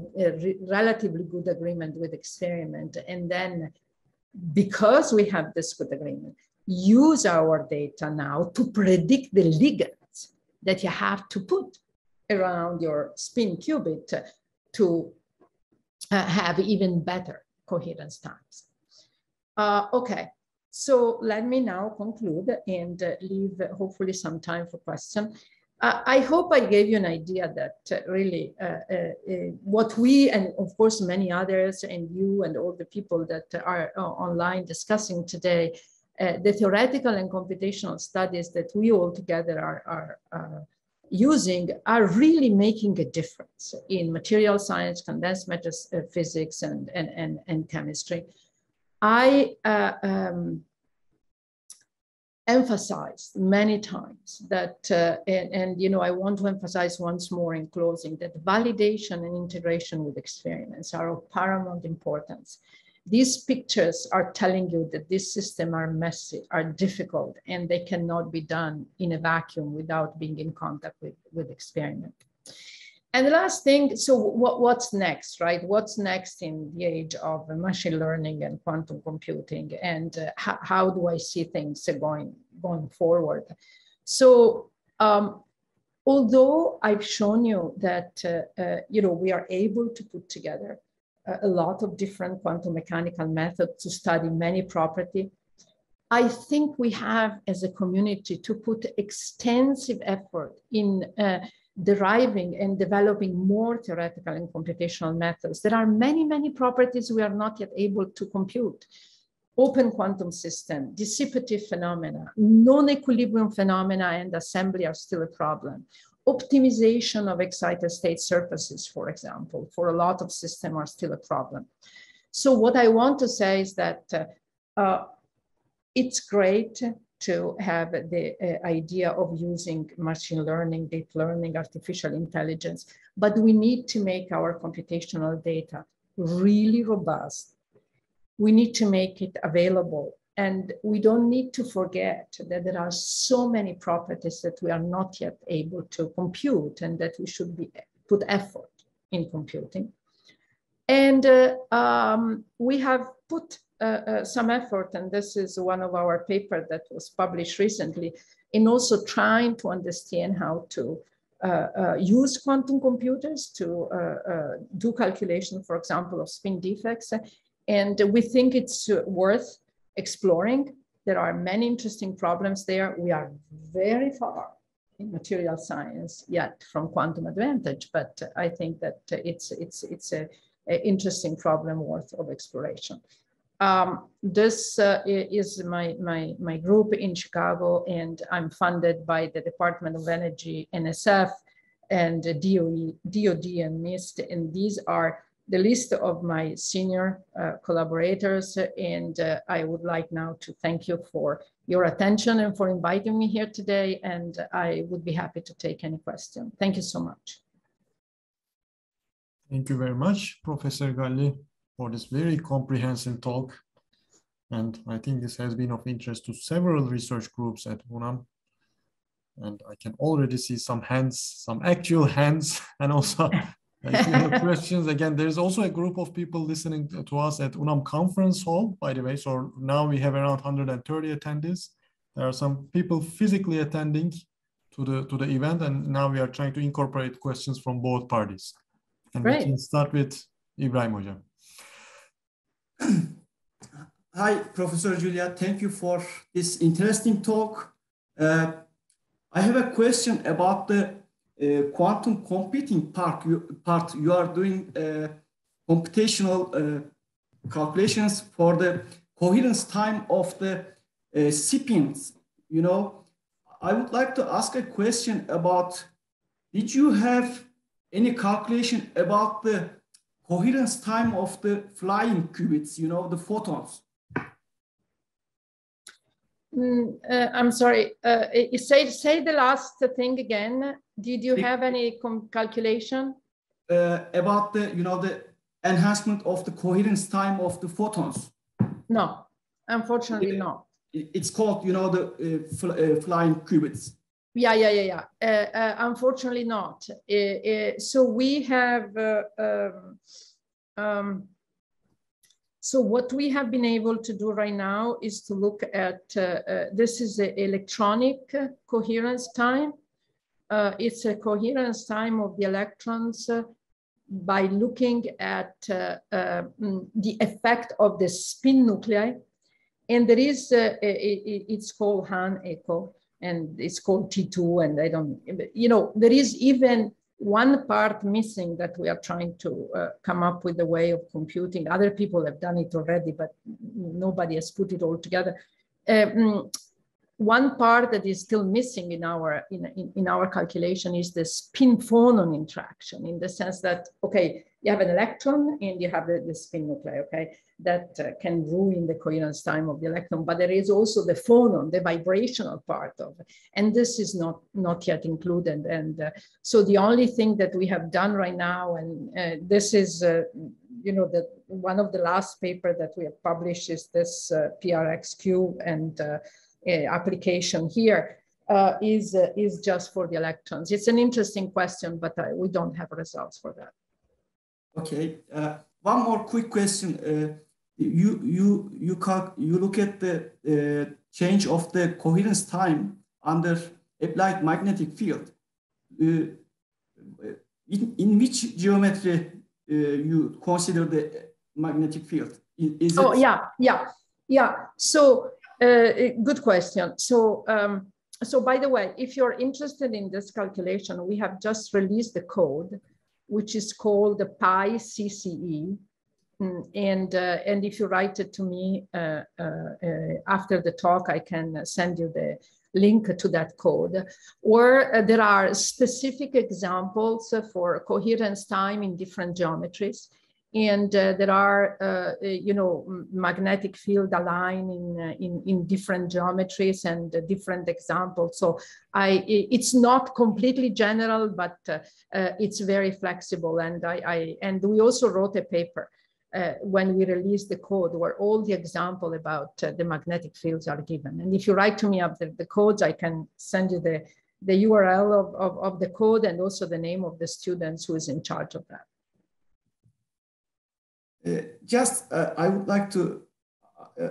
relatively good agreement with experiment. And then because we have this good agreement, use our data now to predict the ligands that you have to put around your spin qubit to have even better coherence times. Okay. So let me now conclude and leave hopefully some time for questions. I hope I gave you an idea that really what we, and of course many others, and you and all the people that are online discussing today, the theoretical and computational studies that we all together are using are really making a difference in material science, condensed matter physics, and chemistry. I emphasized many times that, and I want to emphasize once more in closing, that validation and integration with experiments are of paramount importance. These pictures are telling you that this system are messy, are difficult, and they cannot be done in a vacuum without being in contact with experiment. And the last thing, so what's next, right? What's next in the age of machine learning and quantum computing, and how do I see things going forward? So although I've shown you that we are able to put together a lot of different quantum mechanical methods to study many properties, I think we have as a community to put extensive effort in deriving and developing more theoretical and computational methods. There are many, many properties we are not yet able to compute. Open quantum system, dissipative phenomena, non-equilibrium phenomena and assembly are still a problem. Optimization of excited state surfaces, for example, for a lot of systems are still a problem. So what I want to say is that it's great to have the idea of using machine learning, deep learning, artificial intelligence, but we need to make our computational data really robust. We need to make it available, and we don't need to forget that there are so many properties that we are not yet able to compute and that we should put effort in computing. And we have put some effort, and this is one of our papers that was published recently, in also trying to understand how to use quantum computers to do calculation, for example, of spin defects. And we think it's worth exploring. There are many interesting problems there. We are very far in material science yet from quantum advantage, but I think that it's an interesting problem worth of exploration. This is my group in Chicago, and I'm funded by the Department of Energy, NSF, and DOD and NIST, and these are the list of my senior collaborators, and I would like now to thank you for your attention and for inviting me here today, and I would be happy to take any question. Thank you so much. Thank you very much, Professor Galli, for this very comprehensive talk. And I think this has been of interest to several research groups at UNAM. And I can already see some hands, some actual hands, and also if you have questions, again, there's also a group of people listening to us at UNAM Conference Hall, by the way. So now we have around 130 attendees. There are some people physically attending to the event, and now we are trying to incorporate questions from both parties. And we can start with Ibrahim Hocam. Hi, Professor Giulia. Thank you for this interesting talk. I have a question about the quantum computing part. You are doing computational calculations for the coherence time of the spins. You know, I would like to ask a question about, did you have any calculation about the coherence time of the flying qubits, you know, the photons? I'm sorry, say the last thing again. Did you have any calculation? About the, you know, the enhancement of the coherence time of the photons? No, unfortunately no. It's called, you know, the flying qubits. Yeah. Unfortunately not. So we have, so what we have been able to do right now is to look at, this is the electronic coherence time. It's a coherence time of the electrons by looking at the effect of the spin nuclei. And there is, it's called Han echo, and it's called T2, and I don't, you know, there is even one part missing that we are trying to come up with a way of computing. Other people have done it already, but nobody has put it all together. One part that is still missing in our calculation is the spin-phonon interaction, in the sense that, okay, you have an electron and you have the spin nuclei, okay, that can ruin the coherence time of the electron, but there is also the phonon, the vibrational part of it, and this is not yet included. And so the only thing that we have done right now, and this is, you know, that one of the last paper that we have published is this PRXQ and application here is just for the electrons. It's an interesting question, but we don't have results for that. Okay, one more quick question. You look at the change of the coherence time under applied magnetic field. In which geometry you consider the magnetic field? Is it... yeah. So good question. So so by the way, if you're interested in this calculation, we have just released the code, which is called the Pi CCE. And if you write it to me after the talk, I can send you the link to that code. Or there are specific examples for coherence time in different geometries. And there are, you know, magnetic field aligning in different geometries and different examples. So it's not completely general, but it's very flexible. And we also wrote a paper when we released the code where all the example about the magnetic fields are given. And if you write to me after the codes, I can send you the URL of the code and also the name of the students who is in charge of that. I would like to,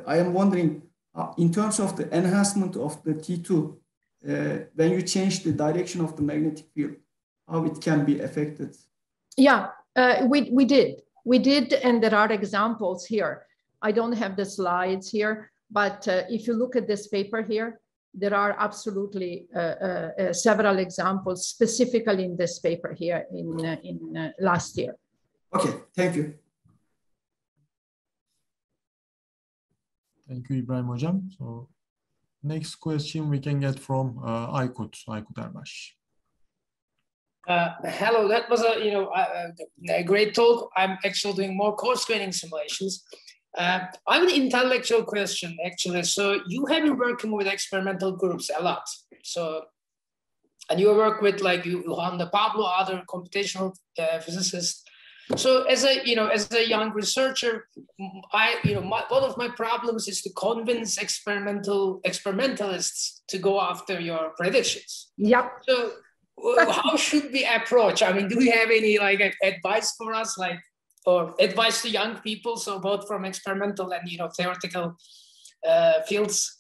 I am wondering, in terms of the enhancement of the T2, when you change the direction of the magnetic field, how it can be affected? Yeah, we did, and there are examples here. I don't have the slides here, But if you look at this paper here, there are absolutely several examples specifically in this paper here in last year. Okay, thank you. Thank you, Ibrahim Hocam. So next question we can get from Aykut Erbaş. Hello, that was a great talk. I'm actually doing more course grading simulations. I have an intellectual question, actually. So you have been working with experimental groups a lot. So, and you work with like Juan de Pablo, other computational physicists. So as a young researcher, one of my problems is to convince experimentalists to go after your predictions. Yep. So how should we approach? I mean, do you have any like advice for us, or advice to young people? So both from experimental and theoretical fields.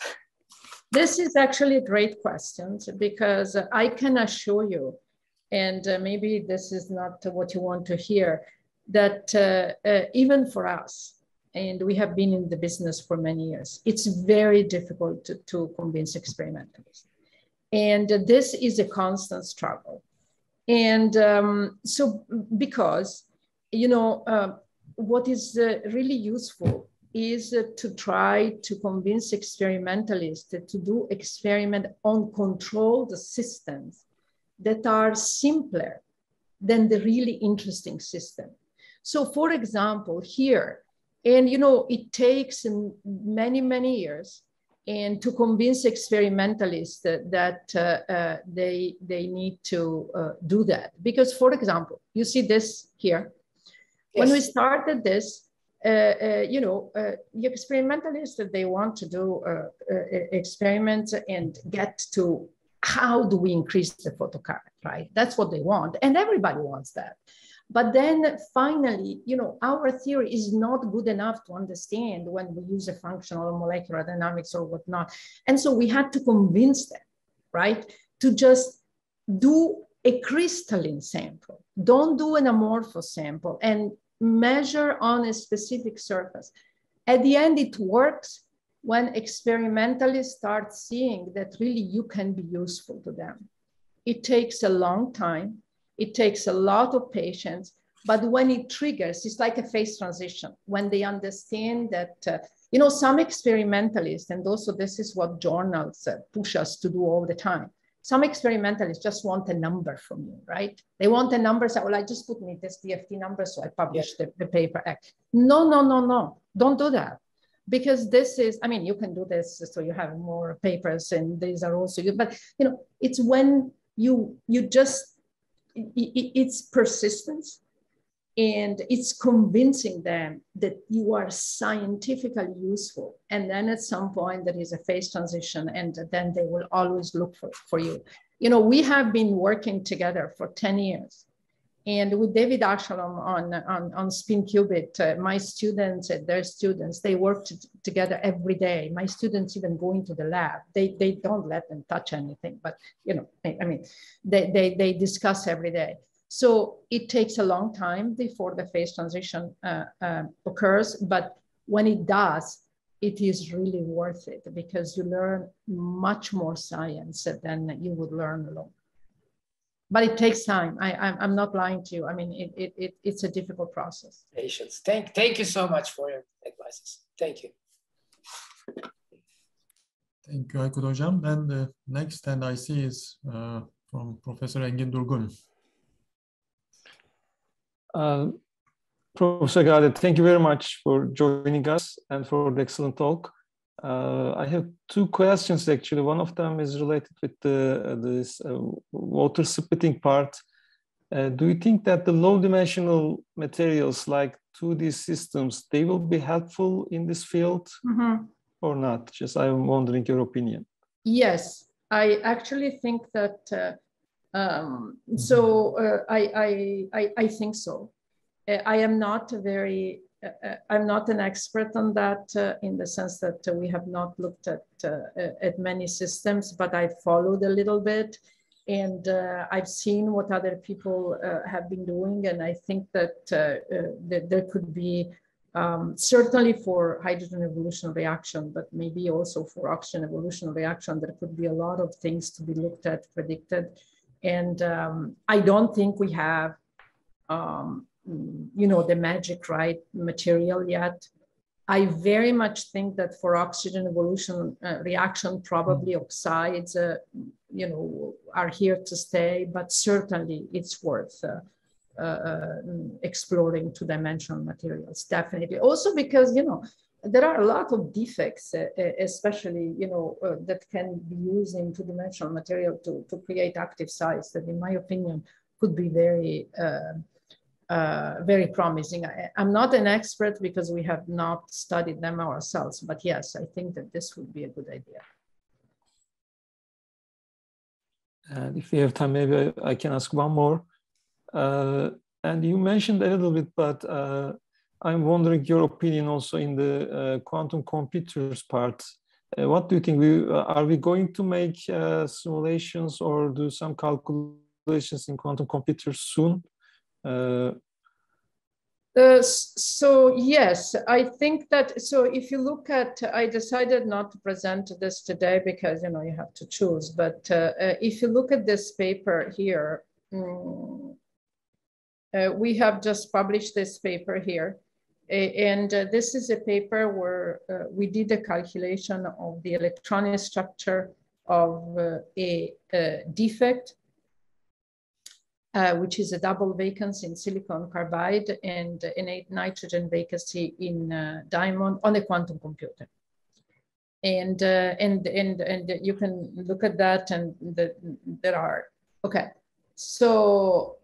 This is actually a great question, because I can assure you, and maybe this is not what you want to hear, that even for us, and we have been in the business for many years, it's very difficult to convince experimentalists. And this is a constant struggle. And so because, what is really useful is to try to convince experimentalists to do experiment on controlled systems that are simpler than the really interesting system. So for example, here, and it takes many, many years, and to convince experimentalists that they need to do that. Because for example, you see this here. Yes. When we started this, the experimentalists, they want to do experiments and get to how do we increase the photocurrent, right? That's what they want, and everybody wants that. But then finally, our theory is not good enough to understand when we use a functional molecular dynamics or whatnot. And so we had to convince them, right, to just do a crystalline sample. Don't do an amorphous sample and measure on a specific surface. At the end, it works when experimentalists start seeing that really you can be useful to them. It takes a long time. It takes a lot of patience, but when it triggers, it's like a phase transition. When they understand that, some experimentalists, and also this is what journals push us to do all the time. Some experimentalists just want a number from you, right? They want a number, say, well, I just put me this DFT number, so I publish the paper. No, don't do that. Because this is, you can do this so you have more papers, and these are also good, but it's when you just, it's persistence, and it's convincing them that you are scientifically useful. And then at some point there is a phase transition, and then they will always look for you. We have been working together for 10 years. And with David Ashalom on spin qubit, my students and their students, they work together every day. My students even go into the lab. They don't let them touch anything, but they discuss every day. So it takes a long time before the phase transition occurs, but when it does, it is really worth it, because you learn much more science than you would learn alone. But it takes time. I'm not lying to you. It's a difficult process. Patience. Thank you so much for your advices. Thank you. Thank you, Aykut Hocam. And the next hand I see is from Professor Engin Durgun. Professor Galli, thank you very much for joining us and for the excellent talk. I have two questions, actually. One of them is related with this water splitting part. Do you think that the low-dimensional materials like 2D systems, they will be helpful in this field or not? Just I'm wondering your opinion. Yes, I actually think that, I think so. I am not I'm not an expert on that in the sense that we have not looked at many systems, but I followed a little bit, and I've seen what other people have been doing, and I think that there could be Certainly for hydrogen evolution reaction, but maybe also for oxygen evolution reaction, there could be a lot of things to be looked at, predicted. And I don't think we have, you know, the magic right material yet. I very much think that for oxygen evolution reaction, probably oxides, you know, are here to stay, but certainly it's worth exploring two-dimensional materials, definitely. Also because, you know, there are a lot of defects, especially, you know, that can be used in two-dimensional material to create active sites that, in my opinion, could be very, very promising. I'm not an expert because we have not studied them ourselves, but yes, I think that this would be a good idea. And if we have time, maybe I can ask one more. And you mentioned a little bit, but I'm wondering your opinion also in the quantum computers part. What do you think? Are we going to make simulations or do some calculations in quantum computers soon? So yes, I think that, so if you look at, I decided not to present this today because, you know, you have to choose, but if you look at this paper here, we have just published this paper here. And this is a paper where we did a calculation of the electronic structure of a defect, which is a double vacancy in silicon carbide and an nitrogen vacancy in diamond on a quantum computer. And you can look at that, and there are, okay. So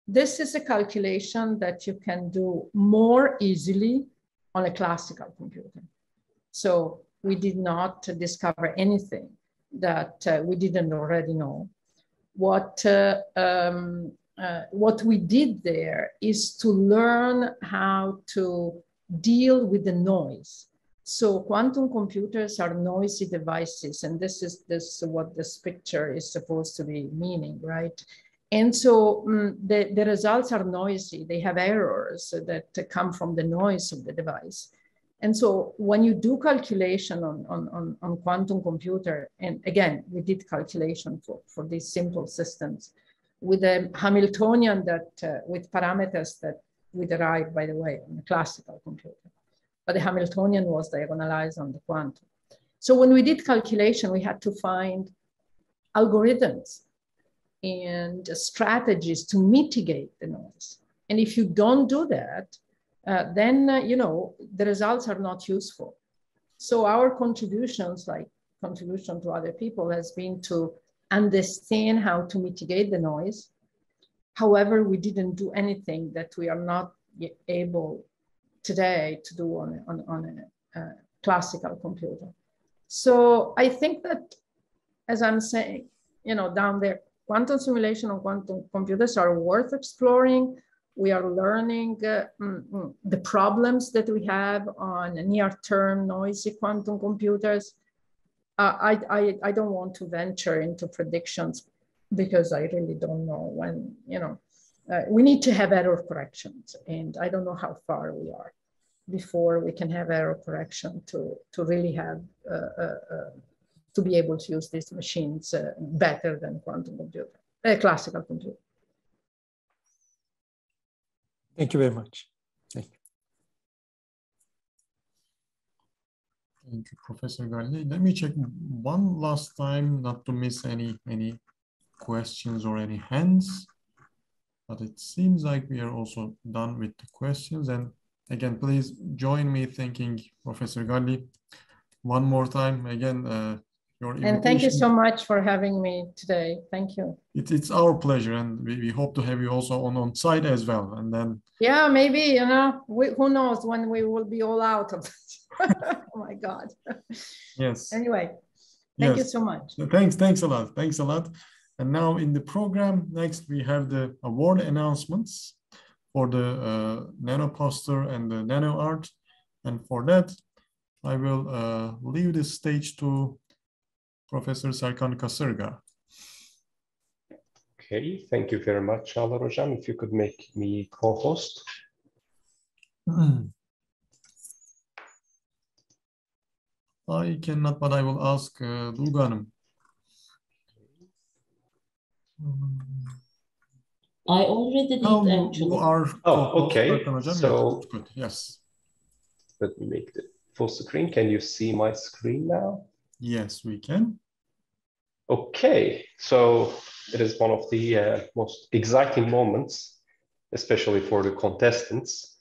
this is a calculation that you can do more easily on a classical computer. So we did not discover anything that we didn't already know. What we did there is to learn how to deal with the noise. So quantum computers are noisy devices, and this is what this picture is supposed to be meaning, right? And so the results are noisy. They have errors that come from the noise of the device. And so when you do calculation on quantum computer, and again, we did calculation for these simple systems with a Hamiltonian that with parameters that we derived, by the way, on a classical computer. But the Hamiltonian was diagonalized on the quantum. So when we did calculation, we had to find algorithms and strategies to mitigate the noise. And if you don't do that, then you know, the results are not useful. So our contributions, like contribution to other people, has been to understand how to mitigate the noise. However, we didn't do anything that we are not able today to do on a classical computer. So I think that, as I'm saying, you know, down there, quantum simulation on quantum computers are worth exploring. We are learning the problems that we have on near-term noisy quantum computers. I don't want to venture into predictions because I really don't know when, you know, we need to have error corrections, and I don't know how far we are before we can have error correction to really have, to be able to use these machines better than quantum computer, classical computer. Thank you very much. Thank you. Thank you, Professor Galli. Let me check one last time, not to miss any questions or any hands. But it seems like we are also done with the questions. And again, please join me thanking Professor Galli one more time. Again, your invitation. And thank you so much for having me today. Thank you. It's our pleasure, and we hope to have you also on site as well. And then, yeah, maybe, you know, who knows when we will be all out of this. Oh my God. Yes. Anyway, thank you so much. Thanks a lot. Thanks a lot. And now in the program, next we have the award announcements for the nano poster and the nano art. And for that, I will leave the stage to Professor Serkan Kasırga. Okay, thank you very much, Çağlar Hocam. If you could make me co-host. I cannot, but I will ask Dulgu Hanım. I already did, Now actually. you are okay. So good. Yes. Let me make the full screen. Can you see my screen now? Yes, we can. Okay, so it is one of the most exciting moments, especially for the contestants.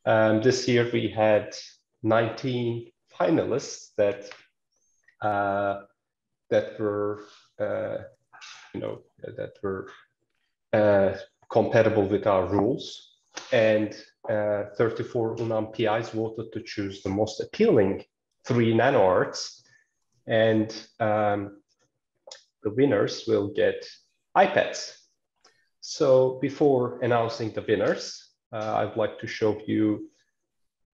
This year we had 19 finalists that were compatible with our rules, and 34 UNAM PIs voted to choose the most appealing 3 nano arts, and the winners will get iPads. So before announcing the winners, I'd like to show you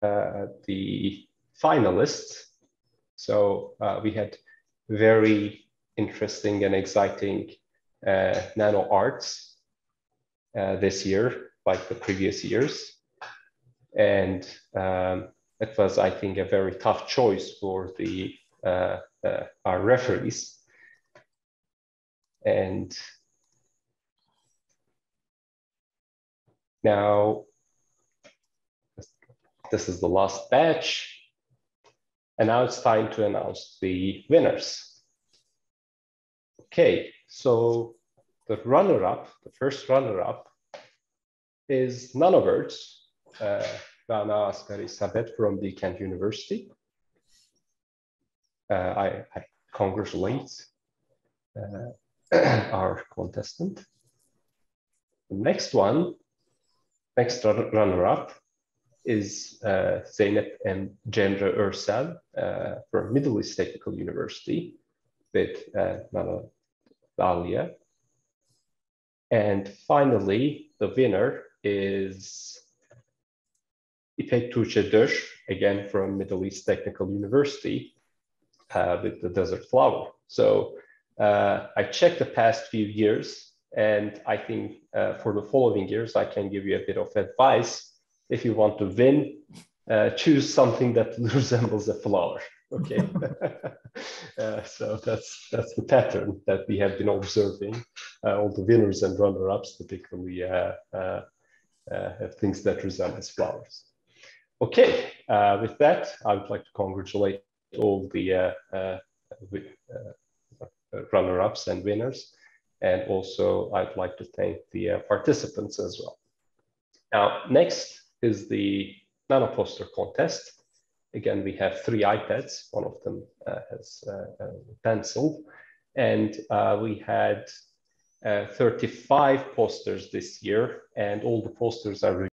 the finalists. So we had very interesting and exciting nano arts this year, like the previous years. And it was, I think, a very tough choice for the our referees. And now this is the last batch. And now it's time to announce the winners. Okay, so the runner-up, the first runner-up is Nanowords, Rana Asghari Sabet from the Kent University. I congratulate our contestant. The next runner-up is Zeynep and Cemre Örsel from Middle East Technical University with Nano Dalia. And finally, the winner is İpek Tuğçe Döş, again from Middle East Technical University with the desert flower. So I checked the past few years, and I think for the following years, I can give you a bit of advice. If you want to win, choose something that resembles a flower. Okay, so that's the pattern that we have been observing. All the winners and runner-ups typically have things that resemble flowers. Okay, with that, I would like to congratulate all the runner-ups and winners, and also I'd like to thank the participants as well. Now, next is the nano poster contest. Again, we have 3 iPads. One of them has a pencil, and we had 35 posters this year, and all the posters are